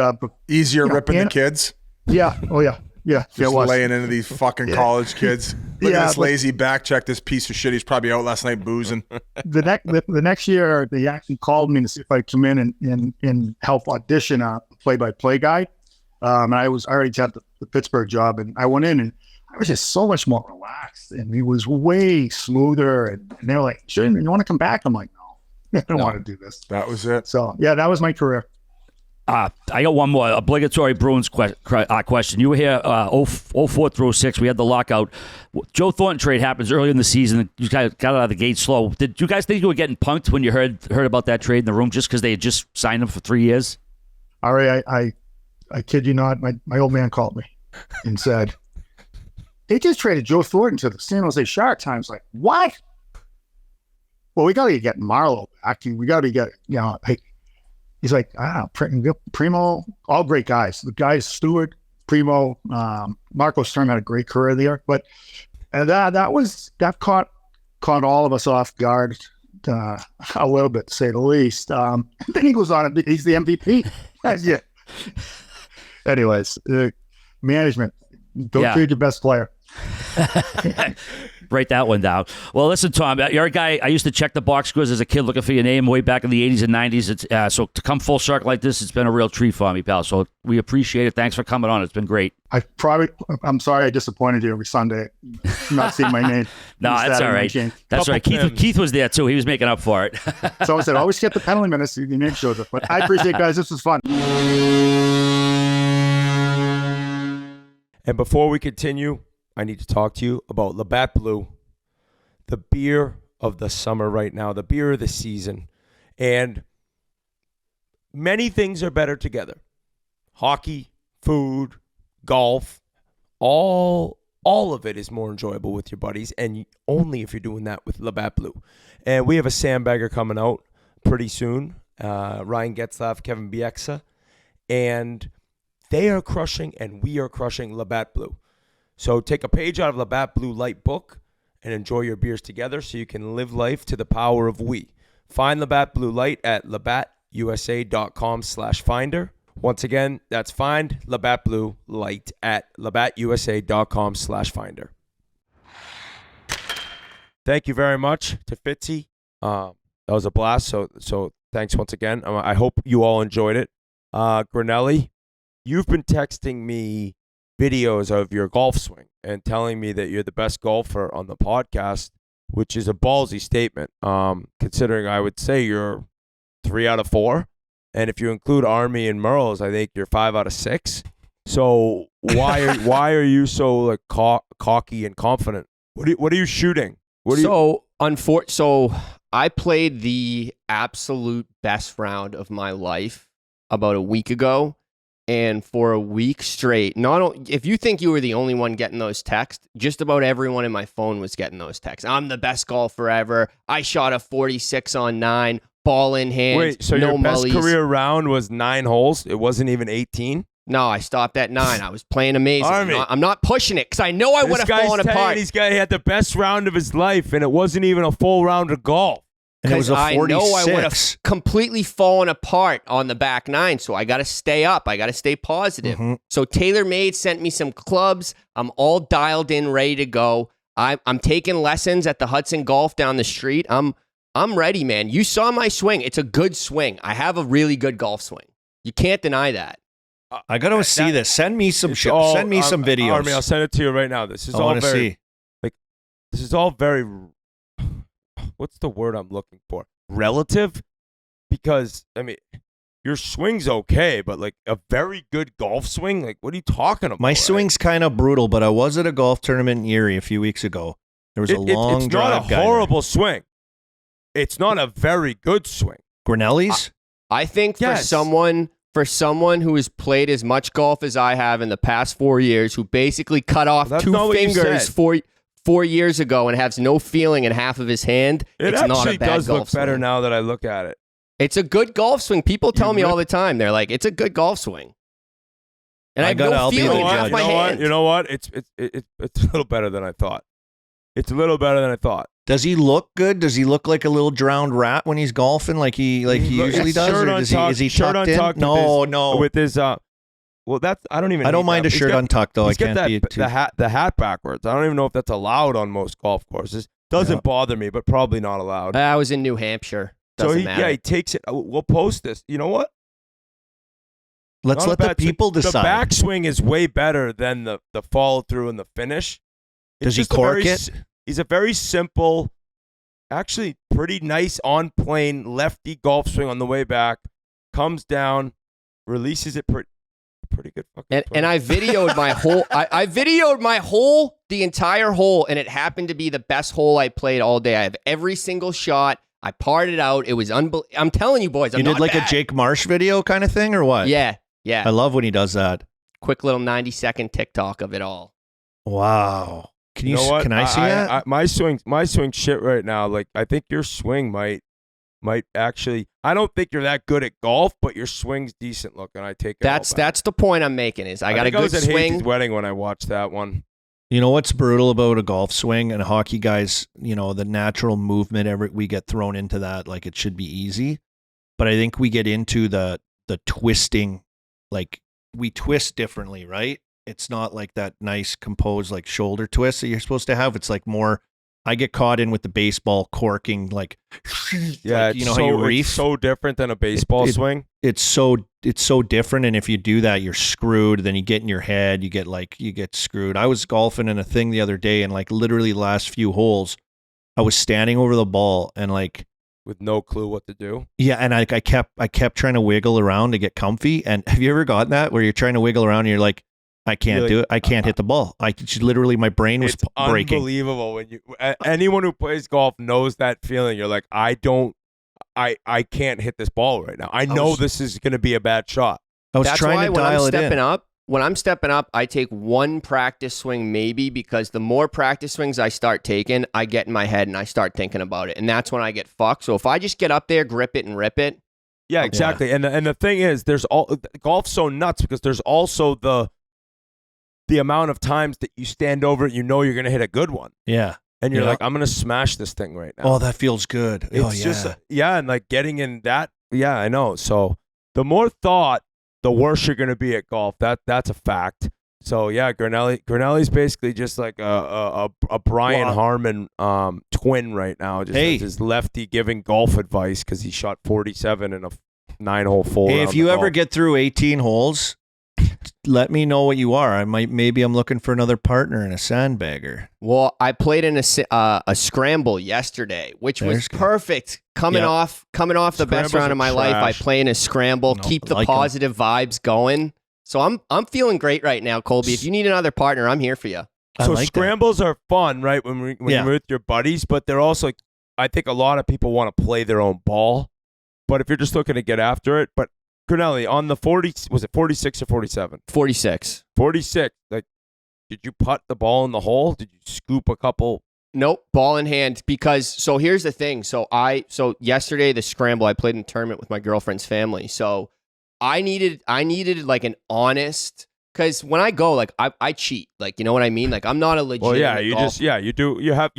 easier ripping the kids. Yeah. Oh yeah. Yeah. Just it was. laying into these fucking college kids. Look at this lazy back check. This piece of shit. He's probably out last night boozing. The next year, they actually called me to see if I'd come in and help audition a play-by-play guy. And I already had the Pittsburgh job, and I went in, and I was just so much more relaxed, and he was way smoother. And they were like, "Sure, you want to come back?" I'm like, "No, I don't want to do this." That was it. So yeah, that was my career. I got one more obligatory Bruins question. You were here 04 through 06. We had the lockout. Joe Thornton trade happens early in the season. You guys got out of the gate slow. Did you guys think you were getting punked when you heard about that trade in the room just because they had just signed him for 3 years? All right, I kid you not. My old man called me and said, "They just traded Joe Thornton to the San Jose Sharks." I was like, "What?" Well, we got to get Marlowe back. We got to get, he's like, Primo, all great guys. The guys, Stewart, Primo, Marco Sturm had a great career there. But that caught all of us off guard a little bit, to say the least. Then he goes on, he's the MVP. Yeah. Anyways, management, don't trade your best player. Write that one down. Well, listen, Tom, you're a guy, I used to check the box scores as a kid looking for your name way back in the 80s and 90s. So to come full circle like this, it's been a real treat for me, pal. So we appreciate it. Thanks for coming on. It's been great. I'm sorry I disappointed you every Sunday, not seeing my name. No, that's all right. That's right. Keith was there, too. He was making up for it. So I said, always get the penalty minutes. Your name shows up. But I appreciate it, guys. This was fun. And before we continue, I need to talk to you about Labatt Blue, the beer of the summer right now, the beer of the season. And many things are better together. Hockey, food, golf, all of it is more enjoyable with your buddies, and only if you're doing that with Labatt Blue. And we have a sandbagger coming out pretty soon, Ryan Getzlaff, Kevin Bieksa, and they are crushing, and we are crushing Labatt Blue. So take a page out of Labatt Blue Light book and enjoy your beers together so you can live life to the power of we. Find Labatt Blue Light at labattusa.com/finder. Once again, that's find Labatt Blue Light at labattusa.com/finder. Thank you very much to Fitzy. That was a blast. So thanks once again. I hope you all enjoyed it. Grinnelli, you've been texting me videos of your golf swing and telling me that you're the best golfer on the podcast, which is a ballsy statement, considering I would say you're 3 out of 4. And if you include Army and Merles, I think you're 5 out of 6. So why are you so like cocky and confident? What are you shooting? So I played the absolute best round of my life about a week ago. And for a week straight, if you think you were the only one getting those texts, just about everyone in my phone was getting those texts. I'm the best golfer ever. I shot a 46 on 9, ball in hand. Wait, so no your best mullies. career round was 9 holes? It wasn't even 18? No, I stopped at 9. I was playing amazing. Army. I'm not pushing it because I know I would have fallen apart. This guy had the best round of his life, and it wasn't even a full round of golf. And it was a 46. I know I would have completely fallen apart on the back 9, so I got to stay up. I got to stay positive. Mm-hmm. So TaylorMade sent me some clubs. I'm all dialed in, ready to go. I'm taking lessons at the Hudson Golf down the street. I'm ready, man. You saw my swing. It's a good swing. I have a really good golf swing. You can't deny that. I got to see this. Send me some send me some videos. Army, I'll send it to you right now. This is all very this is all very, what's the word I'm looking for? Relative? Because, I mean, your swing's okay, but like a very good golf swing? Like, what are you talking about? My swing's kind of brutal, but I was at a golf tournament in Erie a few weeks ago. There was a long drive. It's not a horrible swing. It's not a very good swing. Grinnelli's? I think for someone for someone who has played as much golf as I have in the past 4 years, who basically cut off That's 2 not what you fingers said. 4 years ago and has no feeling in half of his hand, It it's not actually a bad does golf look better swing. now that I look at it. It's a good golf swing. People tell me really- all the time. They're like, it's a good golf swing. And I have gotta- no I'll be feeling in the half judge. my hand. You know what? It's a little better than I thought. It's a little better than I thought. Does he look good? Does he look like a little drowned rat when he's golfing, like he usually does? Shirt Or does untucked, is he shirt tucked in? untucked No. With his well, that's I don't even. I don't need mind that. a He's shirt got- untucked though. I he's got can't that, be too. the hat backwards. I don't even know if that's allowed on most golf courses. Doesn't bother me, but probably not allowed. I was in New Hampshire. Doesn't matter. he takes it. We'll post this. You know what? Let's Not let a the bad people swing. decide. The backswing is way better than the follow through and the finish. It's Does he just a cork very it? s- He's a very simple, actually pretty nice on plane lefty golf swing on the way back. Comes down, releases it pretty good fucking. And I videoed my whole. I videoed my the entire hole, and it happened to be the best hole I played all day. I have every single shot. I parted out. It was unbelievable. I'm telling you, boys. You did like a Jake Marsh video kind of thing, or what? Yeah. I love when he does that. Quick little 90-second TikTok of it all. Wow. Can you? know what? Can I see that? My swing shit right now. Like I think your swing might actually. I don't think you're that good at golf, but your swing's decent looking. I take it. That's the point I'm making. Is I got a think I good was at swing. Hayes' wedding when I watched that one. You know what's brutal about a golf swing and hockey guys? You know the natural movement. We get thrown into that like it should be easy, but I think we get into the twisting. Like we twist differently, right? It's not like that nice composed like shoulder twist that you're supposed to have. It's like more. I get caught in with the baseball corking, like Yeah, like, you know how you reef. It's so different than a baseball swing. It's so different, and if you do that, you're screwed. Then you get in your head, you get screwed. I was golfing in a thing the other day, and like literally the last few holes, I was standing over the ball and like With no clue what to do. yeah, and I kept trying to wiggle around to get comfy. And have you ever gotten that where you're trying to wiggle around and you're like, I can't do it. I can't hit the ball. I just literally my brain was It's breaking. unbelievable when anyone who plays golf knows that feeling. You're like, I can't hit this ball right now. I know this is going to be a bad shot. I was That's trying why to when dial I'm it in. stepping up, when I'm stepping up, I take one practice swing maybe, because the more practice swings I start taking, I get in my head and I start thinking about it, and that's when I get fucked. So if I just get up there, grip it and rip it. Yeah, exactly. And the thing is, golf's so nuts because there's also the amount of times that you stand over it, you know you're going to hit a good one. Yeah. And you're Yeah. like, I'm going to smash this thing right now. Oh, that feels good. It's just, and like getting in that, yeah, I know. So the more thought, the worse you're going to be at golf. That's a fact. So yeah, Grinnelli's basically just like a Brian Harmon twin right now. Just as his lefty giving golf advice because he shot 47 in a 9-hole full. Hey, round if you of ever golf. get through 18 holes, let me know what you are. Maybe I'm looking for another partner in a sandbagger. Well, I played in a scramble yesterday, which was perfect. Coming off the best round of my life, I play in a scramble, keep the positive vibes going. So I'm feeling great right now, Colby. If you need another partner, I'm here for you. So scrambles are fun, right? When you're with your buddies, but they're also, I think a lot of people want to play their own ball. But if you're just looking to get after it, but Grinnelli, on the 40, was it 46 or 47? 46. 46. Like, did you putt the ball in the hole? Did you scoop a couple? Nope, ball in hand. Because so here's the thing. So yesterday the scramble, I played in a tournament with my girlfriend's family. So I needed like an honest. Because when I go, like I cheat, like you know what I mean. Like I'm not a legit. Well, yeah, you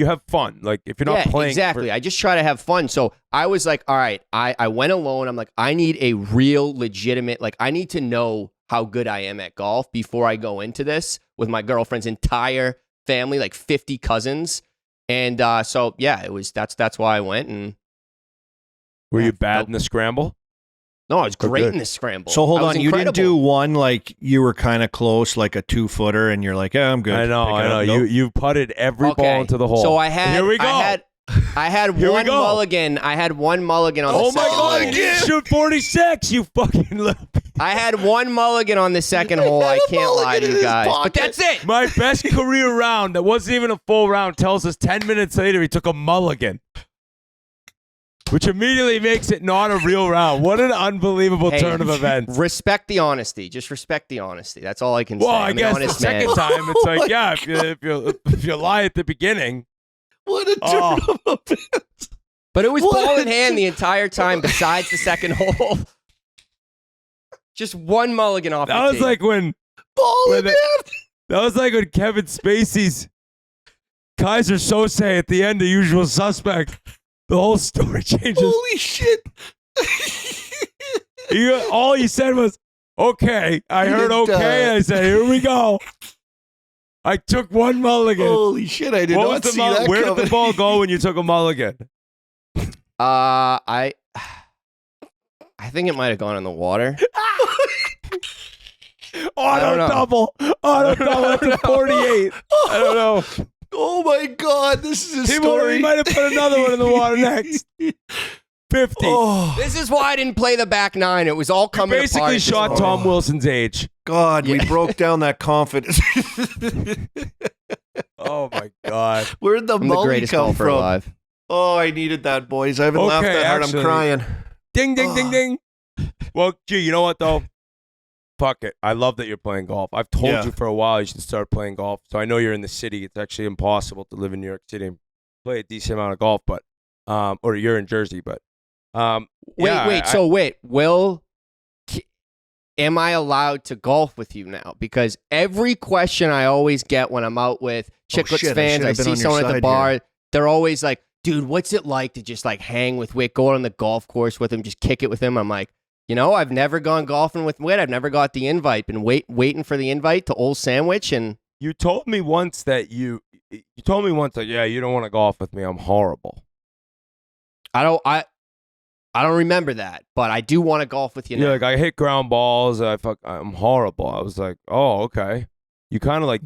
have fun. Like if you're not playing, exactly. I just try to have fun. So I was like, all right, I went alone. I'm like, I need a real legitimate. Like I need to know how good I am at golf before I go into this with my girlfriend's entire family, like 50 cousins, and so yeah, it was. That's why I went. And were you bad in the scramble? No, I was great in the scramble. So hold on, you didn't do incredible. one like you were kind of close, like a 2-footer, and you're like, I'm good. I know. Nope. You putted every ball into the hole. So I had. Here we go. I had Here we one go. mulligan. I had one mulligan on the Oh my second God! hole. You shoot 46. You fucking little. I had one mulligan on the second hole. I can't lie to you guys. But that's it. My best career round that wasn't even a full round tells us 10 minutes later he took a mulligan. which immediately makes it not a real round. What an unbelievable turn of events. Respect the honesty. Just respect the honesty. That's all I can say. Well, I guess the second time, it's like, yeah, if you lie at the beginning. What a turn of events. But it was ball in hand the entire time besides the second hole. Just one mulligan off That was tee. like when Ball in hand. That was like when Kevin Spacey's Kaiser Sose at the end of Usual Suspect. The whole story changes. Holy shit. All he said was, okay. I heard okay. I said, here we go. I took one mulligan. Holy shit, I did not see that Where coming. did the ball go when you took a mulligan? I think it might have gone in the water. Auto double. That's a 48. I don't know. Oh my God, this is a He story. might have put another one in the water next. 50. Oh, This is why I didn't play the back nine. It was all coming apart. Basically shot Tom Wilson's age. God, we broke down that confidence. Oh my God. Where'd the I'm the mulligan greatest come golfer from? alive. Oh, I needed that, boys. I haven't laughed Okay, that hard. actually- I'm crying. Ding, ding, ding, ding. Well, gee, you know what, though? Fuck it. I love that you're playing golf. I've told you for a while you should start playing golf. So I know you're in the city. It's actually impossible to live in New York City and play a decent amount of golf, but or you're in Jersey, but Wait. Am I allowed to golf with you now? Because every question I always get when I'm out with Chiclets shit, I fans, should I have been see on your someone at the side bar, here. they're always like, dude, what's it like to just like hang with Whit, go on the golf course with him, just kick it with him? I'm like, I've never gone golfing with Whit. I've never got the invite. Been waiting for the invite to Old Sandwich, and you told me once that you don't want to golf with me. I'm horrible. I don't remember that, but I do want to golf with you now. Yeah, like I hit ground balls. I'm horrible. I was like, oh, okay. You kind of like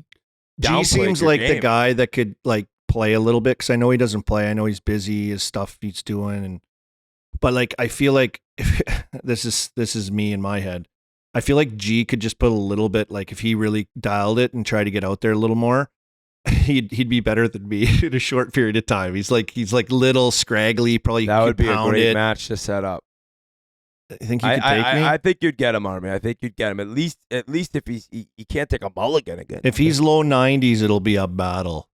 G seems like the guy that could like play a little bit because I know he doesn't play. I know he's busy, his stuff he's doing, but like I feel like this is me in my head. I feel like G could just put a little bit, like if he really dialed it and tried to get out there a little more, he'd be better than me in a short period of time. He's like little scraggly, probably That would be a great it. match to set up. I think he could take me. I think you'd get him, Army. I think you'd get him at least if he can't take a mulligan again. If he's low 90s, it'll be a battle.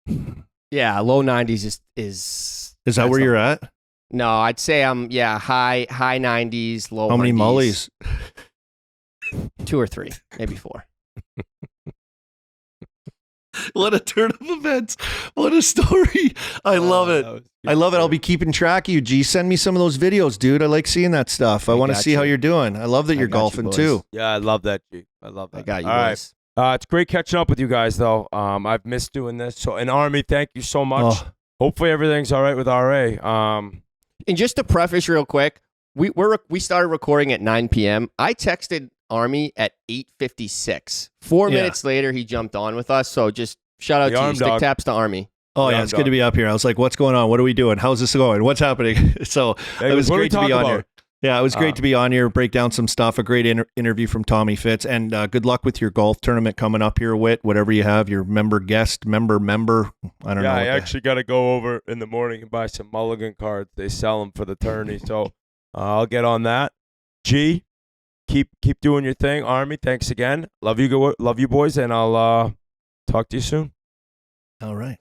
Yeah, low 90s is that where you're at? No, I'd say I'm high 90s, low. How many 90s. mullies? 2 or 3, maybe 4. What a turn of events. What a story. I love it. I love it. I'll be keeping track of you, G. Send me some of those videos, dude. I like seeing that stuff. I want to got see you. how you're doing. I love that you're got you, golfing boys. too. Yeah, I love that, G. I love that. I got you, All boys. right. It's great catching up with you guys, though. I've missed doing this. So, and Army, thank you so much. Oh. Hopefully everything's all right with RA. And just to preface real quick, we started recording at 9 p.m. I texted Army at 8:56. 4 minutes later, he jumped on with us. So just shout out The to you. arm Stick dog. taps to Army. Oh yeah, it's good to be up here. I was like, what's going on? What are we doing? How's this going? What's happening? So Hey, it was what are we great to be talking on about? here. Yeah, it was great to be on here, break down some stuff. A great interview from Tommy Fitz, and good luck with your golf tournament coming up here, Whit. Whatever you have, your member. I don't know. Yeah, I actually got to go over in the morning and buy some mulligan cards. They sell them for the tourney, so I'll get on that. G, keep doing your thing. Army, thanks again. Love you boys, and I'll talk to you soon. All right.